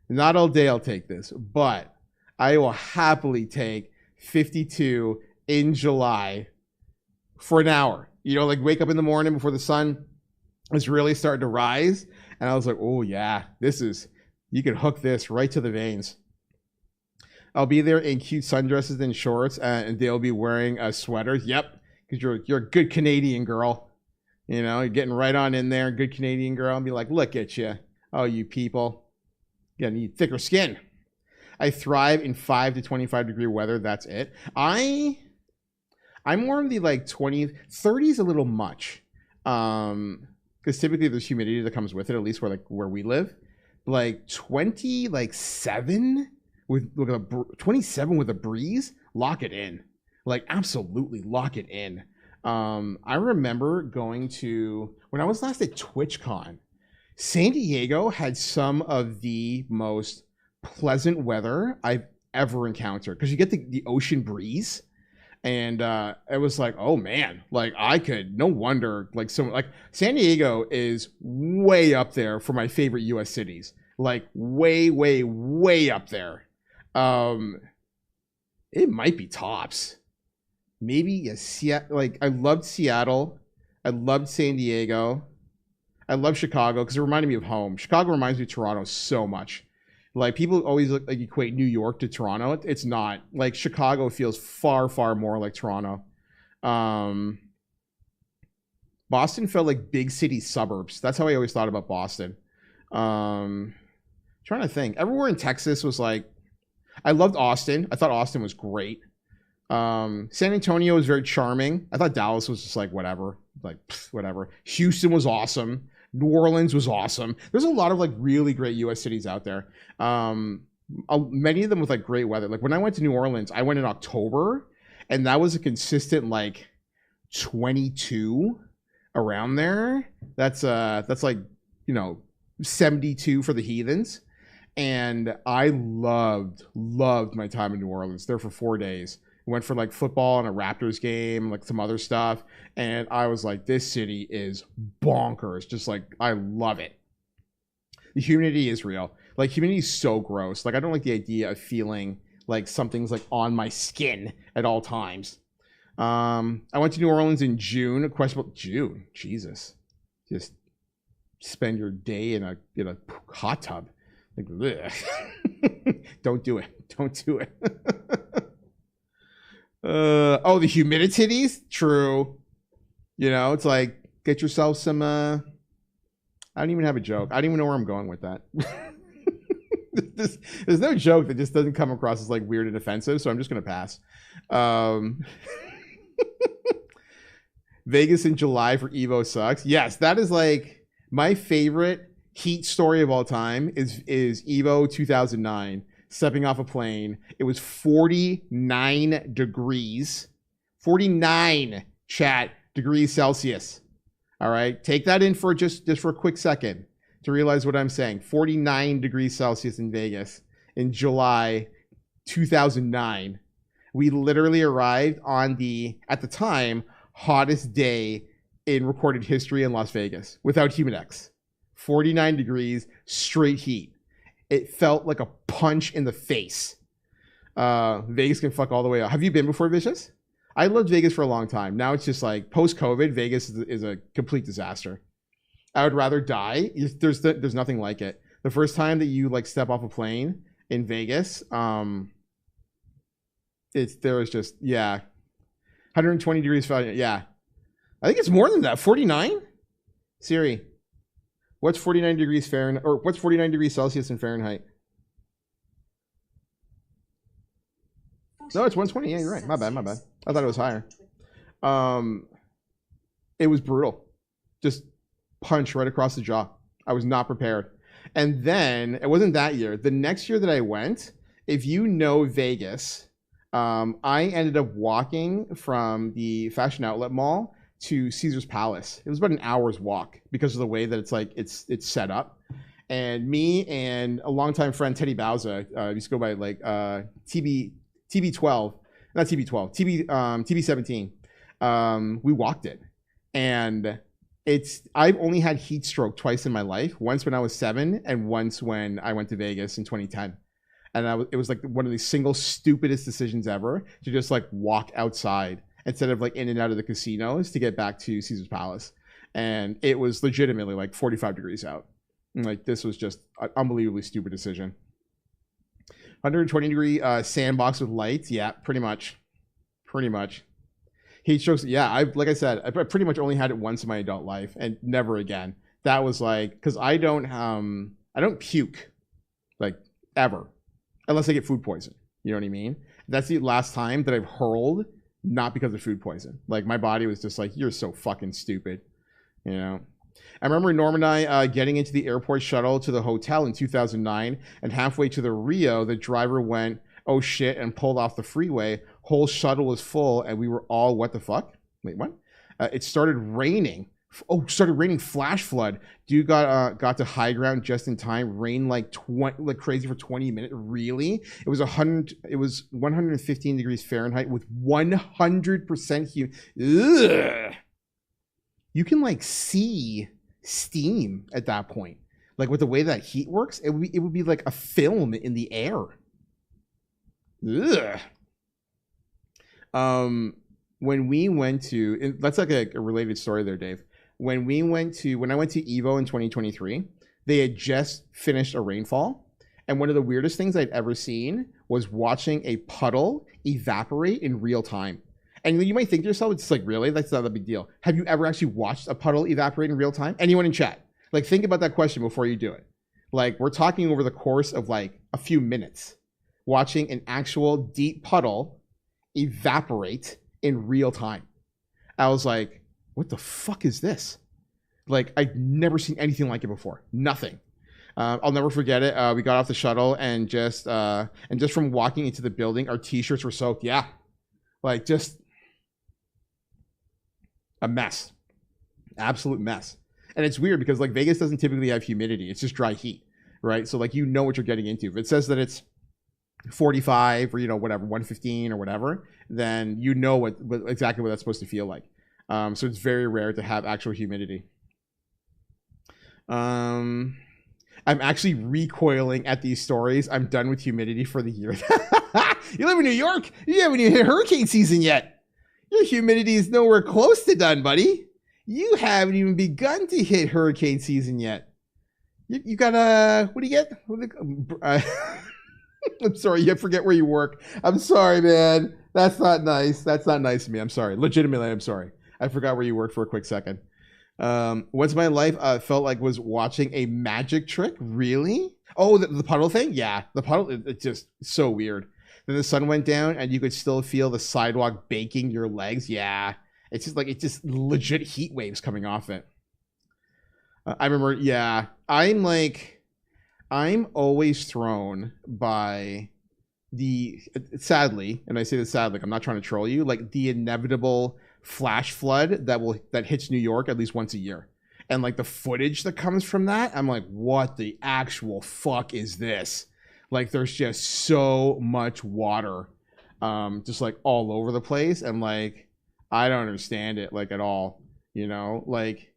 Not all day I'll take this. But I will happily take 52 in July for an hour. You know, like wake up in the morning before the sun is really starting to rise. And I was like, oh, yeah, you can hook this right to the veins. I'll be there in cute sundresses and shorts, and they'll be wearing sweaters. Yep, because you're a good Canadian girl. You know, you're getting right on in there, good Canadian girl, and be like, look at you. Oh, you people. You need thicker skin. I thrive in 5 to 25 degree weather. That's it. I'm more of the like 20, 30 is a little much. Because typically there's humidity that comes with it, at least where we live. Like 27 with 27 with a breeze, lock it in. Like absolutely lock it in. I remember going to, when I was last at TwitchCon, San Diego had some of the most pleasant weather I've ever encountered because you get the ocean breeze. And it was like, oh man, like no wonder, like San Diego is way up there for my favorite US cities. Like way, way, way up there. It might be tops. Maybe like I loved Seattle. I loved San Diego. I love Chicago because it reminded me of home. Chicago reminds me of Toronto so much. Like people always equate New York to Toronto. It's not. Like Chicago feels far, far more like Toronto. Boston felt like big city suburbs. That's how I always thought about Boston. Trying to think. Everywhere in Texas was like, I loved Austin. I thought Austin was great. San Antonio was very charming. I thought Dallas was just like whatever. Like whatever. Houston was awesome. New Orleans was awesome. There's a lot of like really great US cities out there. Many of them with like great weather. Like when I went to New Orleans, I went in October and that was a consistent like 22 around there. That's like, 72 for the heathens. And I loved my time in New Orleans. There for 4 days. Went for like football and a Raptors game, like some other stuff. And I was like, this city is bonkers. Just like, I love it. The humidity is real. Like humidity is so gross. Like I don't like the idea of feeling like something's like on my skin at all times. I went to New Orleans in June. June, Jesus. Just spend your day in a hot tub. Like, don't do it. Don't do it. The humidities? True. It's like, get yourself some, I don't even have a joke. I don't even know where I'm going with that. There's no joke that just doesn't come across as like weird and offensive, so I'm just going to pass. Vegas in July for Evo sucks. Yes, that is like my favorite heat story of all time is Evo 2009. Stepping off a plane. It was 49 degrees. 49 degrees Celsius. All right. Take that in for just for a quick second to realize what I'm saying. 49 degrees Celsius in Vegas in July 2009. We literally arrived on at the time, hottest day in recorded history in Las Vegas without Humidex. 49 degrees, straight heat. It felt like a punch in the face. Vegas can fuck all the way up. Have you been before, Vicious? I loved Vegas for a long time. Now it's just like post-COVID, Vegas is a complete disaster. I would rather die. There's nothing like it. The first time that you like step off a plane in Vegas, there was just 120 degrees. Yeah. I think it's more than that. 49? Siri, what's 49 degrees Fahrenheit, or what's 49 degrees Celsius in Fahrenheit? No, it's 120. Yeah, you're right. My bad. I thought it was higher. It was brutal. Just punch right across the jaw. I was not prepared. And then, it wasn't that year. The next year that I went, if you know Vegas, I ended up walking from the Fashion Outlet Mall to Caesar's Palace. It was about an hour's walk because of the way that it's set up. And me and a longtime friend, Teddy Bauza, used to go by like TB12, not TB12, TB17. We walked it. And I've only had heat stroke twice in my life. Once when I was 7 and once when I went to Vegas in 2010. And it was like one of the single stupidest decisions ever to just like walk outside instead of like in and out of the casinos to get back to Caesar's Palace. And it was legitimately like 45 degrees out. And like this was just an unbelievably stupid decision. 120 degree sandbox with lights. Yeah, pretty much. Heat strokes. Yeah, like I said, I pretty much only had it once in my adult life and never again. That was like, because I don't puke like ever unless I get food poison. You know what I mean? That's the last time that I've hurled, not because of food poison. Like my body was just like, you're so fucking stupid. You know? I remember Norm and I getting into the airport shuttle to the hotel in 2009, and halfway to the Rio, the driver went, oh shit, and pulled off the freeway. Whole shuttle was full, and we were all, what the fuck? Wait, what? It started raining. Started raining flash flood. Dude got to high ground just in time. Rained like crazy for 20 minutes. Really? It was 115 degrees Fahrenheit with 100% humidity. You can like see steam at that point. Like with the way that heat works, it would be like a film in the air. Ugh. When we went to, that's like a related story there, Dave. When I went to Evo in 2023, they had just finished a rainfall. And one of the weirdest things I'd ever seen was watching a puddle evaporate in real time. And you might think to yourself, it's like, really? That's not a big deal. Have you ever actually watched a puddle evaporate in real time? Anyone in chat? Like, think about that question before you do it. Like, we're talking over the course of like a few minutes, watching an actual deep puddle evaporate in real time. I was like, what the fuck is this? Like, I've never seen anything like it before. Nothing. I'll never forget it. We got off the shuttle and just from walking into the building, our t-shirts were soaked. Yeah. Like, just a mess. Absolute mess. And it's weird because like Vegas doesn't typically have humidity. It's just dry heat, right? So like you know what you're getting into. If it says that it's 45 or whatever 115 or whatever, then you know what exactly what that's supposed to feel like. So it's very rare to have actual humidity. I'm actually recoiling at these stories. I'm done with humidity for the year. You live in New York. You haven't even hit hurricane season yet. Your humidity is nowhere close to done, buddy. You haven't even begun to hit hurricane season yet. You got what do you get? I'm sorry, you forget where you work. I'm sorry, man. That's not nice. That's not nice of me. I'm sorry. Legitimately, I'm sorry. I forgot where you worked for a quick second. Once in my life felt like was watching a magic trick. Really? Oh, the puddle thing? Yeah, the puddle. It's just so weird. Then the sun went down and you could still feel the sidewalk baking your legs. Yeah, it's just legit heat waves coming off it. I remember. Yeah, I'm always thrown by sadly, and I say this sadly, like I'm not trying to troll you, like the inevitable flash flood that hits New York at least once a year. And like the footage that comes from that, I'm like, what the actual fuck is this? Like there's just so much water just like all over the place. And like, I don't understand it like at all, like,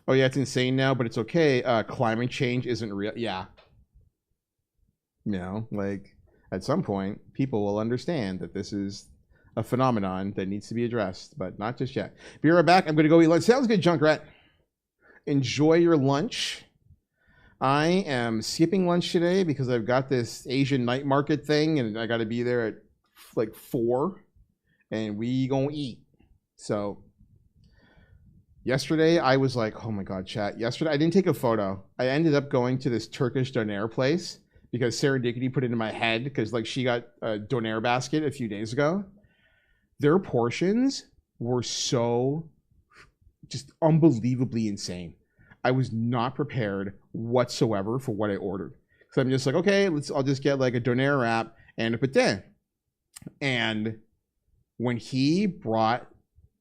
oh yeah, it's insane now, but it's okay. Climate change isn't real. Yeah. Like at some point people will understand that this is a phenomenon that needs to be addressed, but not just yet. Be right back. I'm going to go eat lunch. Sounds good, Junkrat. Enjoy your lunch. I am skipping lunch today because I've got this Asian night market thing and I got to be there at like 4. and we gonna eat. So yesterday I was like, oh my god, chat. Yesterday I didn't take a photo. I ended up going to this Turkish doner place because Serendipity put it in my head because like she got a doner basket a few days ago. Their portions were so just unbelievably insane. I was not prepared whatsoever for what I ordered. So I'm just like, okay, I'll just get like a doner wrap and a pate. And when he brought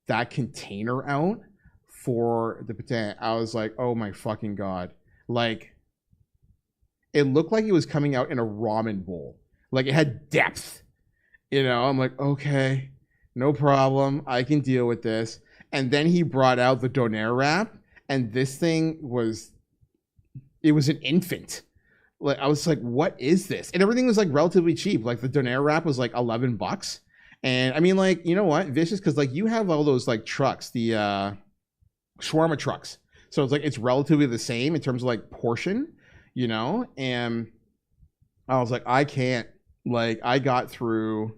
that container out for the pate, I was like, oh my fucking god. Like, it looked like it was coming out in a ramen bowl. Like, it had depth. You know, I'm like, okay, no problem. I can deal with this. And then he brought out the doner wrap, and this thing was, it was an infant. Like, I was like, what is this? And everything was like relatively cheap. Like the doner wrap was like $11. And I mean, like, you know what? Vicious, because like you have all those like trucks, the shawarma trucks. So it's like it's relatively the same in terms of like portion, you know? And I was like, I can't. Like, I got through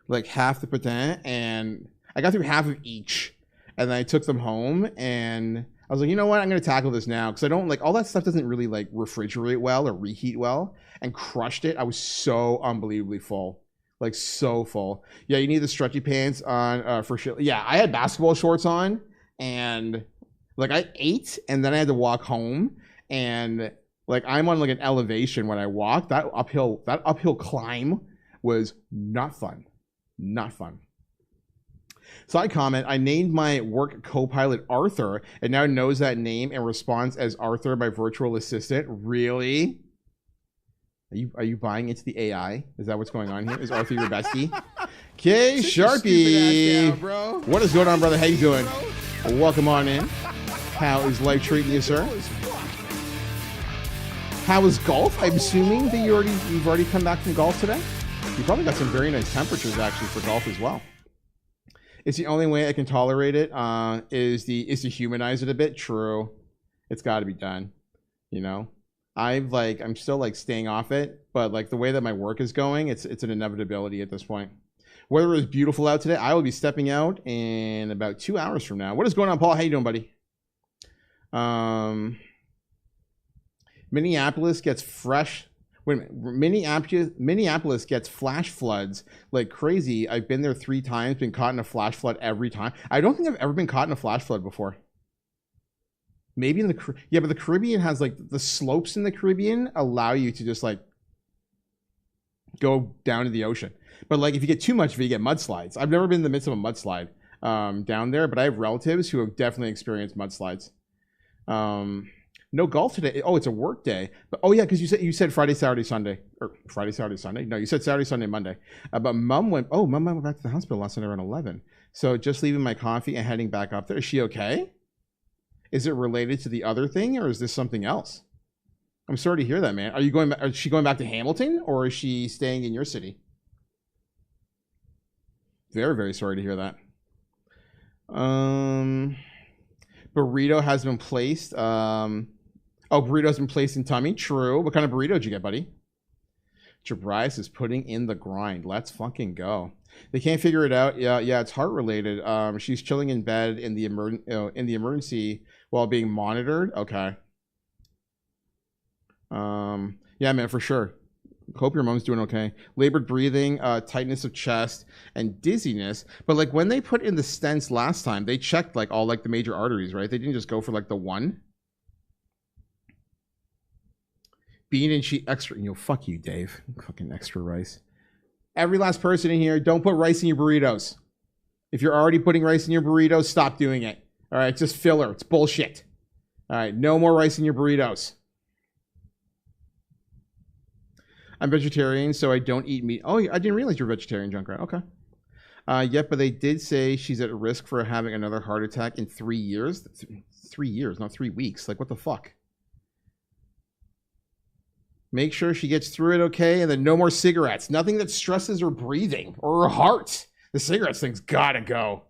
like half the patin, and I got through half of each. And then I took them home, and I was like, you know what? I'm going to tackle this now because I don't like all that stuff doesn't really like refrigerate well or reheat well, and crushed it. I was so unbelievably full, like so full. Yeah, you need the stretchy pants on for sure. Yeah, I had basketball shorts on, and like I ate, and then I had to walk home, and like I'm on like an elevation when I walk. That uphill climb was not fun, not fun. Side comment, I named my work co-pilot Arthur, and now knows that name and responds as Arthur, my virtual assistant. Really? Are you buying into the AI? Is that what's going on here? Is Arthur your bestie? Okay, Sharpie. Down, bro. What is going on, brother? How you doing? Welcome on in. How is life treating you, sir? How is golf? I'm assuming that you've already come back from golf today. You probably got some very nice temperatures actually for golf as well. It's the only way I can tolerate it is to humanize it a bit. True, it's got to be done. You know, I'm still like staying off it, but like the way that my work is going, it's an inevitability at this point. Weather is beautiful out today. I will be stepping out in about 2 hours from now. What is going on, Paul? How you doing, buddy? Minneapolis gets fresh. Wait a minute. Minneapolis gets flash floods like crazy. I've been there 3 times, been caught in a flash flood every time. I don't think I've ever been caught in a flash flood before. Maybe in the but the Caribbean has like the slopes in the Caribbean allow you to just like go down to the ocean. But like if you get too much of it, you get mudslides. I've never been in the midst of a mudslide down there, but I have relatives who have definitely experienced mudslides. No golf today. Oh, it's a work day. But oh yeah, because you said Friday, Saturday, Sunday, or Friday, Saturday, Sunday. No, you said Saturday, Sunday, Monday. But Mom went back to the hospital last night around 11. So just leaving my coffee and heading back up there. Is she okay? Is it related to the other thing, or is this something else? I'm sorry to hear that, man. Is she going back to Hamilton, or is she staying in your city? Very, very sorry to hear that. Burrito has been placed. Burrito's been placed in tummy. True. What kind of burrito did you get, buddy? Jabrise is putting in the grind. Let's fucking go. They can't figure it out. Yeah, it's heart related. She's chilling in bed in the emergency while being monitored. Okay. Yeah, man, for sure. Hope your mom's doing okay. Labored breathing, tightness of chest, and dizziness. But like when they put in the stents last time, they checked like all like the major arteries, right? They didn't just go for like the one. Bean and cheese extra. You know, fuck you, Dave. Fucking extra rice. Every last person in here, don't put rice in your burritos. If you're already putting rice in your burritos, stop doing it. All right, it's just filler. It's bullshit. All right, no more rice in your burritos. I'm vegetarian, so I don't eat meat. Oh, I didn't realize you're vegetarian, Junkrat. Okay. But they did say she's at risk for having another heart attack in 3 years. 3 years, not 3 weeks. Like, what the fuck? Make sure she gets through it okay, and then no more cigarettes. Nothing that stresses her breathing or her heart. The cigarettes thing's gotta go.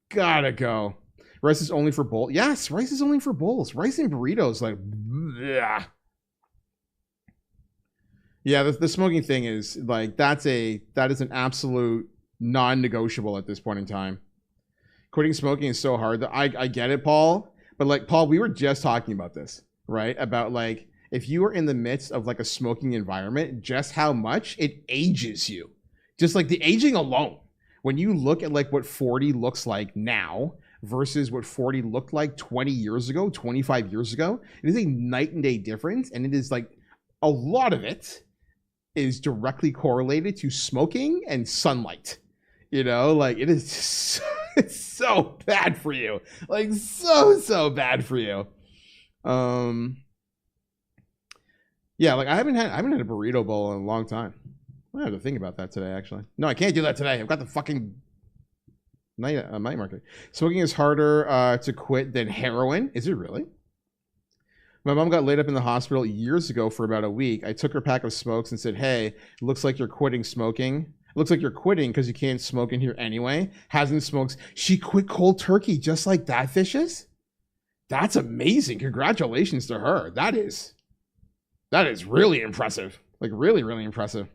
Gotta go. Rice is only for bowls. Yes, rice is only for bowls. Rice and burritos, like, bleh. Yeah, the smoking thing is like that is an absolute non-negotiable at this point in time. Quitting smoking is so hard. That I get it, Paul. But like, Paul, we were just talking about this, right? About like, if you are in the midst of like a smoking environment, just how much it ages you. Just like the aging alone. When you look at like what 40 looks like now versus what 40 looked like 20 years ago, 25 years ago, it is a night and day difference. And it is like a lot of it is directly correlated to smoking and sunlight. You know, like it is just it's so bad for you. Like so bad for you. Yeah, like I haven't had a burrito bowl in a long time. I have to think about that today, actually. No, I can't do that today. I've got the fucking night market. Smoking is harder to quit than heroin. Is it really? My mom got laid up in the hospital years ago for about a week. I took her pack of smokes and said, hey, it looks like you're quitting smoking. It looks like you're quitting because you can't smoke in here anyway. Hasn't smoked. She quit cold turkey just like that, Fishes? That's amazing. Congratulations to her. That is really impressive. Like really, really impressive.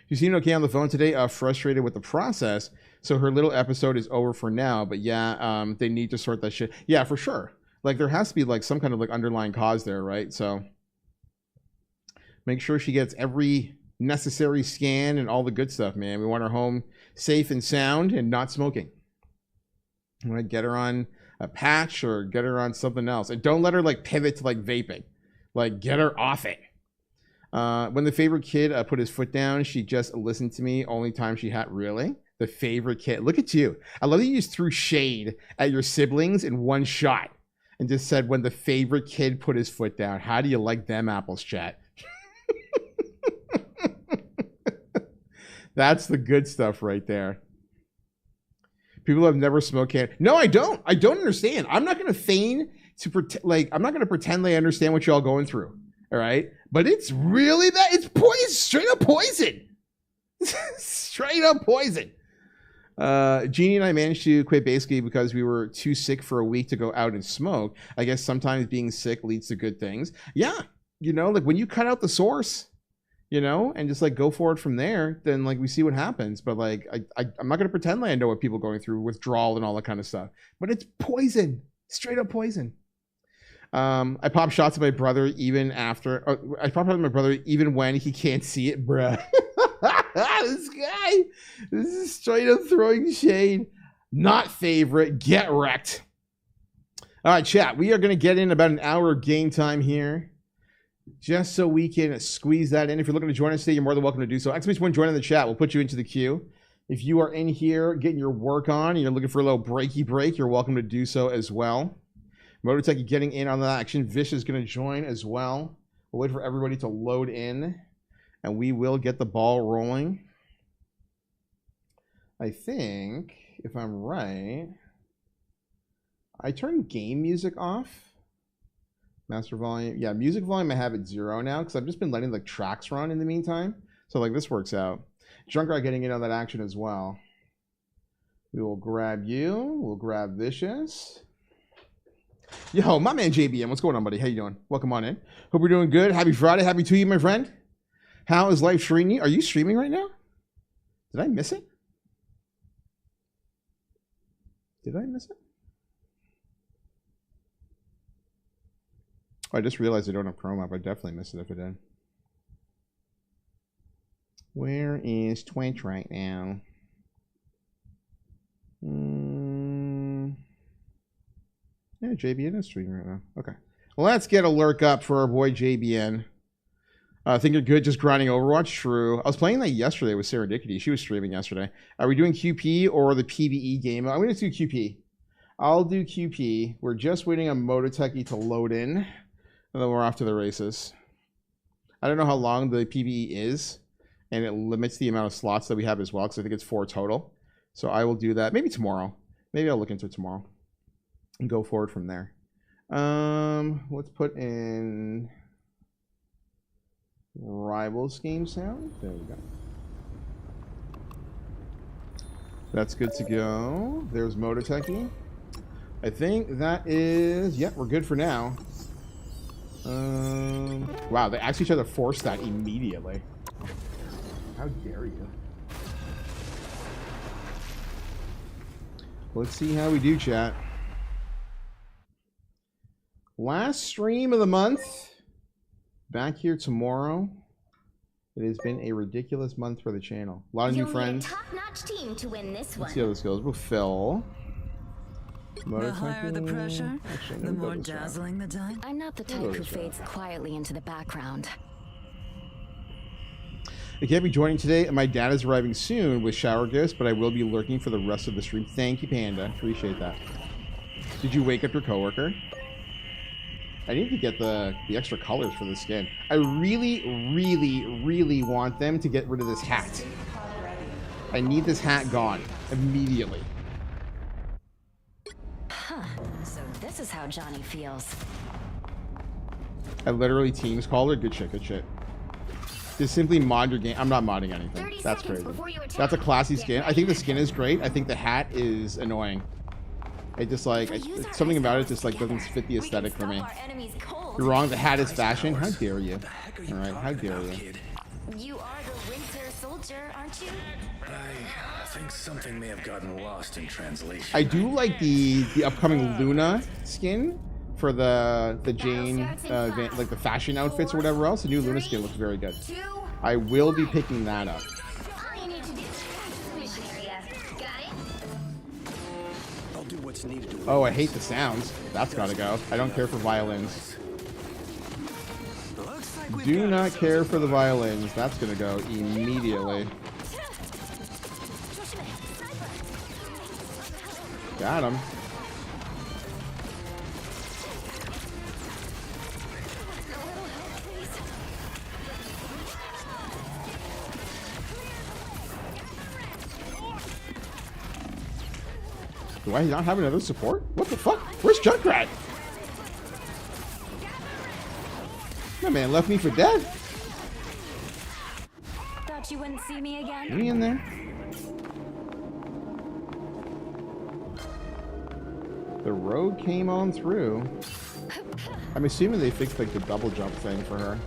You seem okay on the phone today, frustrated with the process. So her little episode is over for now. But yeah, they need to sort that shit. Yeah, for sure. Like there has to be like some kind of like underlying cause there, right? So make sure she gets every necessary scan and all the good stuff, man. We want her home safe and sound and not smoking. I'm gonna get her on a patch or get her on something else. And don't let her like pivot to like vaping. Like get her off it. When the favorite kid put his foot down, she just listened to me. Only time she had, really? The favorite kid. Look at you. I love that you just threw shade at your siblings in one shot and just said when the favorite kid put his foot down. How do you like them apples, chat? That's the good stuff right there. People have never smoked can. No, I don't. I don't understand. I'm not going to feign to pretend. Like, I'm not going to pretend they understand what y'all going through. All right. But it's really bad. It's poison. Straight up poison. Straight up poison. Jeannie and I managed to quit basically because we were too sick for a week to go out and smoke. I guess sometimes being sick leads to good things. Yeah. You know, like when you cut out the source, you know, and just like go forward from there, then like we see what happens. But like, I'm not going to pretend like I know what people are going through, withdrawal and all that kind of stuff, but it's poison, straight up poison. I pop shots at my brother even after, I pop shots at my brother even when he can't see it, bruh. This guy, this is straight up throwing shade. Not favorite, get wrecked. All right, chat, we are going to get in about an hour of game time here, just so we can squeeze that in. If you're looking to join us today, you're more than welcome to do so. !1 join in the chat. We'll put you into the queue. If you are in here getting your work on and you're looking for a little breaky break, you're welcome to do so as well. Mototech getting in on the action. Vish is going to join as well. We'll wait for everybody to load in, and we will get the ball rolling. I think, if I'm right, I turned game music off. Master volume. Yeah, music volume I have at 0 now because I've just been letting the tracks run in the meantime. So like this works out. Junkrat getting in on that action as well. We will grab you. We'll grab Vicious. Yo, my man JBM. What's going on, buddy? How you doing? Welcome on in. Hope you're doing good. Happy Friday. Happy to you, my friend. How is life treating you? Are you streaming right now? Did I miss it? Did I miss it? Oh, I just realized I don't have Chrome up. I definitely missed it if I did. Where is Twitch right now? Yeah, JBN is streaming right now. Okay. Well, let's get a lurk up for our boy JBN. I think you're good just grinding Overwatch. True. I was playing that yesterday with Serendipity. She was streaming yesterday. Are we doing QP or the PvE game? I'm going to do QP. I'll do QP. We're just waiting on Mototech to load in, and then we're off to the races. I don't know how long the PvE is, and it limits the amount of slots that we have as well, because I think it's 4 total. So I will do that maybe tomorrow. Maybe I'll look into it tomorrow and go forward from there. Let's put in Rivals game sound. There we go. That's good to go. There's Mototech. I think that is, yep, we're good for now. Wow, they actually tried to force that immediately. How dare you? Let's see how we do, chat. Last stream of the month. Back here tomorrow. It has been a ridiculous month for the channel. A lot of new friends. Top-notch team to win this one. Let's see how this goes. We'll fill. The higher the pressure, the more dazzling the dime. I'm not the type who fades quietly into the background. I can't be joining today. My dad is arriving soon with Shower Ghost, but I will be lurking for the rest of the stream. Thank you, Panda. Appreciate that. Did you wake up your coworker? I need to get the extra colors for the skin. I really, really, really want them to get rid of this hat. I need this hat gone immediately. Huh. So this is how Johnny feels. I literally Teams called her. Good shit, good shit. Just simply mod your game. I'm not modding anything. That's crazy. That's a classy skin. I think the skin is great. I think the hat is annoying. It just like, something about it just like doesn't fit the aesthetic for me. You're wrong, the hat is fashion. How dare you? Alright, how dare you? You are the Winter Soldier, aren't you? I think something may have gotten lost in translation. I do like the upcoming Luna skin for the Jane, like the fashion outfits or whatever else. The new Luna skin looks very good. I will be picking that up. Oh, I hate the sounds. That's gotta go. I don't care for violins. Do not care for the violins. That's gonna go immediately. Got him. Do I not have another support? What the fuck? Where's Junkrat? That man left me for dead. Thought you wouldn't see me again. Me in there. The road came on through. I'm assuming they fixed like the double jump thing for her.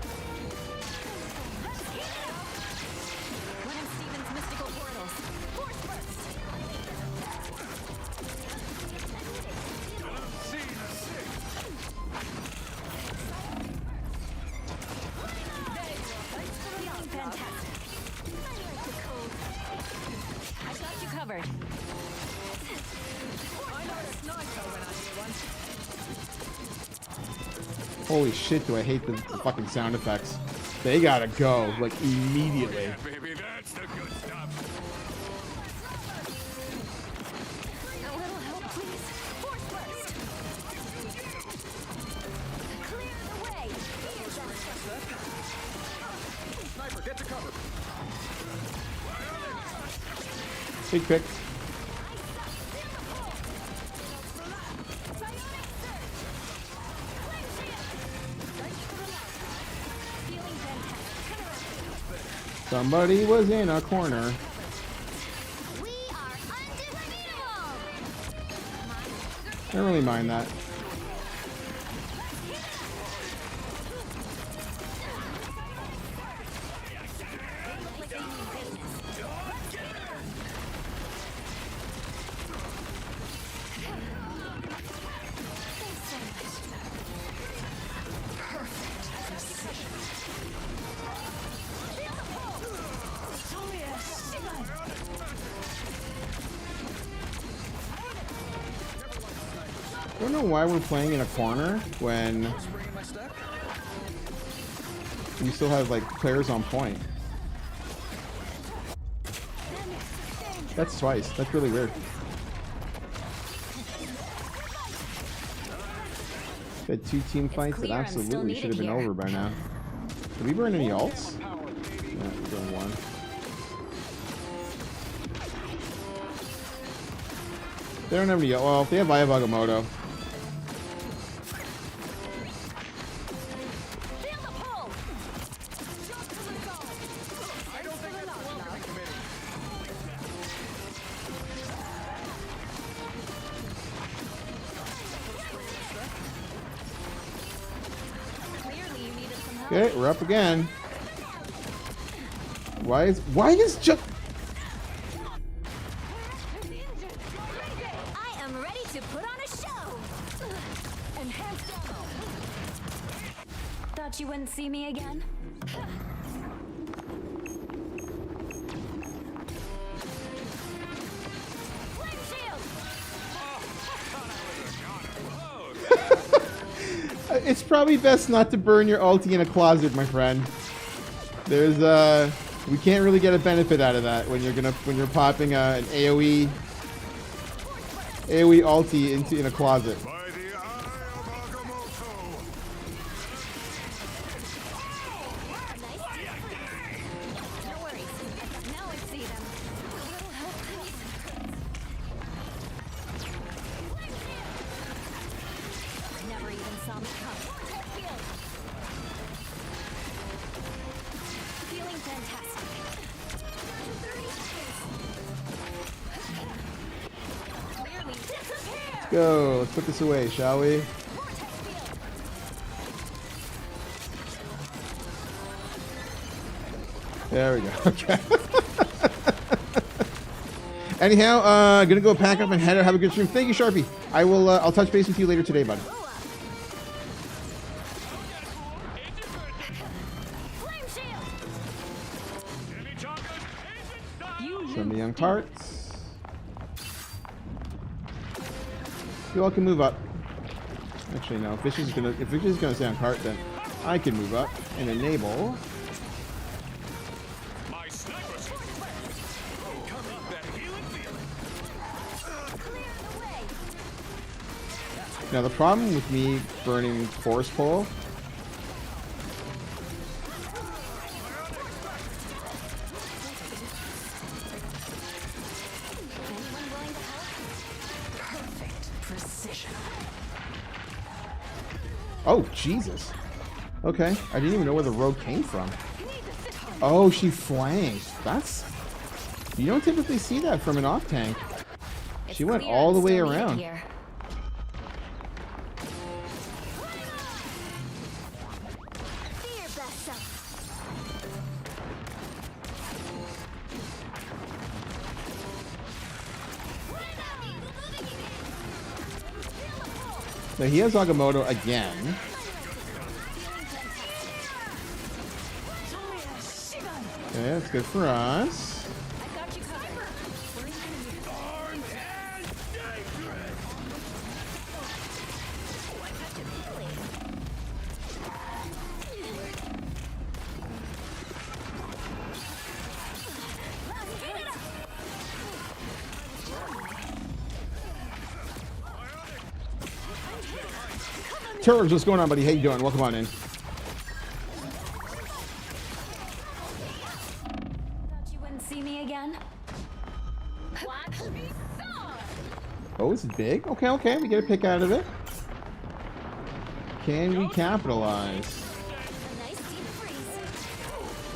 Holy shit, do I hate the fucking sound effects. They gotta go, like, immediately. Yeah, baby, that's the good stuff. A little help, please. Force burst. Clear the way. Sniper, get to cover. Big pick. Somebody was in a corner. We are undefeatable. I don't really mind that. I don't know why we're playing in a corner when you still have like players on point. That's twice. That's really weird. Had two team fights that absolutely should have been over by now. Did we burn any ults? Yeah, we burned one. They don't have any. Well, if they have Agamotto. Okay, we're up again. Why is just? I Thought you wouldn't see me again? Flame shield! It's probably best not to burn your ulti in a closet, my friend. There's we can't really get a benefit out of that when you're popping an AoE ulti in a closet. By the eye of Agamotto. No worries. Now I see them. A little help, please. Never even saw me come. Field. Feeling fantastic. Clearly disappear. Go. Let's put this away, shall we? There we go. Okay. Anyhow, gonna go pack up and head out. Have a good stream. Thank you, Sharpie. I'll touch base with you later today, bud. Flame shield. Send the young parts. You all can move up. Actually, no. If Fish is gonna stay on cart, then I can move up and enable. My snipers. Come up that healing field. Clear the way. Now the problem with me burning Force Pole. Anyone willing to help? Perfect precision. Oh, Jesus. Okay. I didn't even know where the rogue came from. Oh, she flanked. That's... You don't typically see that from an off tank. She went Clear all the and way still needed around. here. Be your best self. Now he has Agamotto again. Okay, that's good for us. I got you covered. Armed and dangerous. Turds, what's going on, buddy? How you doing? Welcome on in. Thought you wouldn't see me again? Watch me soar! Oh, this is big. Okay, okay. We get a pick out of it. Can we capitalize? A nice deep freeze.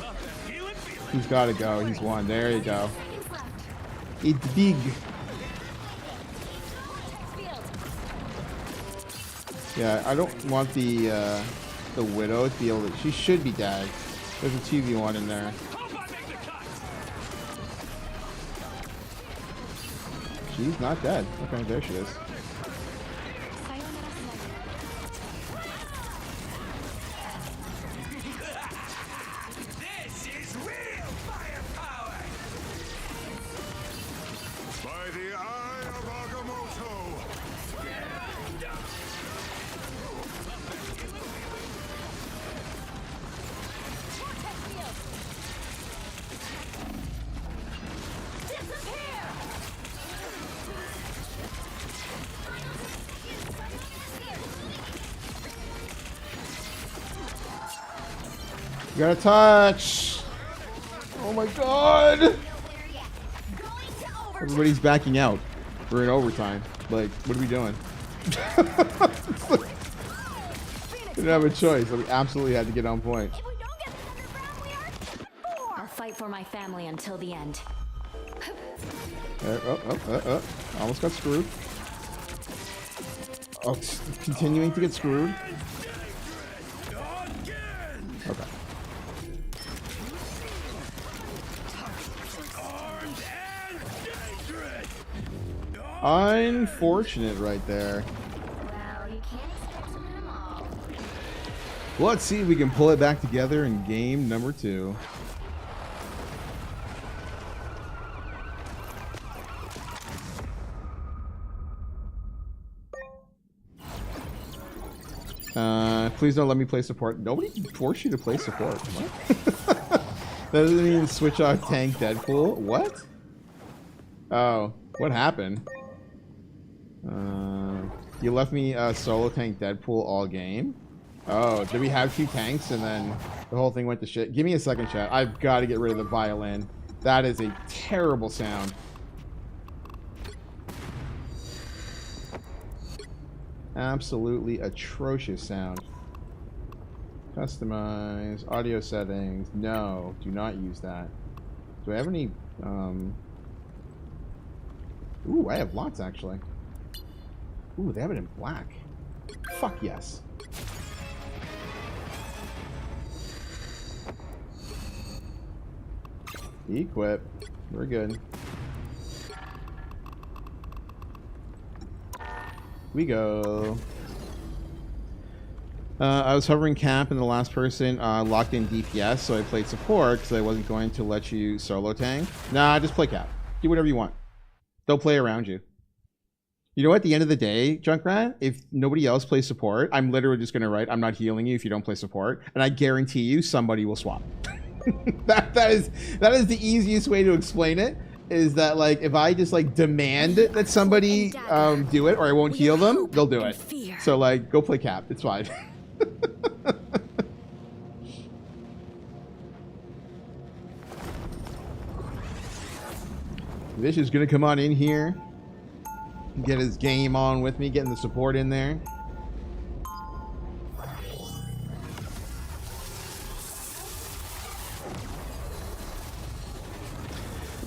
Up that healing field. He's got to go. He's won. There you go. Seconds left. It's big. Field. Yeah, I don't want the Widow to be able to... She should be dead. There's a 2v1 in there. Hope I make the cut. She's not dead. Okay, there she is. Sayonara sniper. This is real firepower. By the eye of Agamotto. Vortex field. Disappear! You gotta touch! Oh my god! Going to over. Everybody's backing out. We're in overtime. Like, what are we doing? Didn't have a choice. We absolutely had to get on point. If we don't get this underground, we are. I'll fight for my family until the end. Almost got screwed. Oh, continuing to get screwed. Okay. Armed and dangerous. Unfortunate right there. Well, you can't expect them all. Let's see if we can pull it back together in game number 2. Please don't let me play support. Nobody can force you to play support. What? That doesn't even switch off tank Deadpool. What? Oh, what happened? You left me solo tank Deadpool all game? Oh, did we have 2 tanks and then the whole thing went to shit? Give me a second, chat. I've got to get rid of the violin. That is a terrible sound. Absolutely atrocious sound. Customize audio settings. No, do not use that. Do I have any? Ooh, I have lots actually. Ooh, they have it in black. Fuck yes. Equip. We're good. We go. I was hovering camp and the last person locked in DPS, so I played support because I wasn't going to let you solo tank. Nah, just play cap. Do whatever you want. They'll play around you. You know, at the end of the day, Junkrat, if nobody else plays support, I'm literally just going to write, I'm not healing you if you don't play support. And I guarantee you somebody will swap. that is the easiest way to explain it. Is that, like, if I just, like, demand that somebody do it or I won't heal them, they'll do it. So, like, go play cap. It's fine. Vish is going to come on in here. Get his game on with me. Getting the support in there.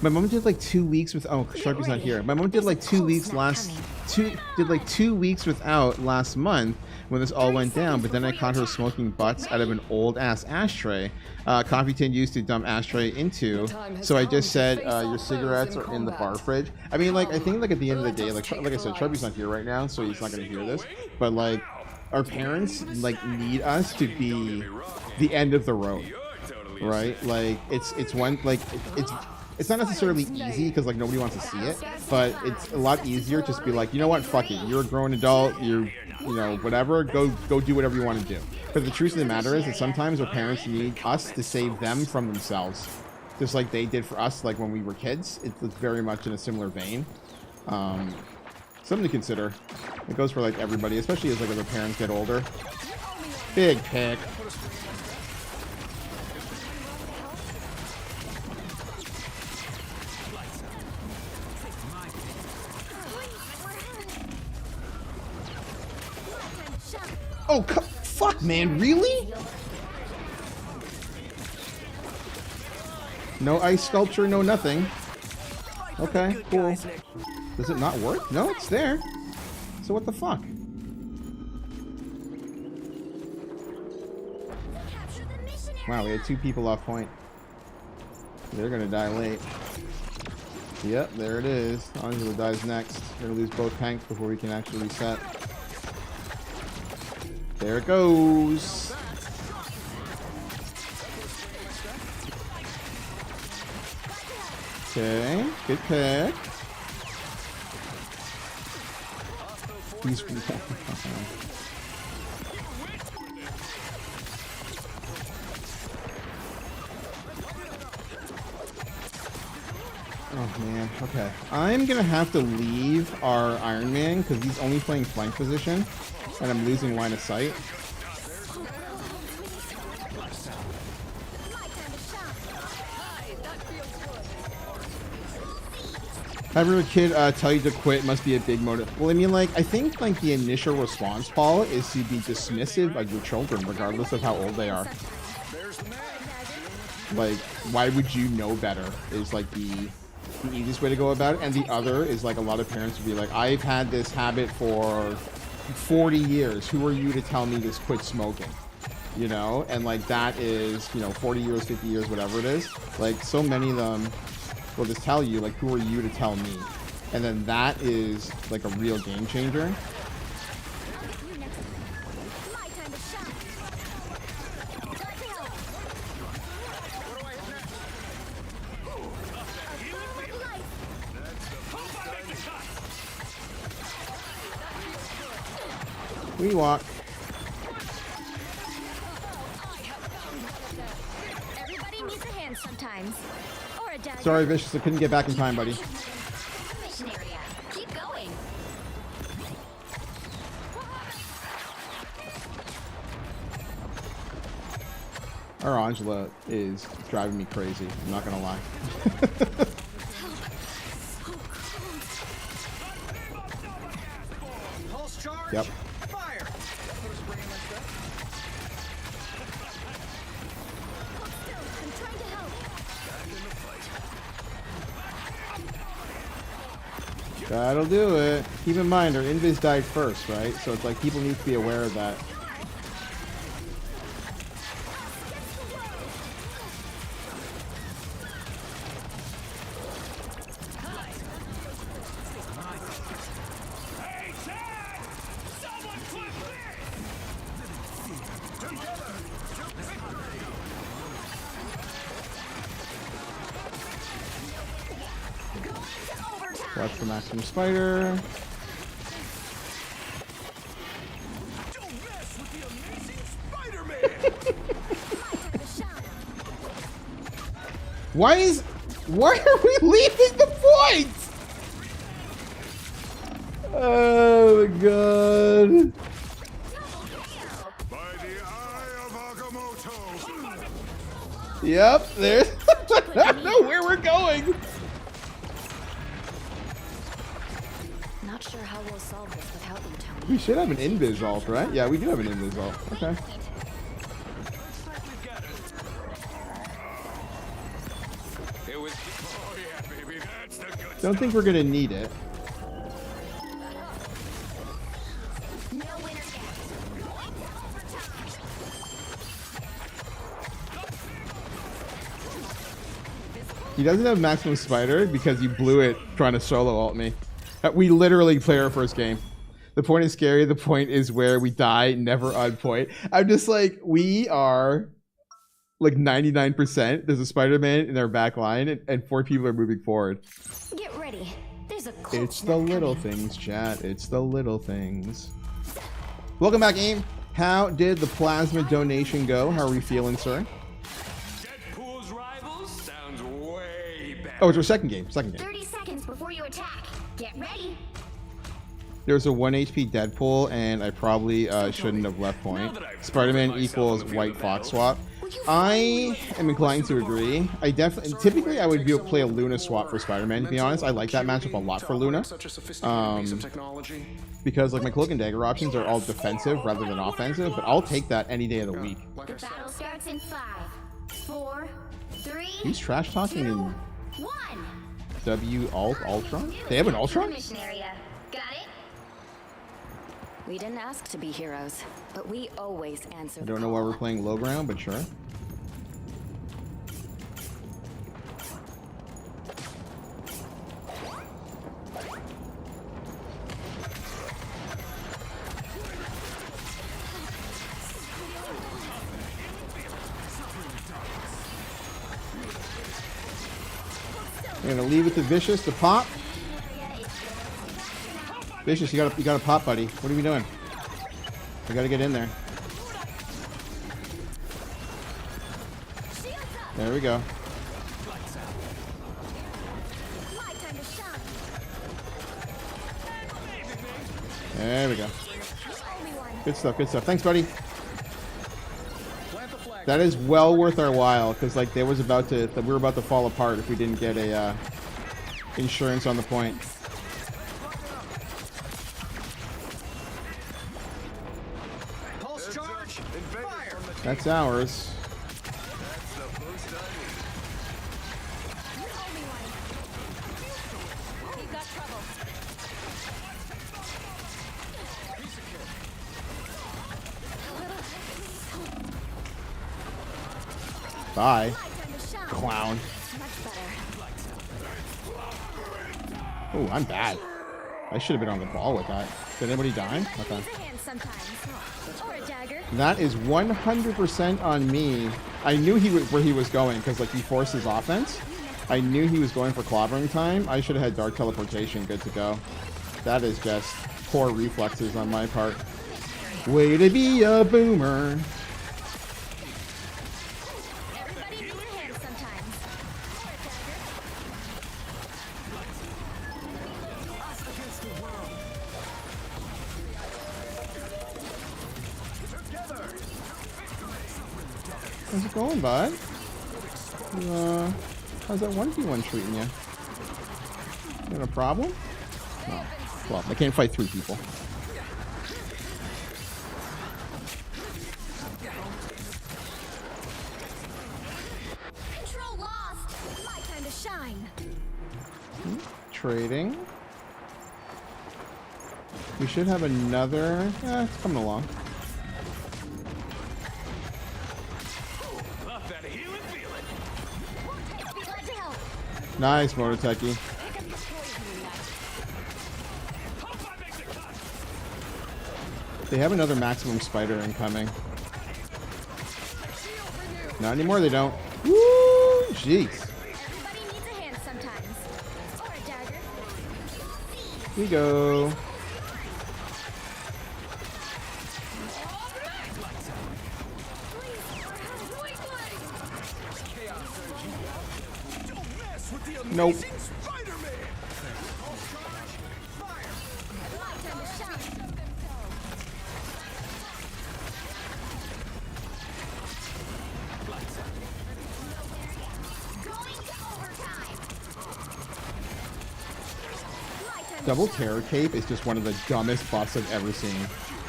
My mom did like 2 weeks with Sharpie's not here. My mom did like 2 weeks did 2 weeks without last month when this all went down, but then I caught her smoking butts out of an old ass ashtray coffee tin used to dump ashtray into. So I just said your cigarettes are in the bar fridge. I mean, like, I think like at the end of the day, like I said, Sharpie's not here right now, so he's not gonna hear this, but like our parents like need us to be the end of the road, right? Like it's one, like it's not necessarily easy because like nobody wants to see it, but it's a lot easier just be like, you know what, fuck it, you're a grown adult, you know, whatever, go do whatever you want to do. But the truth of the matter is that sometimes our parents need us to save them from themselves, just like they did for us, like when we were kids. It's very much in a similar vein. Something to consider. It goes for like everybody, especially as like as our parents get older. Big pick. Oh, fuck, man, really? No ice sculpture, no nothing. Okay, cool. Does it not work? No, it's there. So what the fuck? Wow, we had 2 people off point. They're gonna die late. Yep, there it is. Angela dies next. We're gonna lose both tanks before we can actually reset. There it goes. Okay, good pick. He's oh man, okay. I'm gonna have to leave our Iron Man because he's only playing flank position. And I'm losing line of sight. Having a kid tell you to quit must be a big motive. Well, I mean, like, I think, like, the initial response, Paul, is to be dismissive of your children, regardless of how old they are. Like, why would you know better is, like, the easiest way to go about it. And the other is, like, a lot of parents would be like, I've had this habit for 40 years. Who are you to tell me to quit smoking? You know? And like that is, you know, 40 years, 50 years, whatever it is. Like so many of them will just tell you, like, who are you to tell me? And then that is like a real game changer. we walk. Everybody needs a hand sometimes. Or a dagger. Sorry, Vicious, I couldn't get back in time, buddy. Mission area. Keep going. Our Angela is driving me crazy. I'm not gonna lie. Pulse charge. Yep. Fire. I'm trying to help. That'll do it. Keep in mind, our invis died first, right? So it's like people need to be aware of that. Hey, Chad! Someone clip Watch for Maximum Spider. Don't mess with the amazing Spider-Man! Why are we leaving the point? Oh my god. By the eye of Agamotto! Yep, there's I don't know where we're going. Not sure how we'll solve this without you, Tony. We should have an invis ult, right? Yeah, we do have an invis ult. Okay. It was... Oh yeah, baby, that's the good Don't think we're gonna need it. No winner yet. He doesn't have Maximum Spider because you blew it trying to solo ult me. We literally play our first game. The point is scary. The point is where we die, never on point. I'm just like, we are like 99%. There's a Spider-Man in our back line and 4 people are moving forward. Get ready. There's a cold It's the snap little coming. things, chat. It's the little things. Welcome back, AIM. How did the plasma donation go? How are we feeling, sir? Deadpool's rivals sounds way better. Oh, it's our second game. Second game. 30 seconds before you attack. Get ready. There's a 1 HP Deadpool, and I probably shouldn't have left point. Spider-Man equals White Fox swap. I am inclined to agree. I definitely, typically, I would play a Luna swap for Spider-Man. To be honest, I like that matchup a lot for Luna, because like my Cloak and Dagger options are all defensive rather than offensive. But I'll take that any day of the week. The battle starts in 5, 4, 3, He's trash talking 2, in 1. W Ultron. They have an Ultron? Mission area. Got it? We didn't ask to be heroes, but we always answer I the don't know why call. we're playing low ground, but sure. I'm gonna leave it to Vicious to pop. Vicious, you gotta pop, buddy. What are we doing? I gotta get in there. There we go. My time to shine. There we go. Obi-Wan. Good stuff, good stuff. Thanks, buddy. That is well worth our while, because like we were about to fall apart if we didn't get a insurance on the point. Pulse charge. Fire. That's ours. Obi-Wan. We've got trouble. Bye, My time to shine. clown. Much better. Oh, I'm bad. I should have been on the ball with that. Did anybody die? Okay. Needs a hand sometimes. Or a dagger. That is 100% on me. I knew where he was going because like he forced his offense. I knew he was going for clobbering time. I should have had Dark Teleportation good to go. That is just poor reflexes on my part. Way to be a boomer. Everybody needs a hand sometimes. How's it going, bud? How's that 1v1 treating you? You got a problem? No. Well, I can't fight 3 people. Control lost. My time to shine. Trading. We should have another. Yeah, it's coming along. Love that healing feeling. Glad to help. Nice, Mototeki. Hope I make the cut. They have another maximum spider incoming. Not anymore, they don't. Woo! Jeez. Everybody needs a hand sometimes. Or a dagger. Here we go. Don't mess with the Nope. amazing Spider-Man. My time to shine. Going to overtime. My time to Double shine. Terror Cape is just one of the dumbest buffs I've ever seen.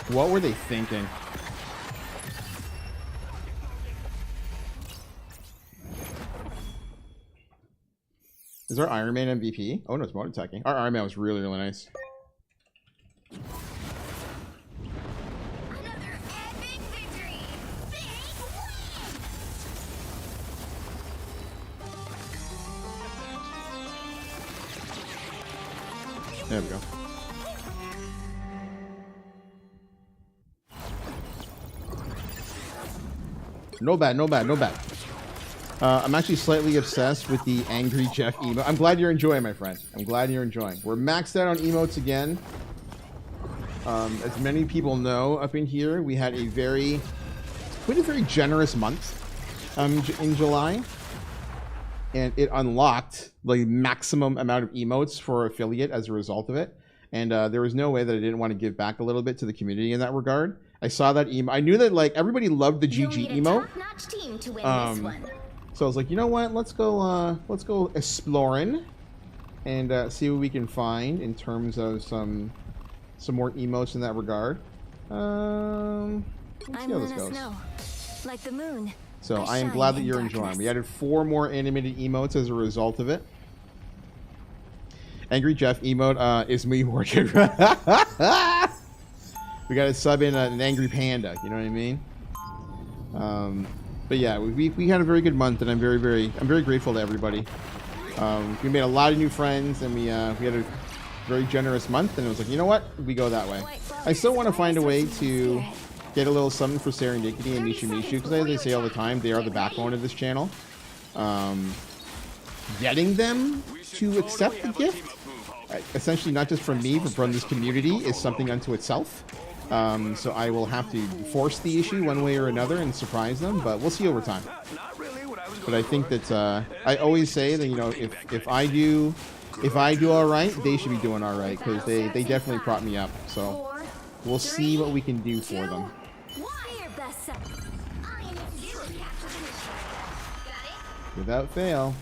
What were they thinking? Is our Iron Man MVP? Oh no, it's Mototeki. Our Iron Man was really, really nice. Another epic victory. Big win. There we go. No bad, no bad, no bad. I'm actually slightly obsessed with the Angry Jeff emote. I'm glad you're enjoying, my friend. I'm glad you're enjoying. We're maxed out on emotes again. As many people know up in here, we had a very generous month in July. And it unlocked the maximum amount of emotes for affiliate as a result of it. And there was no way that I didn't want to give back a little bit to the community in that regard. I saw that emote. I knew that like everybody loved the You'll GG need a emote. top-notch team to win this one. So I was like, you know what? Let's go exploring and see what we can find in terms of some more emotes in that regard. Let's I'm see how this Luna goes. Snow, like the moon. So I I am shine glad that in you're darkness. enjoying. We added 4 more animated emotes as a result of it. Angry Jeff emote is me working. We got to sub in an Angry Panda. You know what I mean? But yeah, we had a very good month, and I'm very grateful to everybody. We made a lot of new friends, and we had a very generous month. And it was like, you know what? We go that way. I still want to find a way to get a little something for Serendipity and Mishu Mishu, because as I say all the time, they are the backbone of this channel. Getting them to accept the gift, essentially not just from me, but from this community, is something unto itself. So I will have to force the issue one way or another and surprise them, but we'll see over time. Not really what I was But I think that I always say that, you know, if I do all right, they should be doing all right, because they definitely prop me up. So we'll see what we can do for them. Without fail.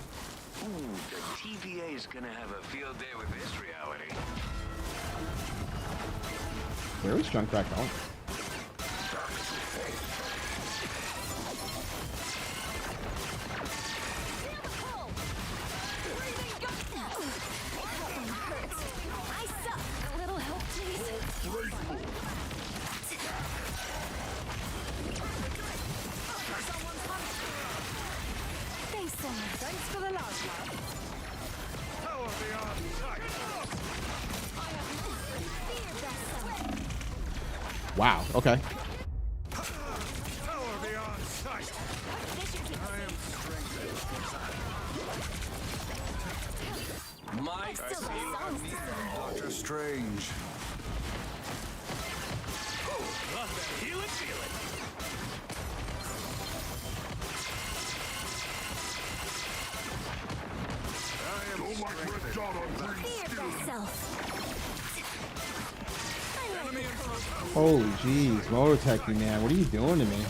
Ooh, the TVA is gonna have a field day with this reality. Where is Junkrat going? Thanks for the last one. Power beyond sight. Wow. Okay. Power beyond sight. I am strengthened. My Doctor Strange. Fear thyself. Holy jeez, Mototech, man, what are you doing to me?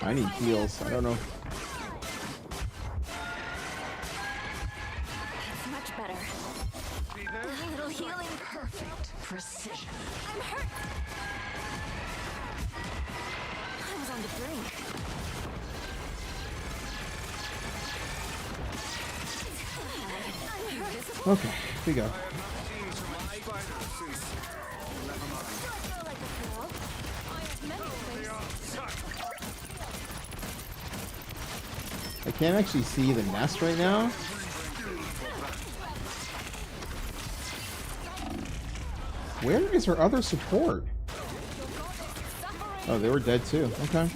I need heals. I don't know. It's much better. A little healing. Perfect precision. I'm hurt. I was on the brink. I'm hurt. Okay, here we go. Like a girl. I meant to. I can't actually see the nest right now. Where is her other support? Oh, they were dead too. Okay.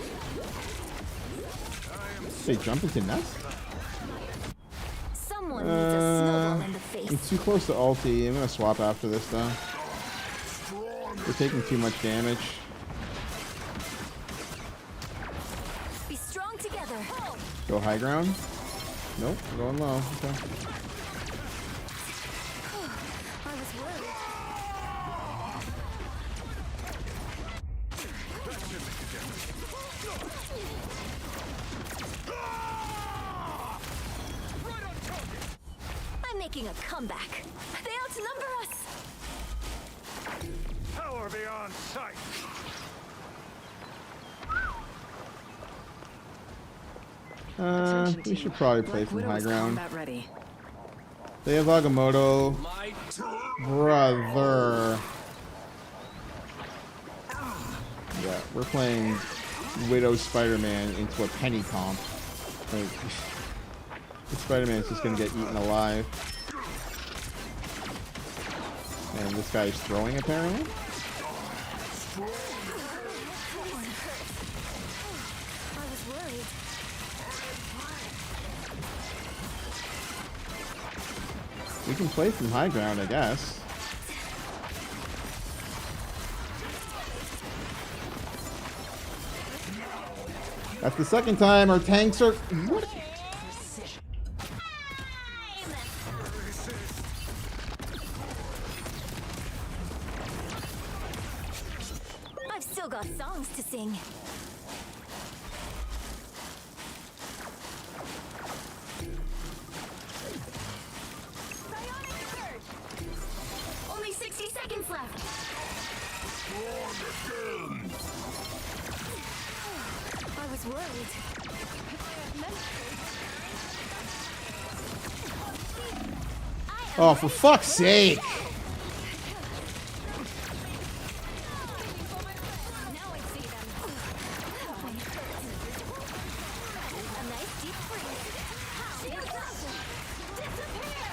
They jump into nest? Someone needs a snowball in the face. I'm too close to ulti. I'm gonna swap after this though. We're taking too much damage. Be strong together. Go high ground? Nope, I'm going low. Okay. I was worried. I'm making a comeback. They outnumber us. Power beyond sight. We should probably play from high ground. Ready. They have Agamotto. My Brother. Yeah, we're playing Widow Spider-Man into a penny comp. Like, Spider-Man's just gonna get eaten alive. And this guy's throwing apparently. I was worried. We can play from high ground, I guess. That's the second time our tanks are. What? I've still got songs to sing. Bionic surge. Only 60 seconds left. I was worried. Oh, for fuck's sake! Now I see them. A nice deep freeze. Shields up. Disappear.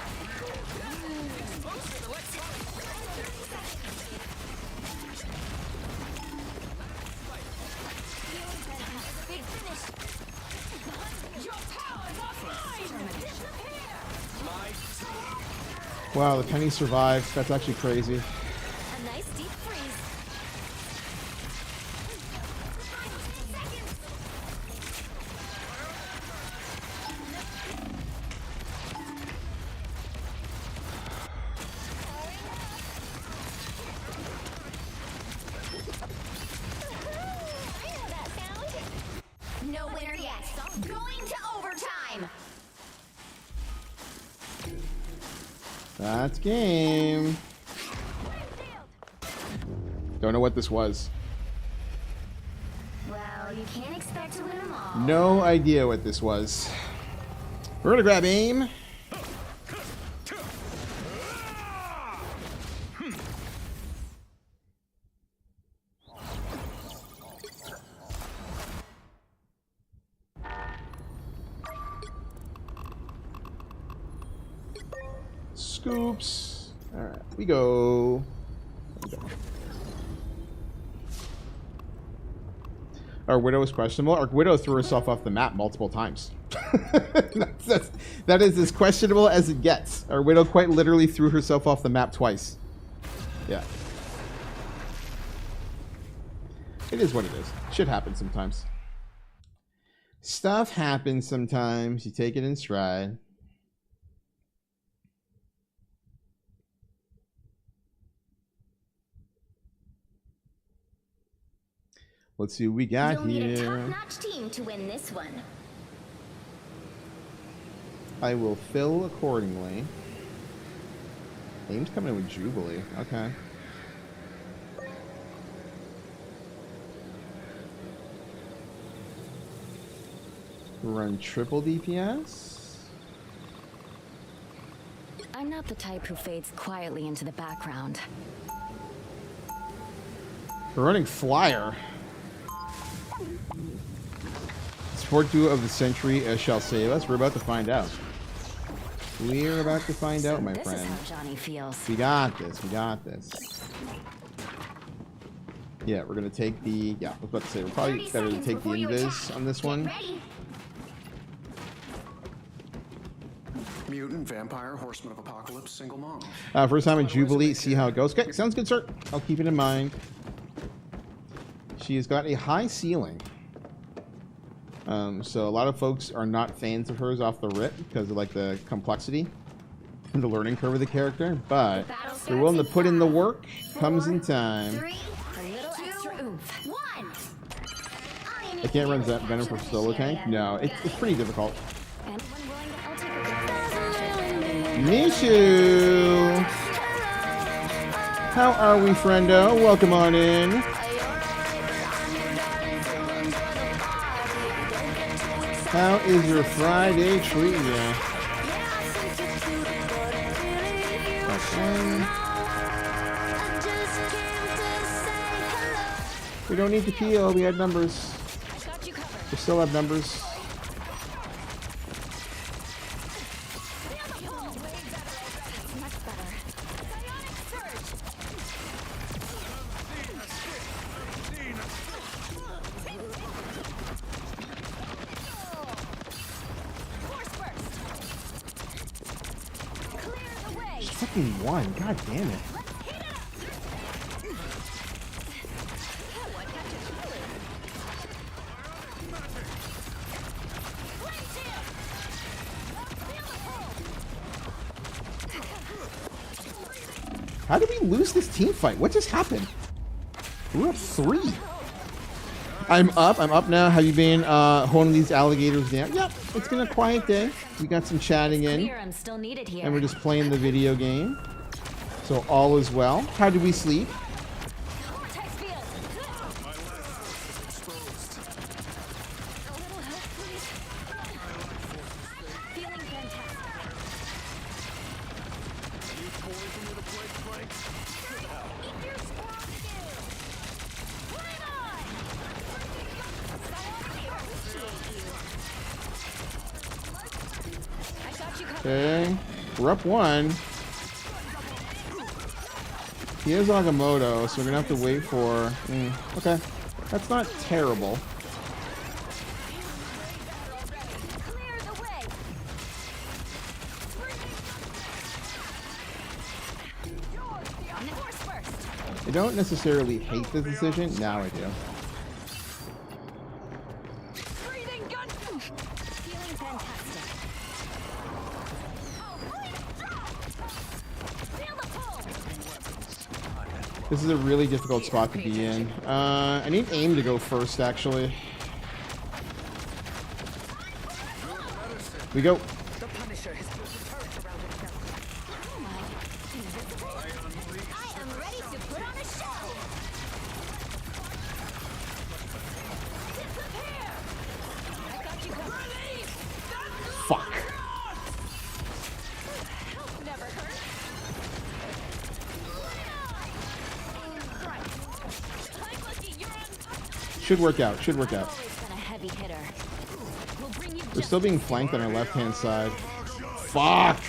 Big finish. Your power's offline. Disappear. Wow, the penny survived. That's actually crazy. A nice deep freeze. 10 seconds. I know that sound. No winner yet. Going to overtime. That's game. Don't know what this was. Well, you can't expect to win them all. No idea what this was. We're gonna grab aim. Scoops. Alright, we go. Our Widow is questionable. Our Widow threw herself off the map multiple times. That is as questionable as it gets. Our Widow quite literally threw herself off the map twice. Yeah. It is what it is. Shit happens sometimes. Stuff happens sometimes. You take it in stride. Let's see what we got You'll need a here. top-notch team to win this one. I will fill accordingly. Aim's coming in with Jubilee. Okay. Run triple DPS. I'm not the type who fades quietly into the background. We're running Flyer. Support duo of the century shall save us. We're about to find out. We're about to find out, my This friend. is how Johnny feels. We got this. We got this. Yeah, we're gonna take the. Yeah, I was about to say we're probably 30 better to seconds take the before you invis attack. on this Get one. ready. Mutant, vampire, horseman of apocalypse, single mom. First time in Jubilee. See how it goes. Okay, sounds good, sir. I'll keep it in mind. She has got a high ceiling. So a lot of folks are not fans of hers off the rip because of like the complexity and the learning curve of the character, but they're willing to put in the work. Comes in time. 3, a little extra oomph. 1. I can't run Venom for solo tank. No, it's pretty difficult. Anyone willing to? I'll take a Mishu, how are we, friendo? Welcome on in. How is your Friday treating you? Okay. We don't need to peel. We had numbers. got you covered. We still have numbers. Much better. Psionic surge. Force burst. Clear the way. Fucking one. God damn it. How did we lose this team fight? What just happened? We're up 3. I'm up now. How you been holding these alligators down? Yep, it's been a quiet day. We got some chatting in, Clear, I'm still needed here. and we're just playing the video game. So all is well. How did we sleep? Vortex field. A little help, please. Feeling fantastic. Eat your squad again. Bring on. I got you covered. Okay, we're up 1. He has Agamotto, so we're gonna have to wait for. Okay, that's not terrible. Clear the way. Force burst. I don't necessarily hate this decision. Now I do. Breathing gun. Feeling fantastic. Feel the pull. This is a really difficult spot to be in. I need aim to go first, actually. We go. I am ready to put on a show. Disappear. I got you covered. Fuck. Never hurt. I'm lucky you're on. Should work out. Should work out. Always been a heavy hitter. We'll bring you We're still being flanked on our left-hand side. Fuck.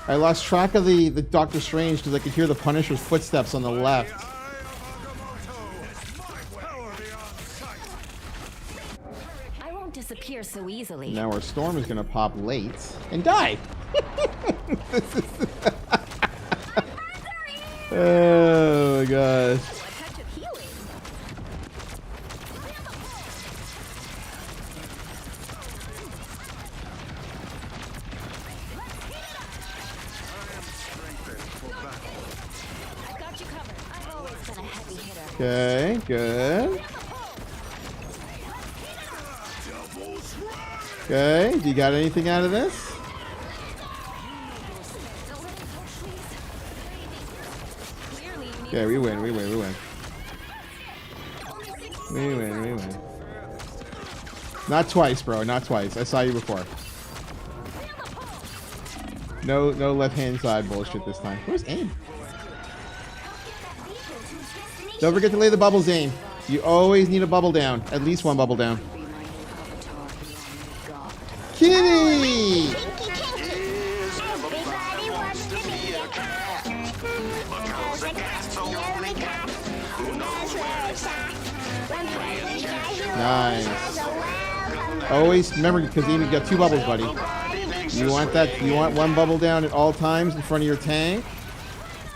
I lost track of the Doctor Strange because I could hear the Punisher's footsteps on the left. I won't disappear so easily. Now our Storm is gonna pop late and die. Oh my gosh. A touch of healing. Okay, good. Okay, do you got anything out of this? Okay, we win. We win. Not twice, bro. Not twice. I saw you before. No left-hand side bullshit this time. Where's aim? Don't forget to lay the bubbles, aim. You always need a bubble down. At least one bubble down. Kitty! Everybody wants to be a cat. Because a cat's the only cat who knows where it's at. When playing casual Nice. has a welcome. Always remember, because you got 2 bubbles, buddy. You want that? You want 1 bubble down at all times in front of your tank,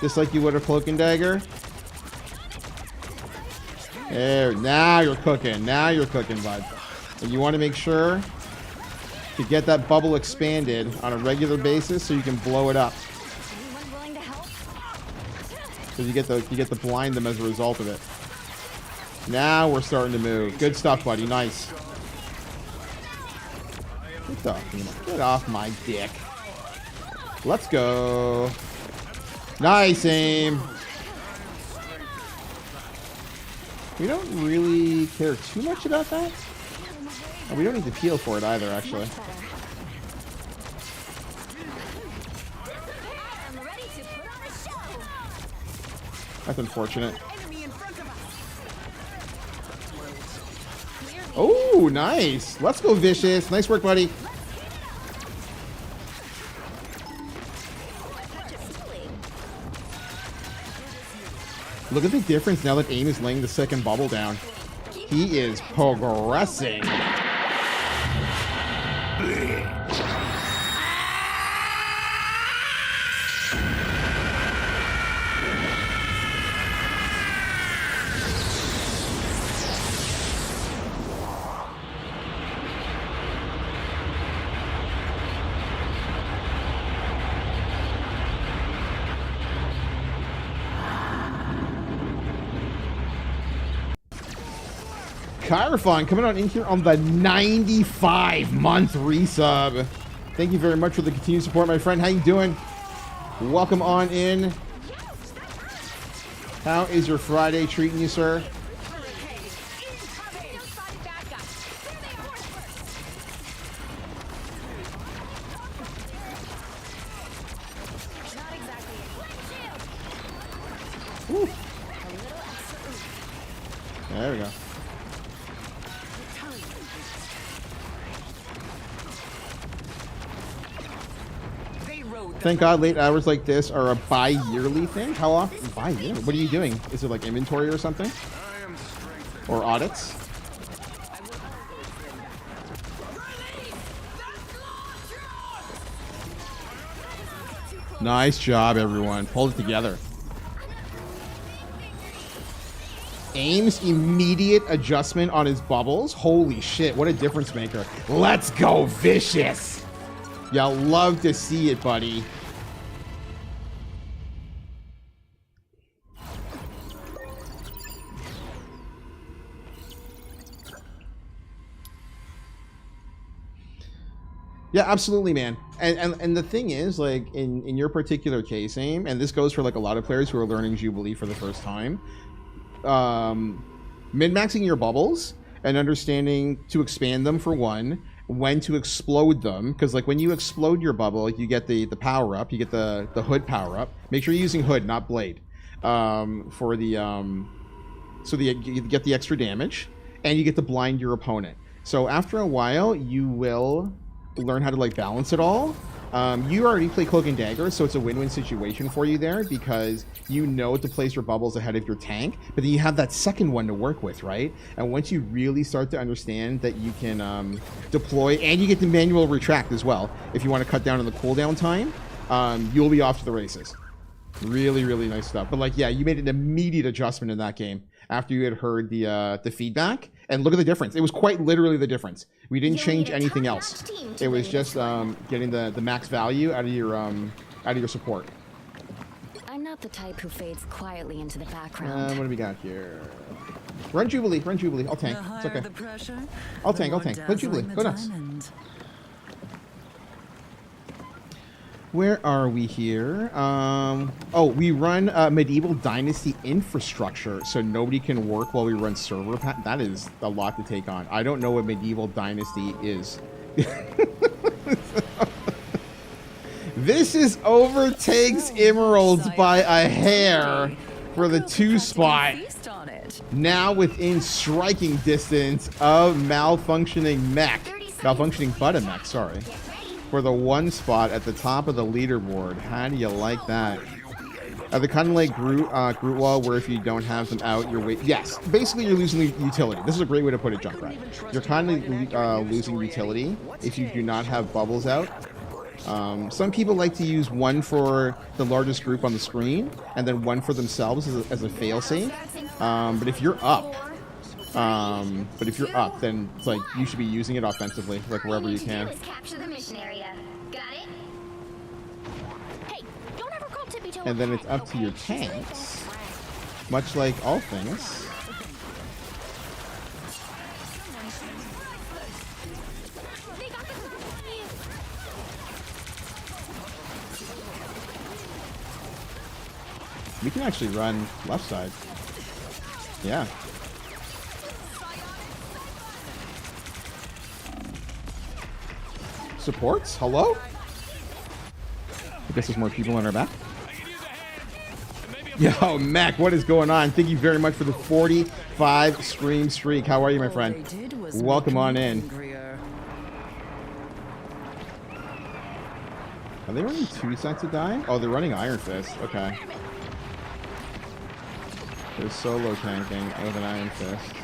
just like you would a cloak and dagger. There. Now you're cooking. Now you're cooking, bud. And you want to make sure to get that bubble expanded on a regular basis so you can blow it up. Anyone willing to help? Because you get to blind them as a result of it. Now we're starting to move. Good stuff, buddy. Nice. Get off my dick. Let's go. Nice aim. We don't really care too much about that. And we don't need to peel for it either, actually. I'm ready to put on a show. That's unfortunate. Oh, nice. Let's go, Vicious. Nice work, buddy. Look at the difference now that aim is laying the second bubble down. He is progressing. Chirofon coming on in here on the 95-month resub. Thank you very much for the continued support, my friend. How you doing? Welcome on in. How is your Friday treating you, sir? Woo. There we go. Thank God late hours like this are a bi-yearly thing. How often? Bi-yearly? What are you doing? Is it like inventory or something? Or audits? Nice job, everyone. Pulled it together. Aim's immediate adjustment on his bubbles. Holy shit, what a difference maker. Let's go, Vicious. Y'all love to see it, buddy. Yeah, absolutely, man. And the thing is, like, in your particular case, aim, and this goes for like a lot of players who are learning Jubilee for the first time, min-maxing your bubbles and understanding to expand them for one, when to explode them, because like when you explode your bubble, you get the power up, you get the hood power up. Make sure you're using hood, not blade, for the you get the extra damage, and you get to blind your opponent. So after a while, you will learn how to like balance it all. You already play Cloak and Dagger, so it's a win-win situation for you there, because you know to place your bubbles ahead of your tank, but then you have that second one to work with, right? And once you really start to understand that you can deploy, and you get the manual retract as well, if you want to cut down on the cooldown time, you'll be off to the races. Really, really nice stuff. But like, yeah, you made an immediate adjustment in that game after you had heard the feedback, and look at the difference. It was quite literally the difference. We didn't change anything else. It was just getting the max value out of your support. I'm not the type who fades quietly into the background. What do we got here? Run Jubilee, run Jubilee. I'll tank. The It's higher okay. the pressure, I'll the tank, I'll more tank. Go Jubilee, dazzling go the nuts. diamond. Where are we here? Oh, we run Medieval Dynasty infrastructure, so nobody can work while we run server. That is a lot to take on. I don't know what Medieval Dynasty is. This is overtakes Emeralds by a hair for the 2 spot. Feast on it. Now within striking distance of malfunctioning mech. Malfunctioning button mech, sorry. For the 1 spot at the top of the leaderboard. How do you like that? The kind of like Groot Wall, where if you don't have them out, you're yes, basically you're losing the utility. This is a great way to put it, Junkrat. You're kind of losing utility if you do not have bubbles out. Some people like to use one for the largest group on the screen, and then one for themselves as a failsafe. But if you're up, then it's like you should be using it offensively, like wherever you can. Capture the mission area. Got it? Hey, don't ever call Tippy Toe. And then it's up to your tanks, much like all things. We can actually run left side. Yeah. Supports? Hello? I guess there's more people on our back. Yo, Mac, what is going on? Thank you very much for the 45 stream streak. How are you, my friend? Welcome on in. Are they running 2 sets of dying? Oh, they're running Iron Fist. Okay. They're solo tanking with an Iron Fist.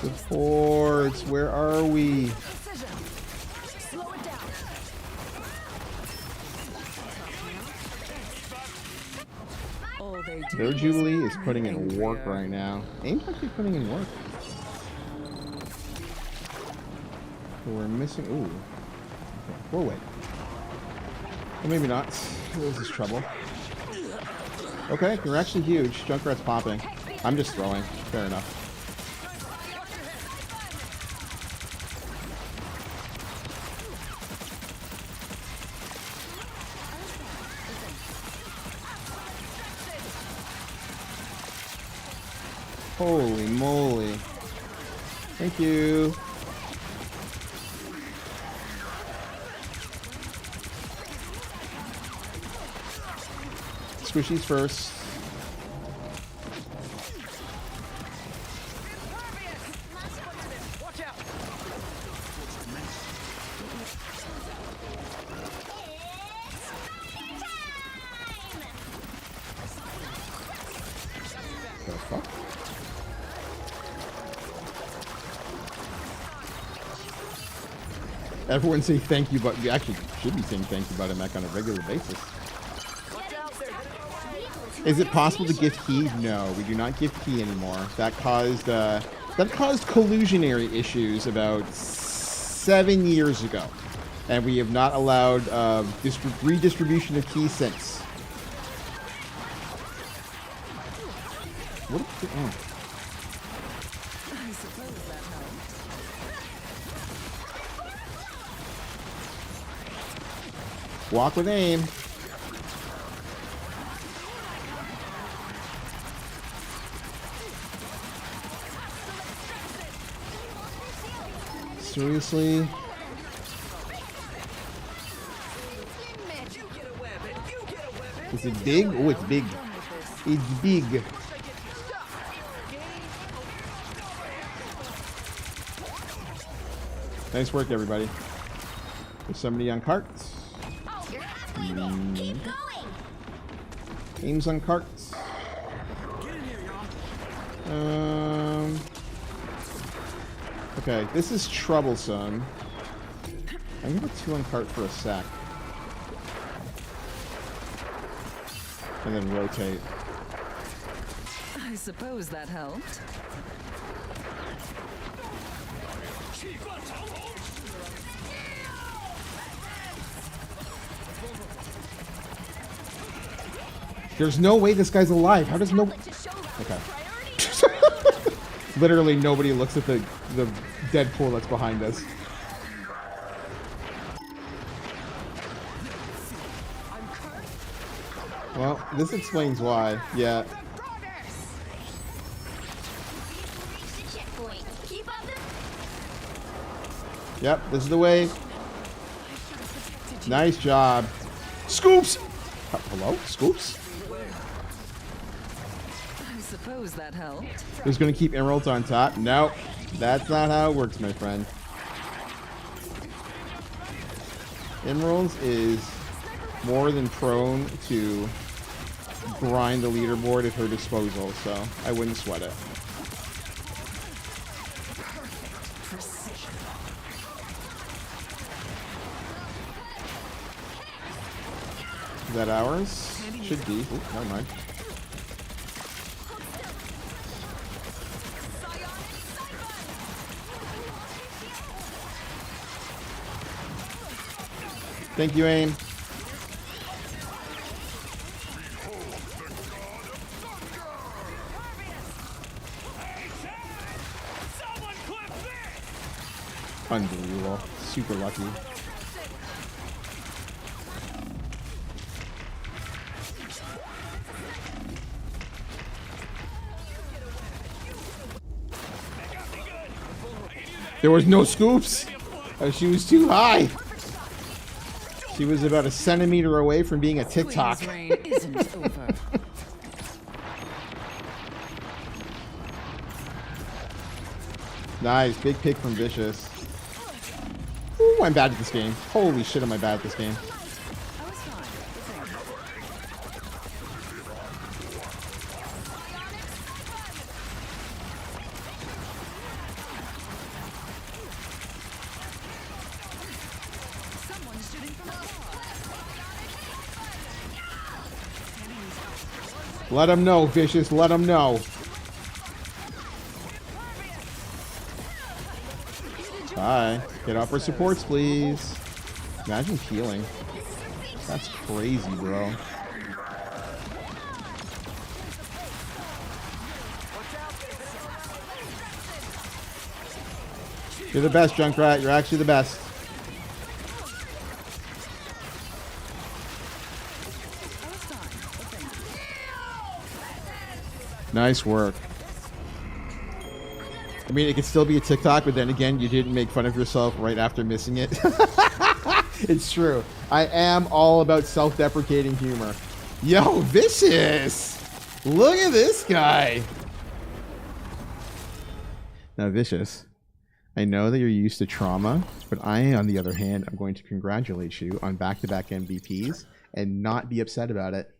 Supports, where are we? Their Jubilee is putting in work right now. Aim's actually putting in work. So we're missing. Ooh. Okay, we'll wait. Or maybe not. This is trouble. Okay, you're actually huge. Junkrat's popping. I'm just throwing. Fair enough. Holy moly. Thank you. Squishies first. The fuck? Everyone say thank you, but we actually should be saying thank you about Mech on a regular basis. Is it possible to gift key? No, we do not gift key anymore. That caused collusionary issues about 7 years ago, and we have not allowed redistribution of keys since. What? Oh. Walk with aim. Seriously? Is it big? Oh, it's big. It's big. Nice work, everybody. There's somebody on carts. Keep going. Aim's on carts. Okay, this is troublesome. I'm gonna put 2 on cart for a sec. And then rotate. suppose that helped. There's no way this guy's alive. How does no... Okay. Literally nobody looks at the Deadpool that's behind us. Well, this explains why. Yeah. Yep, this is the way. Nice job. Scoops! Hello? Scoops? I suppose that helped. Who's gonna keep emeralds on top? No, that's not how it works, my friend. Emeralds is more than prone to grind the leaderboard at her disposal, so I wouldn't sweat it. Is that ours? Should be. Ooh, never mind. Thank you, Aim. Unbelievable. Super lucky. There was no scoops. She was too high. She was about a centimeter away from being a TikTok. Queen's reign isn't over. Nice, big pick from Vicious. Ooh, I'm bad at this game. Holy shit, am I bad at this game. Let him know, Vicious. Let him know. Hi. Get off our supports, please. Imagine healing. That's crazy, bro. You're the best, Junkrat. You're actually the best. Nice work. I mean, it could still be a TikTok, but then again, you didn't make fun of yourself right after missing it. It's true. I am all about self-deprecating humor. Yo, Vicious! Look at this guy! Now, Vicious, I know that you're used to trauma, but I, on the other hand, I'm going to congratulate you on back-to-back MVPs and not be upset about it.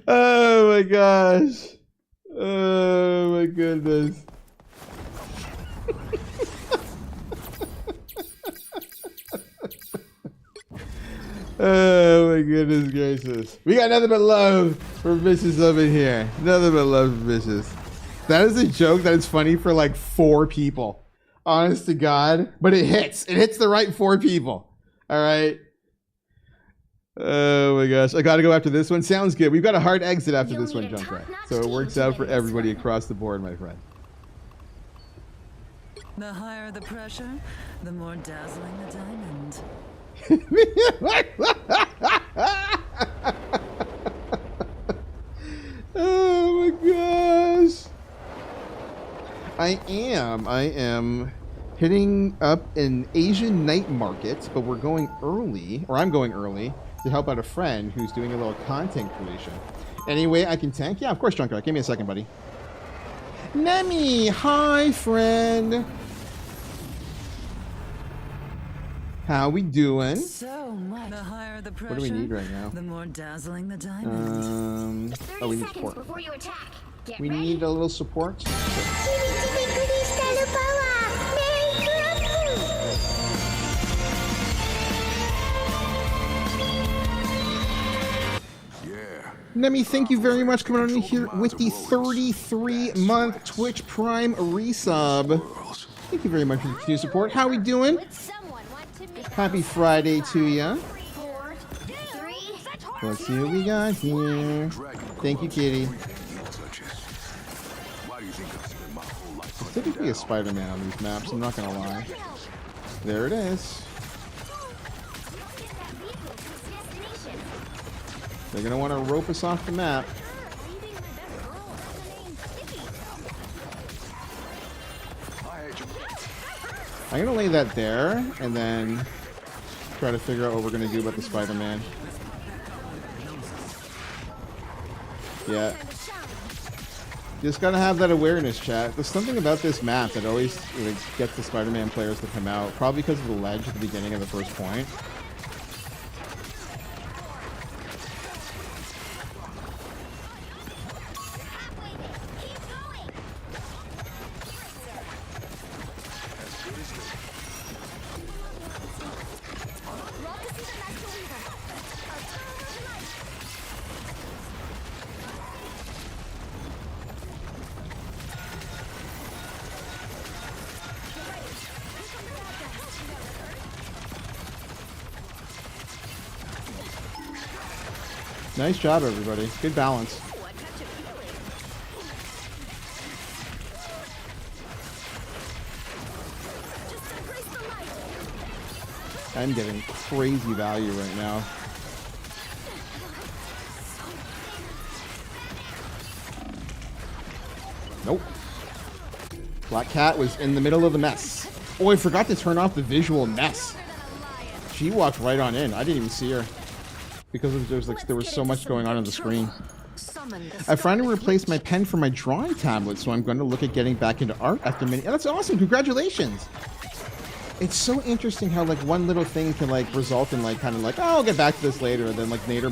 Oh my gosh. Oh my goodness. Oh my goodness gracious. We got nothing but love for Vicious over here. Nothing but love for Vicious. That is a joke that is funny for like 4 people. Honest to God. But it hits. It hits the right 4 people. Alright. Oh my gosh. I gotta go after this one. Sounds good. We've got a hard exit after this one, Junkrat. So it works out for everybody across the board, my friend. The higher the pressure, the more dazzling the diamond. Oh my gosh. I am hitting up an Asian night market, but we're going early, or I'm going early, to help out a friend who's doing a little content creation. Anyway, I can tank? Yeah, of course, Junkrat. Give me a second, buddy. Nemi! Hi, friend! How we doing? So much. The higher the pressure, What do we need right now? the more dazzling the diamond. Oh, we 30 need seconds support. before you attack. Get We ready. need a little support. Nemi, thank you very much coming on in here with the 33-month Twitch Prime resub. Thank you very much for the continued support. How we doing? Would someone want to meet Happy Friday to ya. 4, 3, Let's see what we got here. Thank you, Kitty. It's typically a Spider-Man on these maps, I'm not gonna lie. There it is. They're gonna want to rope us off the map. I'm gonna lay that there and then try to figure out what we're gonna do about the Spider-Man. Yeah. Just gotta have that awareness, chat. There's something about this map that always like, gets the Spider-Man players to come out. Probably because of the ledge at the beginning of the first point. Nice job, everybody. Good balance. I'm getting crazy value right now. Nope. Black Cat was in the middle of the mess. Oh, I forgot to turn off the visual mess. She walked right on in. I didn't even see her. Because there was so much going on the screen. I finally replaced my pen for my drawing tablet, so I'm going to look at getting back into art after many. Oh, that's awesome! Congratulations! It's so interesting how like one little thing can like result in like kind of like, oh, I'll get back to this later, and then like later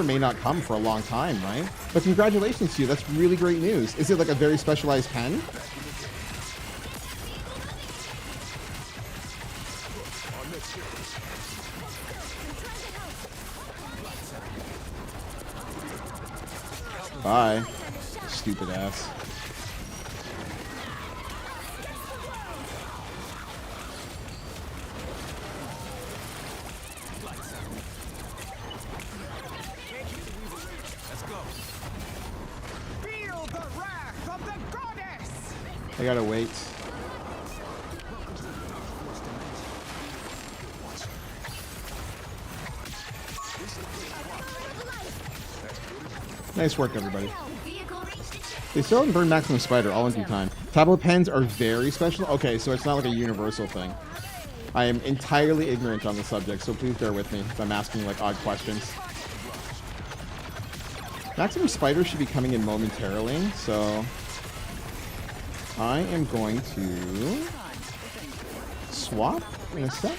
may not come for a long time, right? But congratulations to you. That's really great news. Is it like a very specialized pen? Bye. Stupid ass. Feel the wrath of the goddess! I gotta wait. Nice work, everybody. They still haven't burned Maximum Spider all in due time. Tablet pens are very special. Okay, so it's not like a universal thing. I am entirely ignorant on the subject, so please bear with me if I'm asking like odd questions. Maximum Spider should be coming in momentarily, so I am going to swap in a sec.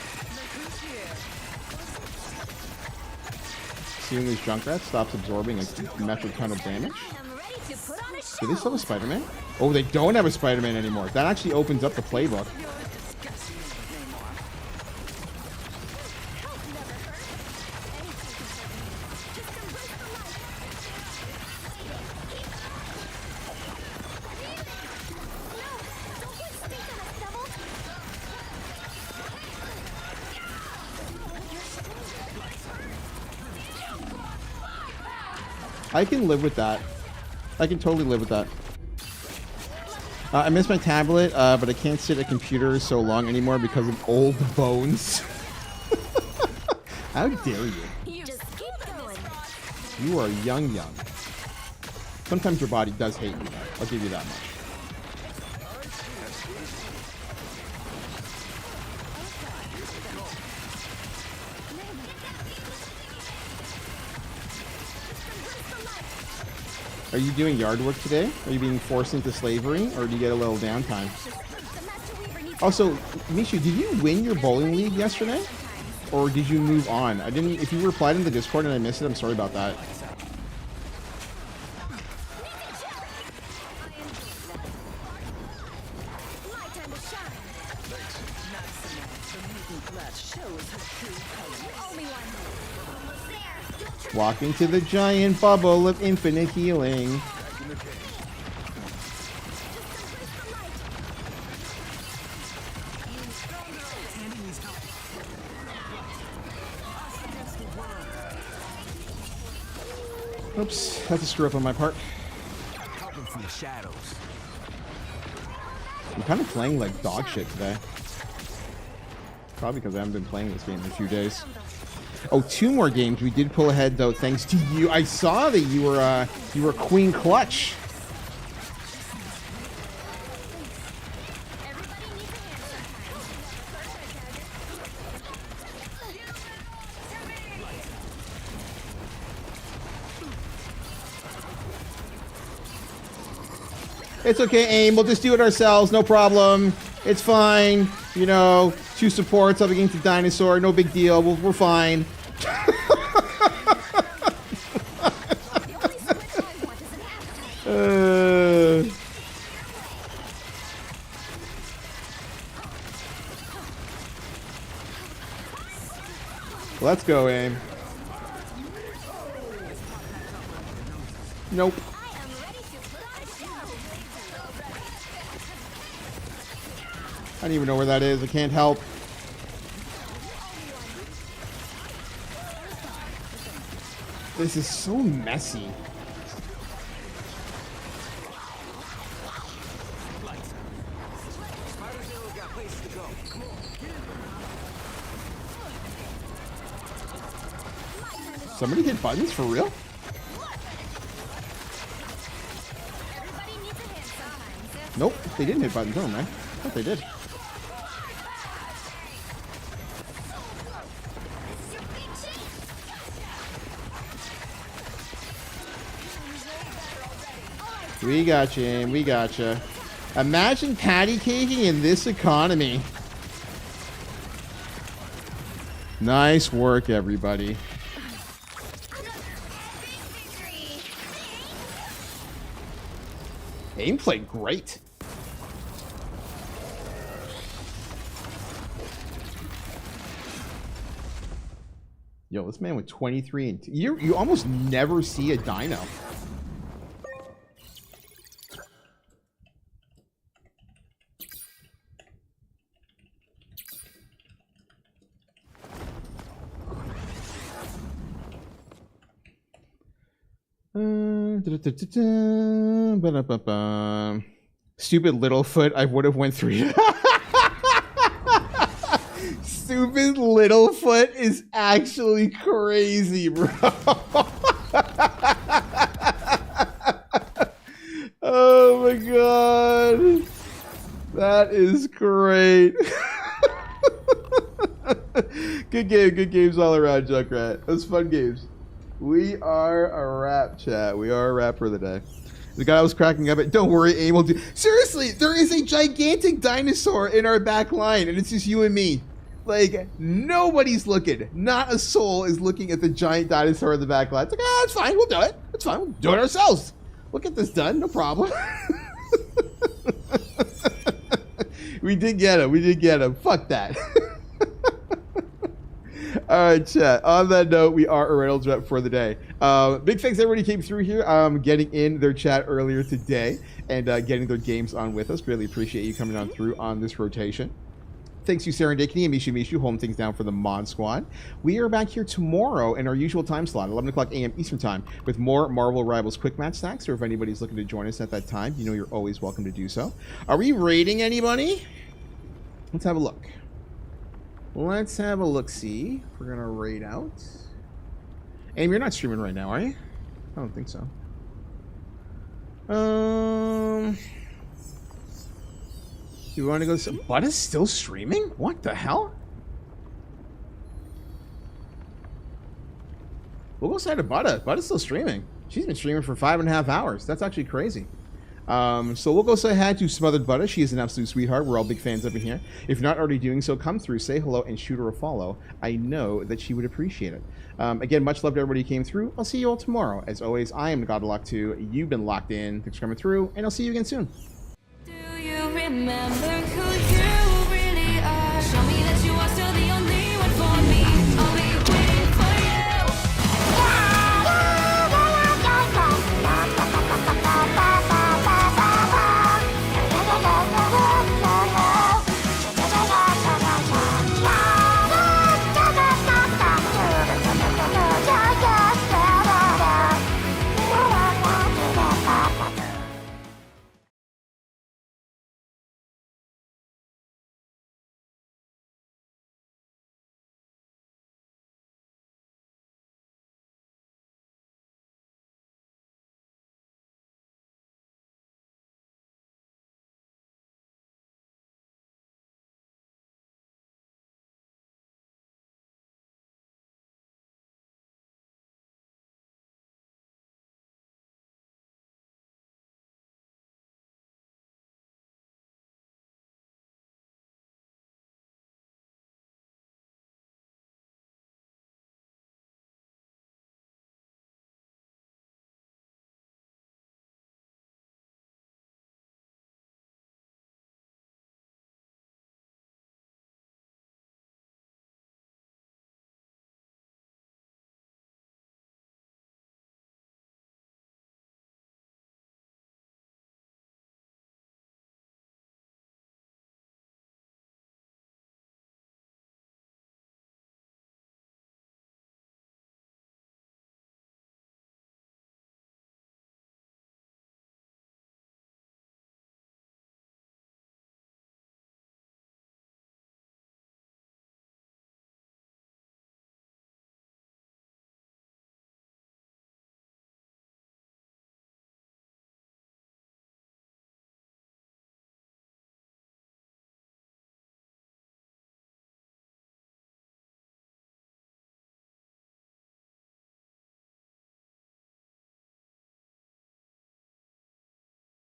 Seeing these Junkrats stops absorbing a metric ton of damage. Do they still have a Spider-Man? Oh, they don't have a Spider-Man anymore. That actually opens up the playbook. I can live with that. I can totally live with that. I miss my tablet, but I can't sit at computers so long anymore because of old bones. How dare you? Just keep going. You are young. Sometimes your body does hate you. I'll give you that much. Are you doing yard work today? Are you being forced into slavery, or do you get a little downtime? Also, Mishu, did you win your bowling league yesterday? Or did you move on? I didn't. If you replied in the Discord and I missed it, I'm sorry about that. Walk into the giant bubble of infinite healing. Oops, that's a screw up on my part. Helping from the shadows. I'm kind of playing like dog shit today. Probably because I haven't been playing this game in a few days. Oh, 2 more games. We did pull ahead though, thanks to you. I saw that you were Queen Clutch. It's okay, AIM. We'll just do it ourselves. No problem. It's fine. You know, 2 supports up against the dinosaur. No big deal. We're fine. Let's go, AIM. Nope. I don't even know where that is. I can't help. This is so messy. Somebody hit buttons for real? Nope, they didn't hit buttons, don't they? I thought they did. We got you, Aim. We got you. Imagine patty caking in this economy. Nice work, everybody. Aim played great. Yo, this man with 23 and you almost never see a dino. Stupid Littlefoot, I would have went 3. Stupid Littlefoot is actually crazy, bro. Oh my god. That is great. Good games all around, Junkrat. Those fun games. We are a rap, chat. We are a rap for the day. The guy was cracking up at, don't worry, Aim will do. Seriously, there is a gigantic dinosaur in our back line, and it's just you and me. Like, nobody's looking. Not a soul is looking at the giant dinosaur in the back line. It's like, ah, it's fine, we'll do it. It's fine, we'll do it ourselves. We'll get this done, no problem. We did get him. Fuck that. All right, chat. On that note, we are a Reynolds rep for the day. Big thanks to everybody who came through here, getting in their chat earlier today and getting their games on with us. Really appreciate you coming on through on this rotation. Thanks to Serendipity and Mishu holding things down for the Mod Squad. We are back here tomorrow in our usual time slot, 11 o'clock a.m. Eastern Time, with more Marvel Rivals Quick Match stacks. Or if anybody's looking to join us at that time, you know you're always welcome to do so. Are we raiding anybody? Let's have a look. Let's have a look-see. We're going to raid out. Aim, you're not streaming right now, are you? I don't think so. You want to go... Butta's still streaming? What the hell? We'll go side to Butta. Butta's still streaming. She's been streaming for 5.5 hours. That's actually crazy. So we'll go say hi to Smothered Butta. She is an absolute sweetheart. We're all big fans up in here. If you're not already doing so, come through, say hello, and shoot her a follow. I know that she would appreciate it. Again, much love to everybody who came through. I'll see you all tomorrow. As always, I am Godlock 2. You've been locked in. Thanks for coming through, and I'll see you again soon. Do you remember who you really are? Show me that you are